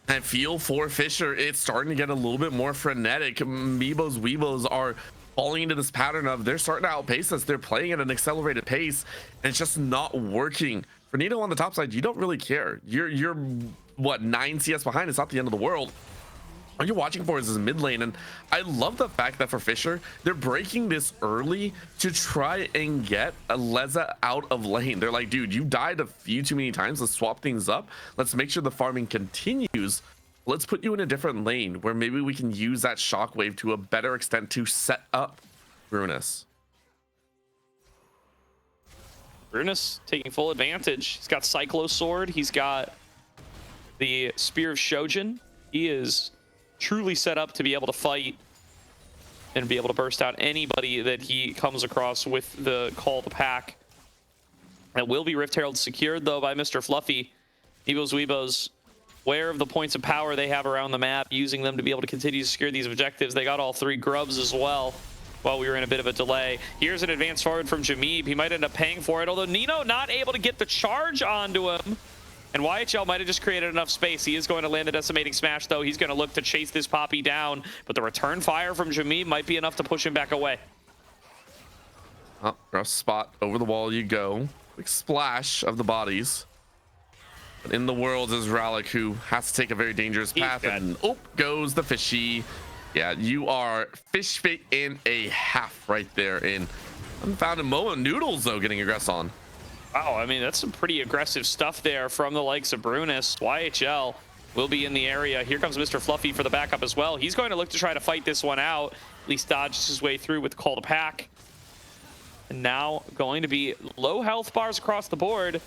I feel for Fisher, it's starting to get a little bit more frenetic. Meebo's Weebos are falling into this pattern of they're starting to outpace us. They're playing at an accelerated pace, and it's just not working. For Nino on the top side, you don't really care. You're what, 9 CS behind? It's not the end of the world. All you're watching for is his mid lane, and I love the fact that for Fisher, they're breaking this early to try and get a Leza out of lane. They're like, dude, you died a few too many times. Let's swap things up. Let's make sure the farming continues. Let's put you in a different lane where maybe we can use that shockwave to a better extent to set up Brunus. Brunus taking full advantage. He's got Cyclo Sword. He's got the Spear of Shojin. He is truly set up to be able to fight and be able to burst out anybody that he comes across with the Call to Pack. That will be Rift Herald secured, though, by Mr. Fluffy. Meebo's Weebos, aware of the points of power they have around the map, using them to be able to continue to secure these objectives. They got all 3 grubs as well while we were in a bit of a delay. Here's an advance forward from Jameeb. He might end up paying for it, although Nino not able to get the charge onto him. And YHL might have just created enough space. He is going to land the decimating smash, though. He's going to look to chase this Poppy down, but the return fire from Jameeb might be enough to push him back away. Oh, rough spot. Over the wall you go. Quick splash of the bodies. But in the world is Ralik, who has to take a very dangerous path, and goes the fishy. Yeah, you are fish bait in a half right there in unfounded moment. Noodles, though, getting aggressed on. Wow, I mean, that's some pretty aggressive stuff there from the likes of Brunus. YHL will be in the area. Here comes Mr. Fluffy for the backup as well. He's going to look to try to fight this one out. At least dodges his way through with the Call to Pack. And now going to be low health bars across the board.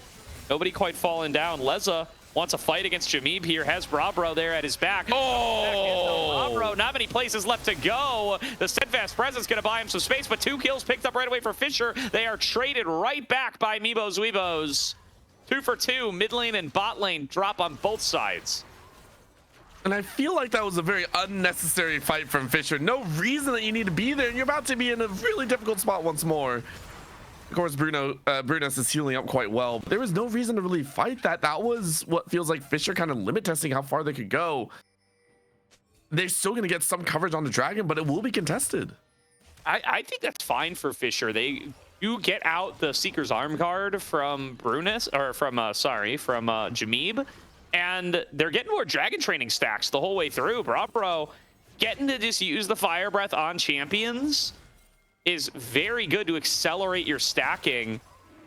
Nobody quite falling down. Leza wants a fight against Jameeb here. Has Brabro there at his back. Oh! Brabro, not many places left to go. The steadfast presence going to buy him some space, but 2 kills picked up right away for Fisher. They are traded right back by Meebo's Weebos. 2 for 2. Mid lane and bot lane drop on both sides. And I feel like that was a very unnecessary fight from Fisher. No reason that you need to be there, and you're about to be in a really difficult spot once more. Of course, Brunus is healing up quite well. There was no reason to really fight that. That was what feels like Fisher kind of limit testing how far they could go. They're still going to get some coverage on the Dragon, but it will be contested. I think that's fine for Fisher. They do get out the Seeker's Arm Guard from Brunus, or from Jameeb, and they're getting more Dragon training stacks the whole way through. Brabro getting to just use the Fire Breath on champions is very good to accelerate your stacking.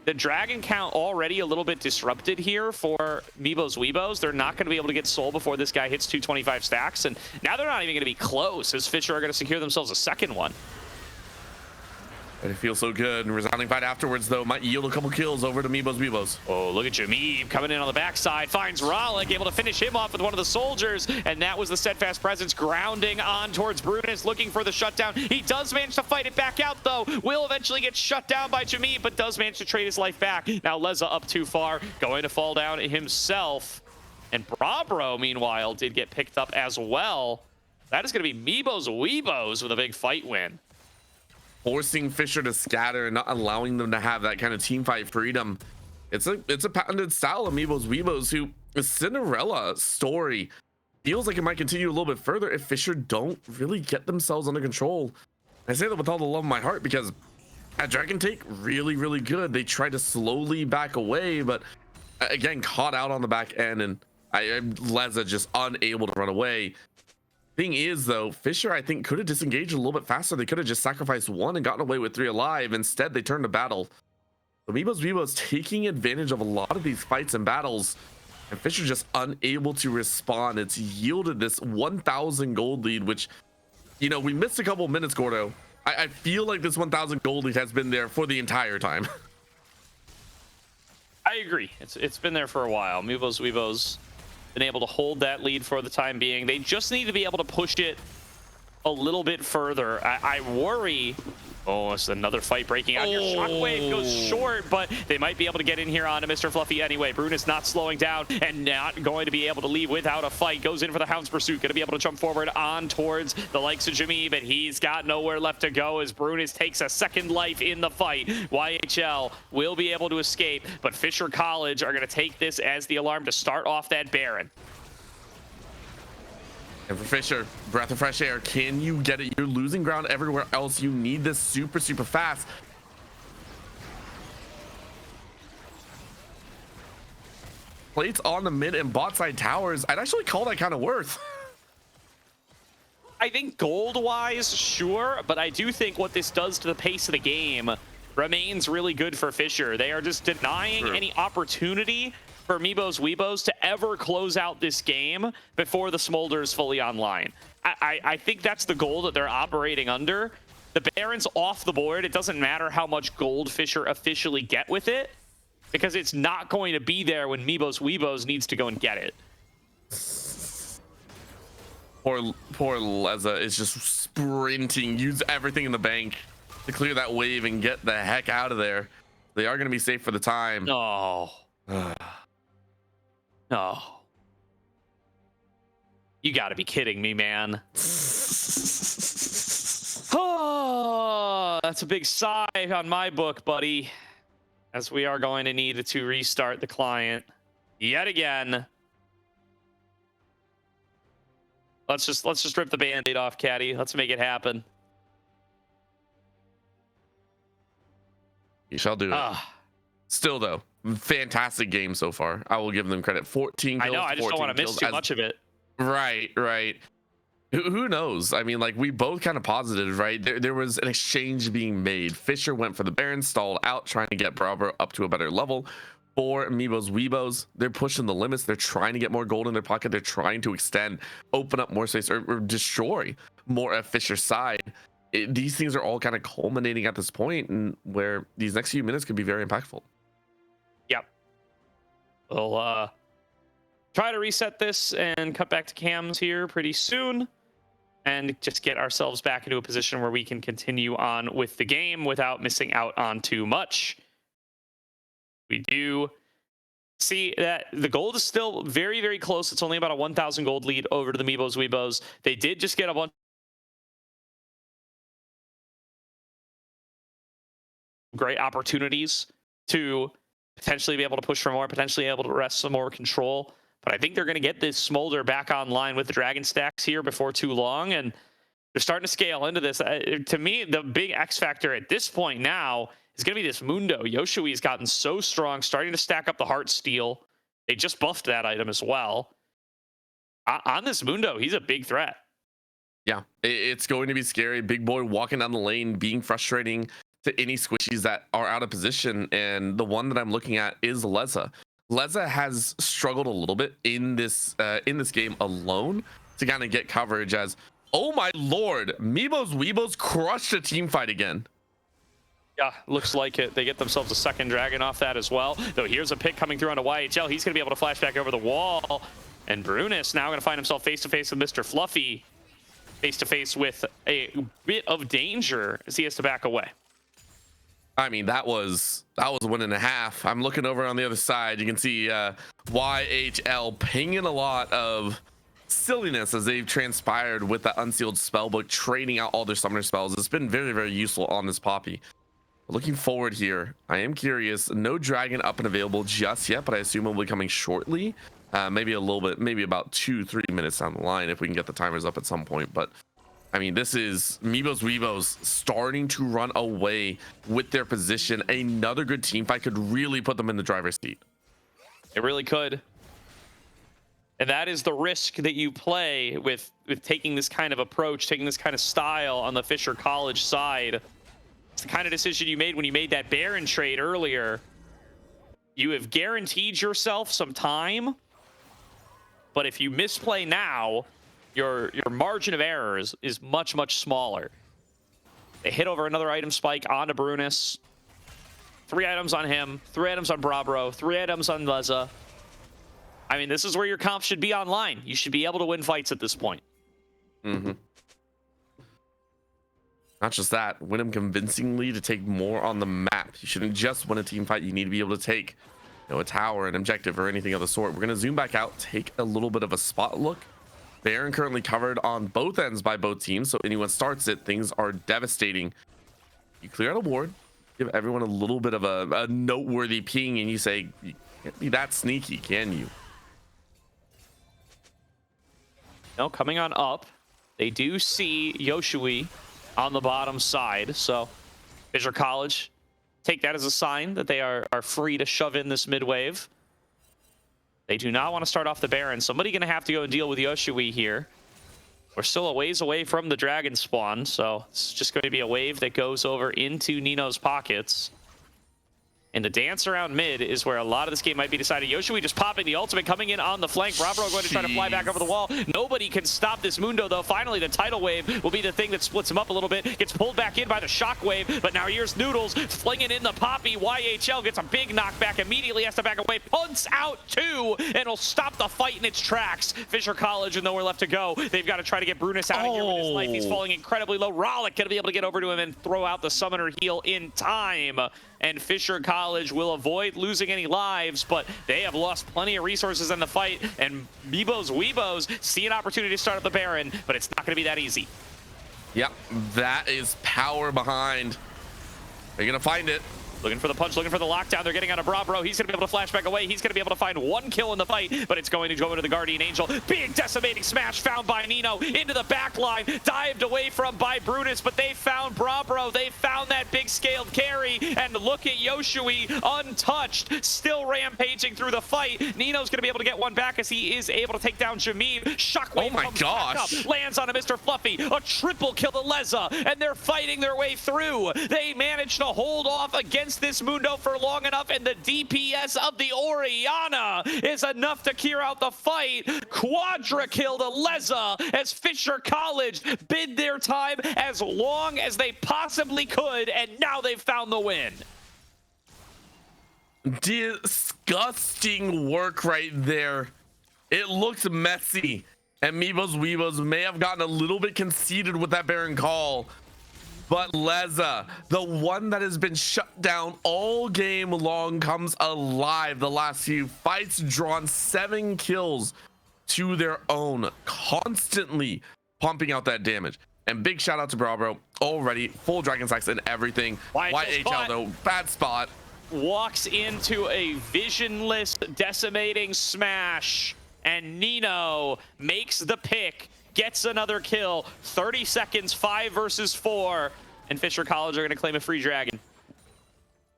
The Dragon count already a little bit disrupted here for Meebo's Weebos. They're not going to be able to get soul before this guy hits 225 stacks, and now they're not even going to be close, as Fisher are going to secure themselves a second one. And it feels so good. And resounding fight afterwards, though, might yield a couple kills over to Meebo's Weebos. Oh, look at Jameeb coming in on the backside. Finds Ralik, able to finish him off with one of the soldiers. And that was the steadfast presence grounding on towards Brunus, looking for the shutdown. He does manage to fight it back out, though. Will eventually get shut down by Jameeb, but does manage to trade his life back. Now Leza up too far, going to fall down himself. And Brabro, meanwhile, did get picked up as well. That is going to be Meebo's Weebos with a big fight win. Forcing Fisher to scatter and not allowing them to have that kind of team fight freedom. It's a patented style of Meebo's Weebos, who a Cinderella story feels like it might continue a little bit further if Fisher don't really get themselves under control. I say that with all the love in my heart because at Dragon Take, really, really good. They tried to slowly back away, but again, caught out on the back end, and Leza just unable to run away. Thing is, though, Fisher, I think, could have disengaged a little bit faster. They could have just sacrificed 1 and gotten away with 3 alive. Instead, they turned to battle. But Weebos taking advantage of a lot of these fights and battles, and Fisher just unable to respond. It's yielded this 1,000 gold lead, which, you know, we missed a couple of minutes, Gordo. I feel like this 1,000 gold lead has been there for the entire time. I agree. It's been there for a while. Weebos been able to hold that lead for the time being. They just need to be able to push it a little bit further. I worry. Oh, it's another fight breaking out here. Shockwave goes short, but they might be able to get in here onto Mr. Fluffy anyway. Brunus not slowing down and not going to be able to leave without a fight. Goes in for the Hound's Pursuit. Going to be able to jump forward on towards the likes of Jimmy, but he's got nowhere left to go as Brunus takes a second life in the fight. YHL will be able to escape, but Fisher College are going to take this as the alarm to start off that Baron. And for Fisher, breath of fresh air. Can you get it? You're losing ground everywhere else. You need this super fast. Plates on the mid and bot side towers. I'd actually call that kind of worth. I think gold-wise, sure, but I do think what this does to the pace of the game remains really good for Fisher. They are just denying any opportunity for Meebo's Weebos to ever close out this game before the Smolder is fully online. I think that's the goal that they're operating under. The Baron's off the board. It doesn't matter how much gold Fisher officially get with it, because it's not going to be there when Meebo's Weebos needs to go and get it. Poor Leza is just sprinting, use everything in the bank to clear that wave and get the heck out of there. They are going to be safe for the time. No. No. You gotta be kidding me, man. Oh, that's a big sigh on my book, buddy. As we are going to need to restart the client yet again. Let's just rip the band-aid off, Caddy. Let's make it happen. You shall do it. Still, though, fantastic game so far. I will give them credit. 14 kills. I know. I just don't want to miss too much of it. Right. Who knows? I mean, like, we both kind of positive, right? There was an exchange being made. Fisher went for the Baron, stalled out, trying to get Bravo up to a better level. For Meebo's Weebos, they're pushing the limits. They're trying to get more gold in their pocket. They're trying to extend, open up more space, or destroy more of Fisher's side. These things are all kind of culminating at this point, and where these next few minutes could be very impactful. Yep. We'll try to reset this and cut back to cams here pretty soon, and just get ourselves back into a position where we can continue on with the game without missing out on too much. We do see that the gold is still very, very close. It's only about a 1,000 gold lead over to the Meebo's Weebos. They did just get a bunch of great opportunities to potentially be able to push for more, potentially able to wrest some more control. But I think they're going to get this Smolder back online with the Dragon Stacks here before too long, and they're starting to scale into this. To me, the big X factor at this point now is going to be this Mundo. Yoshui's gotten so strong, starting to stack up the Heart Steel. They just buffed that item as well. On this Mundo, he's a big threat. Yeah, it's going to be scary. Big boy walking down the lane, being frustrating to any squishies that are out of position. And the one that I'm looking at is Leza. Leza has struggled a little bit in this game alone to kind of get coverage as, oh my lord, Meebo's Weebos crushed a team fight again. Yeah, looks like it. They get themselves a second dragon off that as well. Though here's a pick coming through onto YHL. He's going to be able to flash back over the wall. And Brunus now going to find himself face-to-face with Mr. Fluffy. Face-to-face with a bit of danger as he has to back away. I mean, that was 1.5. I'm looking over on the other side. You can see YHL pinging a lot of silliness as they've transpired with the unsealed spellbook, trading out all their summoner spells. It's been very, very useful on this Poppy. Looking forward here, I am curious. No dragon up and available just yet, but I assume it will be coming shortly. Maybe a little bit, maybe about 2-3 minutes down the line if we can get the timers up at some point. But I mean, this is Meebo's Weebos starting to run away with their position. Another good team fight could really put them in the driver's seat. It really could. And that is the risk that you play with taking this kind of approach, taking this kind of style on the Fisher College side. It's the kind of decision you made when you made that Baron trade earlier. You have guaranteed yourself some time, but if you misplay now, your margin of error is much, much smaller. They hit over another item spike onto Brunus. 3 items on him, 3 items on Brabro, 3 items on Leza. I mean, this is where your comp should be online. You should be able to win fights at this point. Mm-hmm. Not just that, win them convincingly to take more on the map. You shouldn't just win a team fight. You need to be able to take, you know, a tower, an objective, or anything of the sort. We're going to zoom back out, take a little bit of a spot look. Baron currently covered on both ends by both teams, so anyone starts it, things are devastating. You clear out a ward, give everyone a little bit of a noteworthy ping, and you say, you can't be that sneaky, can you? No, coming on up, they do see Yoshui on the bottom side, so Fisher College take that as a sign that they are free to shove in this mid wave. They do not want to start off the Baron. Somebody going to have to go and deal with Yoshui here. We're still a ways away from the dragon spawn, so it's just going to be a wave that goes over into Nino's pockets. And the dance around mid is where a lot of this game might be decided. Yoshui just popping the ultimate, coming in on the flank. Brabro going to try to fly back over the wall. Nobody can stop this Mundo, though. Finally, the tidal wave will be the thing that splits him up a little bit. Gets pulled back in by the shock wave, but now here's Noodles flinging in the Poppy. YHL gets a big knockback, immediately has to back away. Punts out 2, and will stop the fight in its tracks. Fisher College with nowhere left to go. They've got to try to get Brunus out of here with his life. He's falling incredibly low. Rollick going to be able to get over to him and throw out the summoner heal in time. And Fisher College will avoid losing any lives, but they have lost plenty of resources in the fight. And Meebo's Weebos see an opportunity to start up the Baron, but it's not going to be that easy. Yep, that is power behind. Are you going to find it? Looking for the punch, looking for the lockdown. They're getting out of Brabro. He's going to be able to flash back away. He's going to be able to find 1 kill in the fight, but it's going to go into the Guardian Angel. Big decimating smash found by Nino into the back line. Dived away from by Brutus, but they found Brabro. They found that big scaled carry. And look at Yoshui, untouched, still rampaging through the fight. Nino's going to be able to get one back as he is able to take down Jameeb. Shockwave comes back up, lands on a Mr. Fluffy. A triple kill to Leza, and they're fighting their way through. They managed to hold off against this Mundo for long enough, and the DPS of the Orianna is enough to clear out the fight. Quadra kill to Leza as Fisher College bid their time as long as they possibly could, and now they've found the win. Disgusting work right there. It looked messy, and Meebo's Weebos may have gotten a little bit conceited with that Baron call. But Leza, the one that has been shut down all game long, comes alive. The last few fights, drawn 7 kills to their own, constantly pumping out that damage. And big shout out to Brabro, already full Dragon Sacks and everything. YHL though, bad spot. Walks into a visionless, decimating smash, and Nino makes the pick. Gets another kill. 30 seconds, 5 versus 4, and Fisher College are going to claim a free dragon.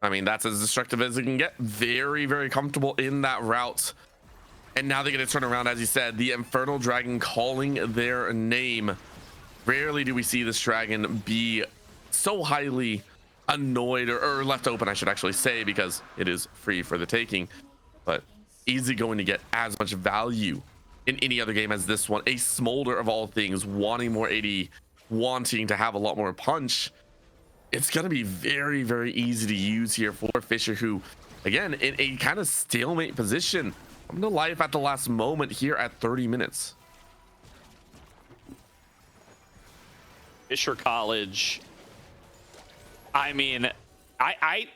I mean, that's as destructive as it can get. Very, very comfortable in that route. And now they're going to turn around, as you said, the Infernal Dragon calling their name. Rarely do we see this dragon be so highly annoyed or left open, I should actually say, because it is free for the taking. But easy going to get as much value in any other game as this one. A Smolder of all things, wanting more AD, wanting to have a lot more punch. It's going to be very, very easy to use here for Fisher, who, again, in a kind of stalemate position, come to life at the last moment here at 30 minutes. Fisher College, I mean, I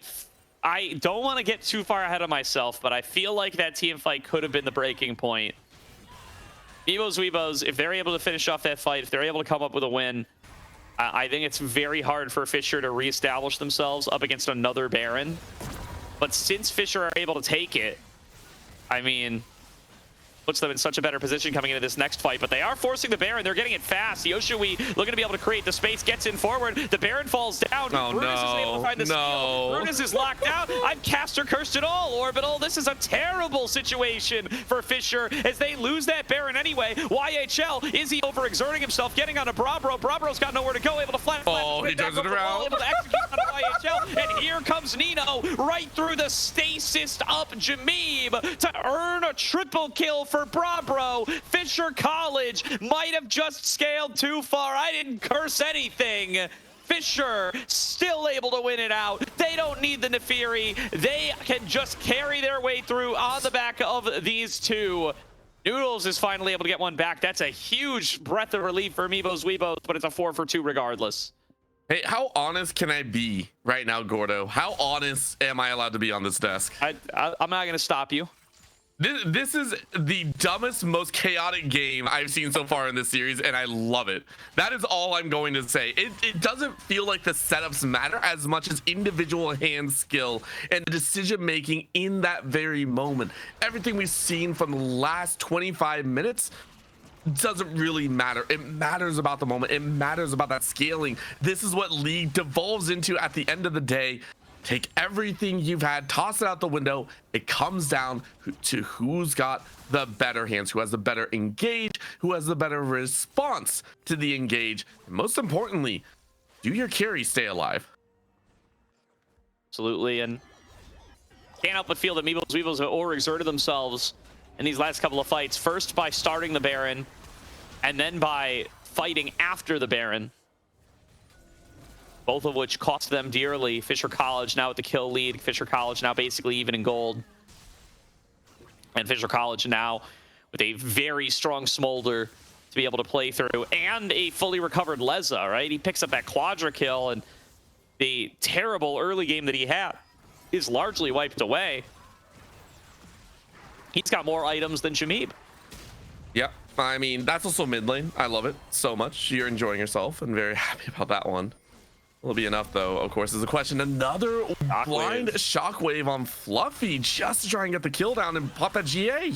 don't want to get too far ahead of myself, but I feel like that team fight could have been the breaking point. Meebo's Weebos, if they're able to finish off that fight, if they're able to come up with a win, I think it's very hard for Fisher to reestablish themselves up against another Baron. But since Fisher are able to take it, I mean, puts them in such a better position coming into this next fight, but they are forcing the Baron. They're getting it fast. Yoshui looking to be able to create the space, gets in forward. The Baron falls down. Oh, Brutus no. is able to find the steal. Brutus is locked out. I've caster cursed it all, Orbital. This is a terrible situation for Fisher as they lose that Baron anyway. YHL, is he overexerting himself, getting on a Brabro? Brabro's got nowhere to go, able to flat. Oh, he turns it around. Able to execute on YHL, and here comes Nino right through the stasis up Jameeb to earn a triple kill for Brabro. Fisher College might have just scaled too far. I didn't curse anything. Fisher still able to win it out. They don't need the Nefiri. They can just carry their way through on the back of these two. Noodles is finally able to get one back. That's a huge breath of relief for Meebo's Weebos, but it's a 4-for-2 regardless. Hey, how honest can I be right now, Gordo? How honest am I allowed to be on this desk? I'm not going to stop you. This is the dumbest, most chaotic game I've seen so far in this series, and I love it. That is all I'm going to say. It doesn't feel like the setups matter as much as individual hand skill and decision making in that very moment. Everything we've seen from the last 25 minutes doesn't really matter. It matters about the moment. It matters about that scaling. This is what League devolves into at the end of the day. Take everything you've had, toss it out the window. It comes down to who's got the better hands, who has the better engage, who has the better response to the engage. And most importantly, do your carry stay alive? Absolutely, and can't help but feel that Meebo's Weebos have overexerted themselves in these last couple of fights. First by starting the Baron, and then by fighting after the Baron. Both of which cost them dearly. Fisher College now with the kill lead. Fisher College now basically even in gold. And Fisher College now with a very strong Smolder to be able to play through. And a fully recovered Leza, right? He picks up that quadra kill, and the terrible early game that he had is largely wiped away. He's got more items than Jameeb. Yep. I mean, that's also mid lane. I love it so much. You're enjoying yourself and very happy about that one. Will be enough, though, of course, is a question. Another blind shockwave on Fluffy just to try and get the kill down and pop that GA.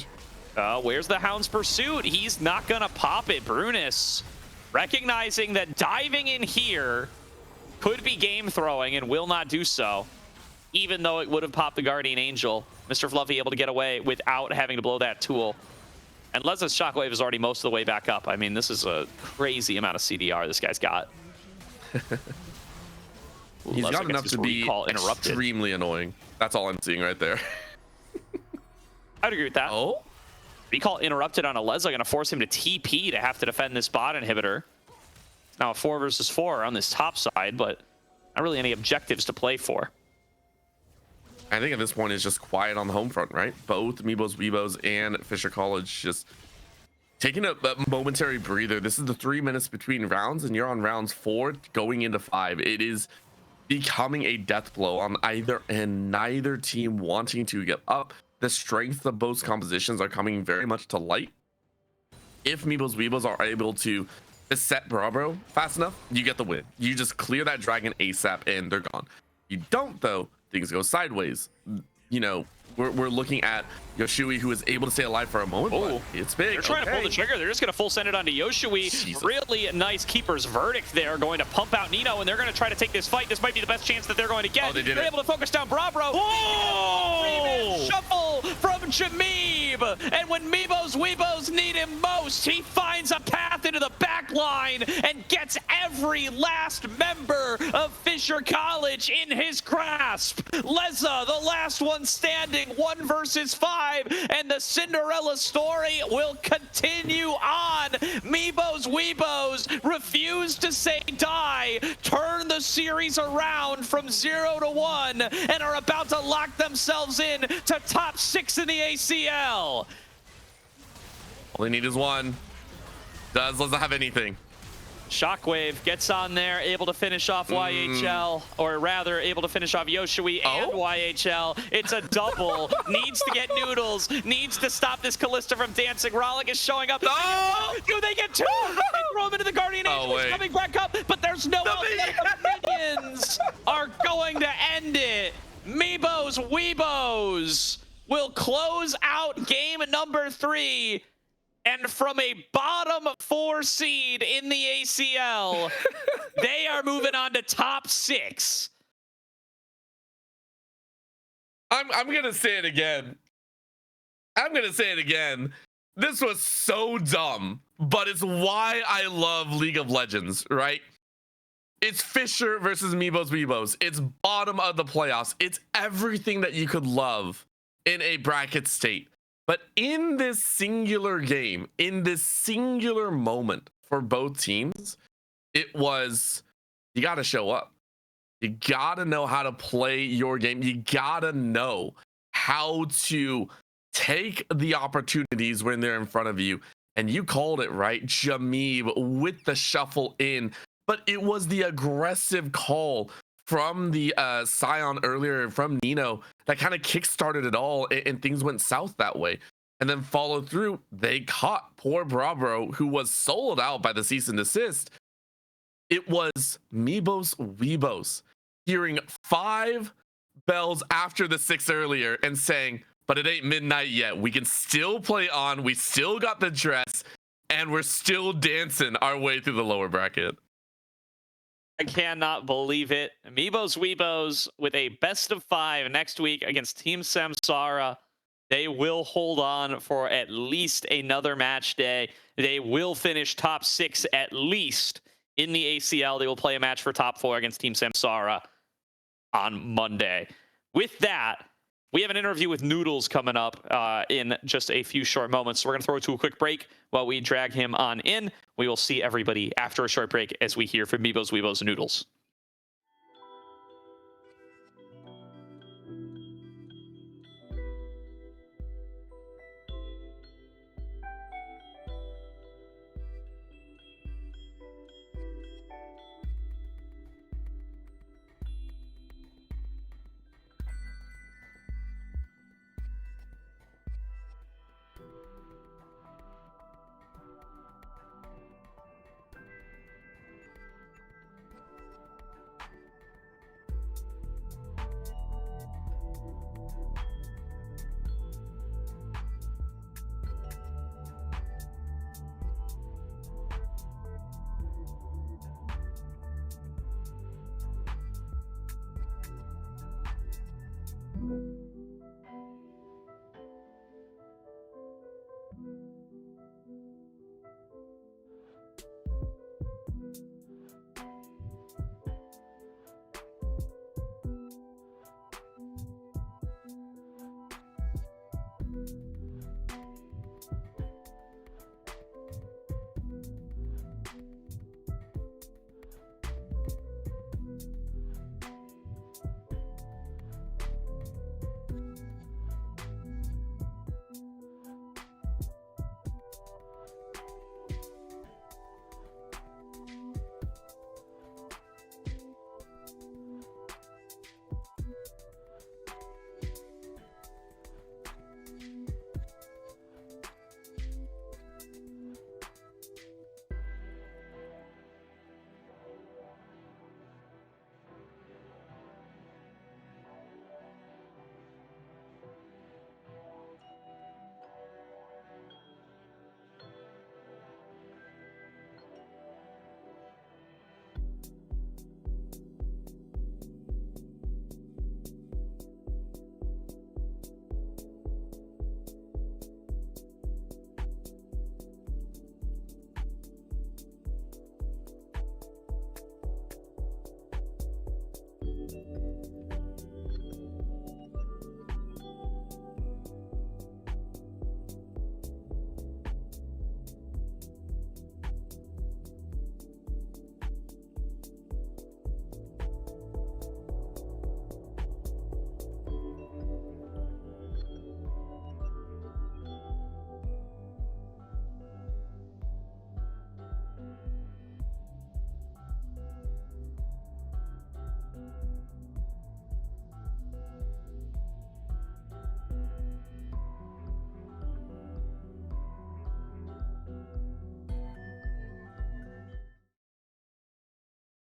Where's the Hound's Pursuit? He's not going to pop it. Brunis, recognizing that diving in here could be game throwing and will not do so, even though it would have popped the Guardian Angel. Mr. Fluffy able to get away without having to blow that tool. And Leza's Shockwave is already most of the way back up. I mean, this is a crazy amount of CDR this guy's got. He's got enough to be extremely annoying. That's all I'm seeing right there. I'd agree with that. Oh? Recall interrupted on a Leza, going to force him to TP to have to defend this bot inhibitor. It's now a 4 versus 4 on this top side, but not really any objectives to play for. I think at this point it's just quiet on the home front, right? Both Meebo's Weebos and Fisher College just taking a momentary breather. This is the 3 minutes between rounds, and you're on rounds 4 going into 5. It is becoming a death blow on either end, neither team wanting to get up. The strength of both compositions are coming very much to light. If Meebo's Weebos are able to set Brabro fast enough, you get the win. You just clear that dragon ASAP and they're gone. You don't, though, things go sideways. You know, we're looking at Yoshui, who is able to stay alive for a moment. Oh, it's big. They're trying to pull the trigger. They're just going to full send it onto Yoshui. Jesus. Really nice keeper's verdict there, going to pump out Nino, and they're going to try to take this fight. This might be the best chance that they're going to get. Oh, they're able to focus down Brabro. Oh! Shuffle from Jameeb, and when Meebo's Weebos need him most, he finds a path into the back line and gets every last member of Fisher College in his grasp. Leza, the last one standing, 1 versus 5, and the Cinderella story will continue on. Meebo's Weebos refuse to say die, turn the series around from 0 to 1, and are about to lock themselves in to top 6 in the ACL. All they need is one. Does Leza have anything? Shockwave gets on there, able to finish off YHL, or rather, able to finish off Yoshui and YHL. It's a double. Needs to get Noodles. Needs to stop this Callista from dancing. Rollick is showing up. Do they get 2? They throw him into the Guardian Angel. He's coming back up, but there's no else. The minions are going to end it. Meebo's Weebos will close out game number 3. And from a bottom 4 seed in the ACL, they are moving on to top 6. I'm gonna say it again. This was so dumb, but it's why I love League of Legends, right? It's Fisher versus Meebo's Weebos. It's bottom of the playoffs. It's everything that you could love in a bracket state. But in this singular game, in this singular moment for both teams, it was, you got to show up. You got to know how to play your game. You got to know how to take the opportunities when they're in front of you. And you called it, right? Jameeb with the shuffle in. But it was the aggressive call from the Scion earlier, from Nino, that kind of kickstarted it all, and things went south that way. And then followed through, they caught poor Brabro, who was sold out by the cease and desist. It was Meebo's Weebos hearing 5 bells after the 6 earlier and saying, but it ain't midnight yet. We can still play on. We still got the dress, and we're still dancing our way through the lower bracket. I cannot believe it. Meebo's Weebos with a best of 5 next week against Team Samsara. They will hold on for at least another match day. They will finish top 6 at least in the ACL. They will play a match for top 4 against Team Samsara on Monday. With that, we have an interview with Noodles coming up in just a few short moments. So we're going to throw it to a quick break while we drag him on in. We will see everybody after a short break as we hear from Meebo's Weebos Noodles.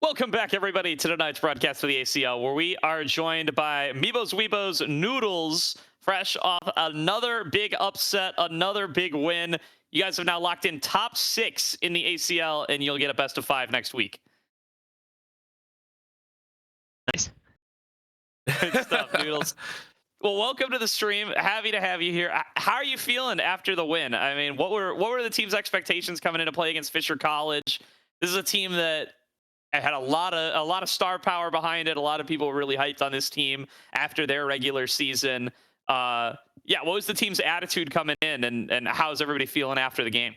Welcome back, everybody, to tonight's broadcast of the ACL, where we are joined by Meebo's Weebos Noodles fresh off another big upset, another big win. You guys have now locked in top 6 in the ACL, and you'll get a best of 5 next week. Nice. Good stuff, Noodles. Well, welcome to the stream. Happy to have you here. How are you feeling after the win? I mean, what were the team's expectations coming into play against Fisher College? This is a team that had a lot of star power behind it. A lot of people were really hyped on this team after their regular season. Yeah, what was the team's attitude coming in, and how's everybody feeling after the game?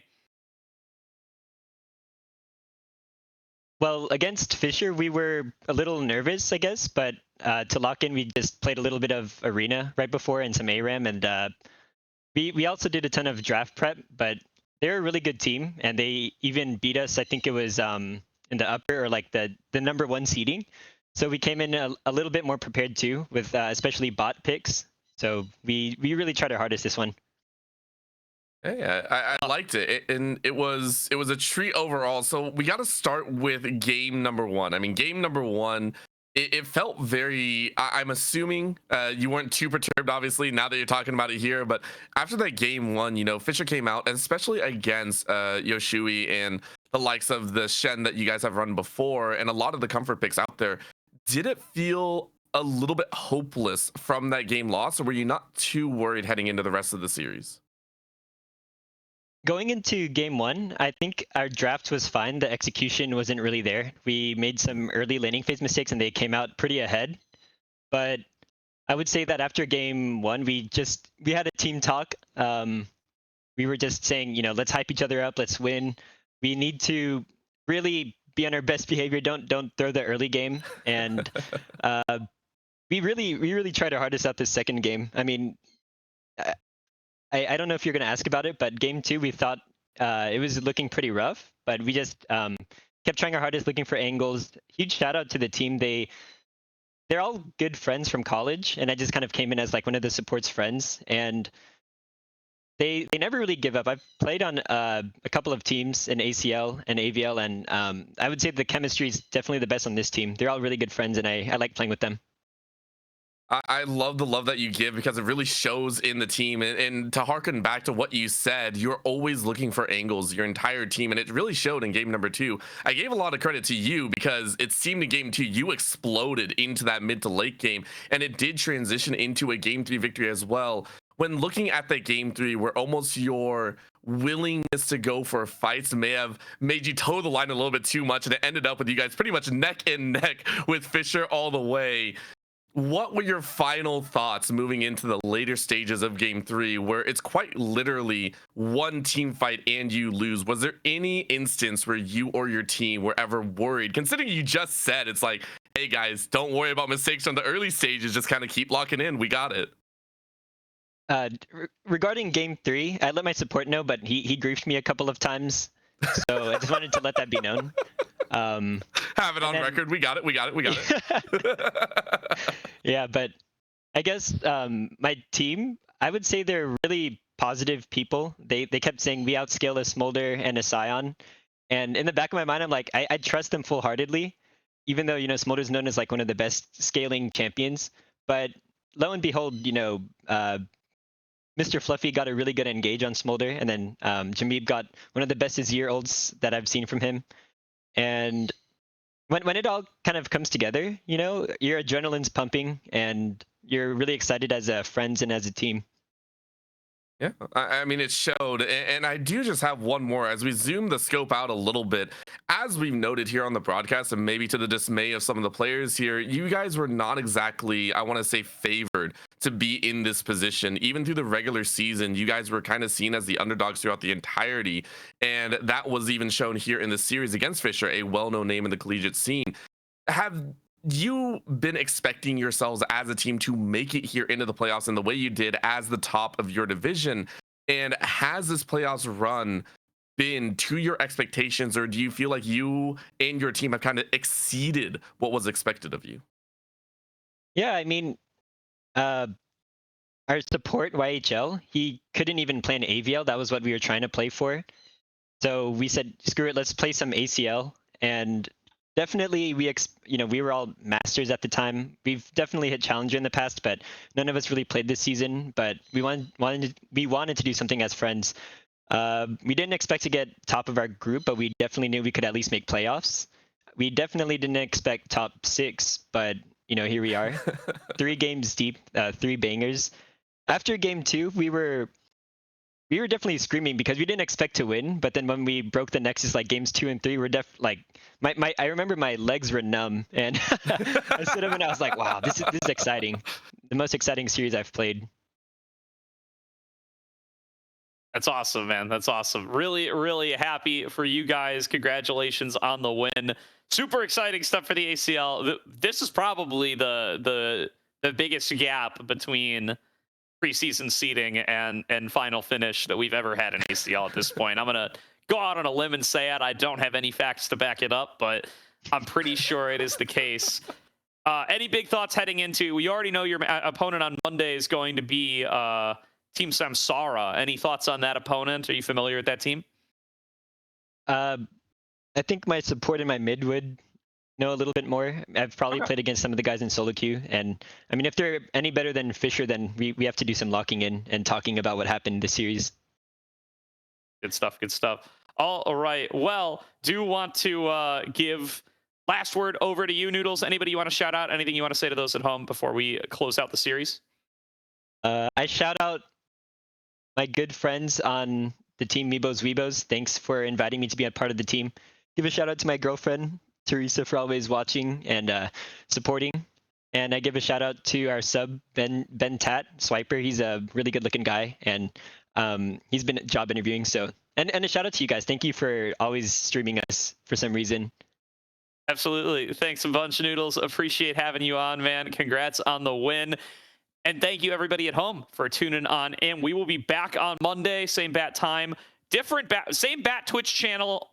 Well, against Fisher, we were a little nervous, I guess, but to lock in, we just played a little bit of Arena right before and some ARAM, and we also did a ton of draft prep, but they're a really good team, and they even beat us. I think it was in the upper, or like the number 1 seeding. So we came in a little bit more prepared too, with especially bot picks. So we really tried our hardest this one. Hey, I liked it, and it was a treat overall. So we got to start with game number 1. I mean, game number 1, it felt very. I'm assuming you weren't too perturbed, obviously, now that you're talking about it here. But after that game 1, you know, Fisher came out, and especially against Yoshui and the likes of the Shen that you guys have run before, and a lot of the comfort picks out there. Did it feel a little bit hopeless from that game loss, or were you not too worried heading into the rest of the series? Going into game 1, I think our draft was fine. The execution wasn't really there. We made some early laning phase mistakes, and they came out pretty ahead. But I would say that after game 1, we had a team talk. We were just saying, you know, let's hype each other up, let's win. We need to really be on our best behavior. Don't throw the early game. And we really tried our hardest out this second game. I mean, I don't know if you're going to ask about it, but game 2, we thought it was looking pretty rough, but we just kept trying our hardest, looking for angles. Huge shout out to the team. They're all good friends from college, and I just kind of came in as like one of the support's friends, and they never really give up. I've played on a couple of teams in ACL and AVL, and I would say the chemistry is definitely the best on this team. They're all really good friends, and I like playing with them. I love the love that you give, because it really shows in the team. And to harken back to what you said, you're always looking for angles, your entire team, and it really showed in game number 2. I gave a lot of credit to you, because it seemed in game 2 you exploded into that mid to late game, and it did transition into a game 3 victory as well. When looking at that game 3, where almost your willingness to go for fights may have made you toe the line a little bit too much, and it ended up with you guys pretty much neck and neck with Fisher all the way. What were your final thoughts moving into the later stages of game 3, where it's quite literally one team fight and you lose? Was there any instance where you or your team were ever worried, considering you just said it's like, hey guys, don't worry about mistakes from the early stages, just kind of keep locking in, we got it? Regarding game 3, I let my support know, but he griefed me a couple of times, so I just wanted to let that be known. Have it on record. We got it. Yeah, but I guess my team, I would say they're really positive people. They kept saying we outscale a Smolder and a Scion, and in the back of my mind, I'm like, I trust them full-heartedly, even though, you know, Smolder's known as like one of the best scaling champions. But lo and behold, you know, Mr. Fluffy got a really good engage on Smolder, and then Jameeb got one of the best Azir ults that I've seen from him. And when it all kind of comes together, you know, your adrenaline's pumping, and you're really excited as friends and as a team. Yeah, I mean, it showed. And I do just have one more as we zoom the scope out a little bit. As we've noted here on the broadcast, and maybe to the dismay of some of the players here, you guys were not exactly, I want to say, favored to be in this position. Even through the regular season, you guys were kind of seen as the underdogs throughout the entirety. And that was even shown here in the series against Fisher, a well-known name in the collegiate scene. Have you been expecting yourselves as a team to make it here into the playoffs in the way you did as the top of your division? And has this playoffs run been to your expectations, or do you feel like you and your team have kind of exceeded what was expected of you? Yeah, I mean, our support YHL, he couldn't even play an AVL. That was what we were trying to play for. So we said, screw it, let's play some ACL. And definitely we were all masters at the time. We've definitely hit challenger in the past, but none of us really played this season. But we wanted to do something as friends. We didn't expect to get top of our group, but we definitely knew we could at least make playoffs. We definitely didn't expect top 6, but here we are. 3 games deep, 3 bangers. After game 2, we were definitely screaming because we didn't expect to win. But then when we broke the Nexus, like games 2 and 3, we're I remember my legs were numb, and I stood up and I was like, wow, this is exciting. The most exciting series I've played. That's awesome, man. That's awesome. Really, really happy for you guys. Congratulations on the win. Super exciting stuff for the ACL. This is probably the biggest gap between preseason seeding and final finish that we've ever had in ACL at this point. I'm gonna go out on a limb and say it. I don't have any facts to back it up, but I'm pretty sure it is the case. Any big thoughts heading into? We already know your opponent on Monday is going to be Team Samsara. Any thoughts on that opponent? Are you familiar with that team? I think my support in my mid would know a little bit more. I've probably played against some of the guys in solo queue, and I mean, if they're any better than Fisher, then we have to do some locking in and talking about what happened this series. Good stuff. Good stuff. All right. Well, do want to give last word over to you, Noodles. Anybody you want to shout out? Anything you want to say to those at home before we close out the series? I shout out my good friends on the team Meebo's Weebos. Thanks for inviting me to be a part of the team. Give a shout out to my girlfriend, Teresa, for always watching and supporting. And I give a shout out to our sub, Ben Tat, Swiper. He's a really good looking guy, and he's been job interviewing. So, and a shout out to you guys. Thank you for always streaming us for some reason. Absolutely. Thanks a bunch, Noodles. Appreciate having you on, man. Congrats on the win. And thank you, everybody at home, for tuning on. And we will be back on Monday, same bat time, same bat Twitch channel,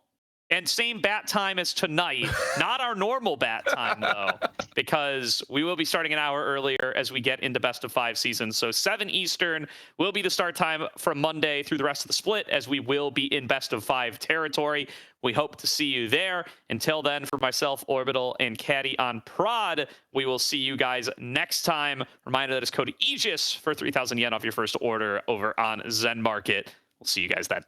and same bat time as tonight. Not our normal bat time, though, because we will be starting an hour earlier as we get into best of 5 seasons. So 7 Eastern will be the start time from Monday through the rest of the split, as we will be in best of 5 territory. We hope to see you there. Until then, for myself, Orbital, and Caddy on Prod, we will see you guys next time. Reminder that it's code Aegis for 3,000 yen off your first order over on ZenMarket. We'll see you guys then.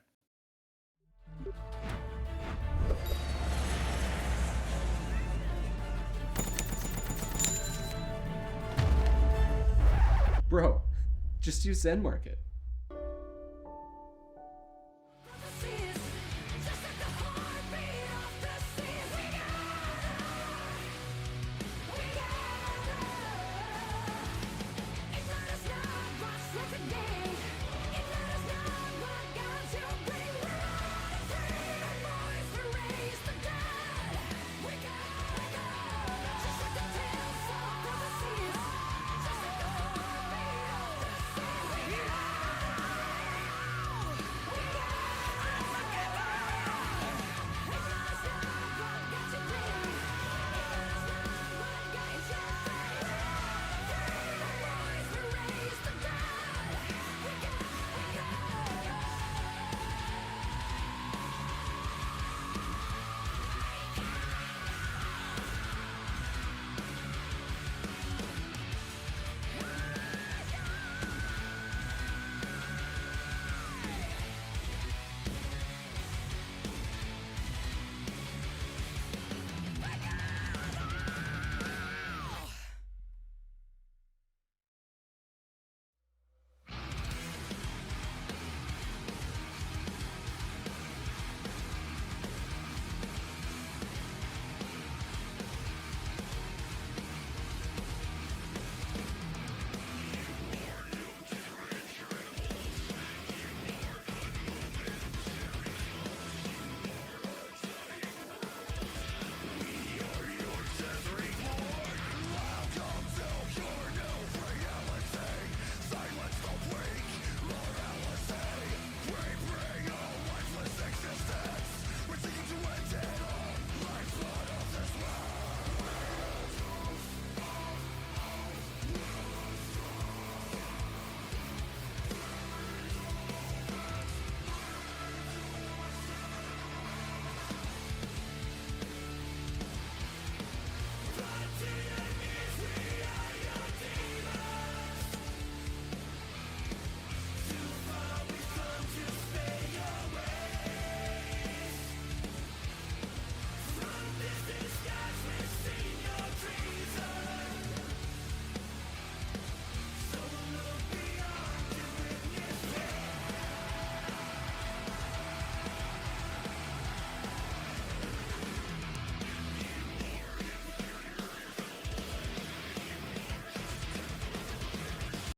Bro, just use ZenMarket.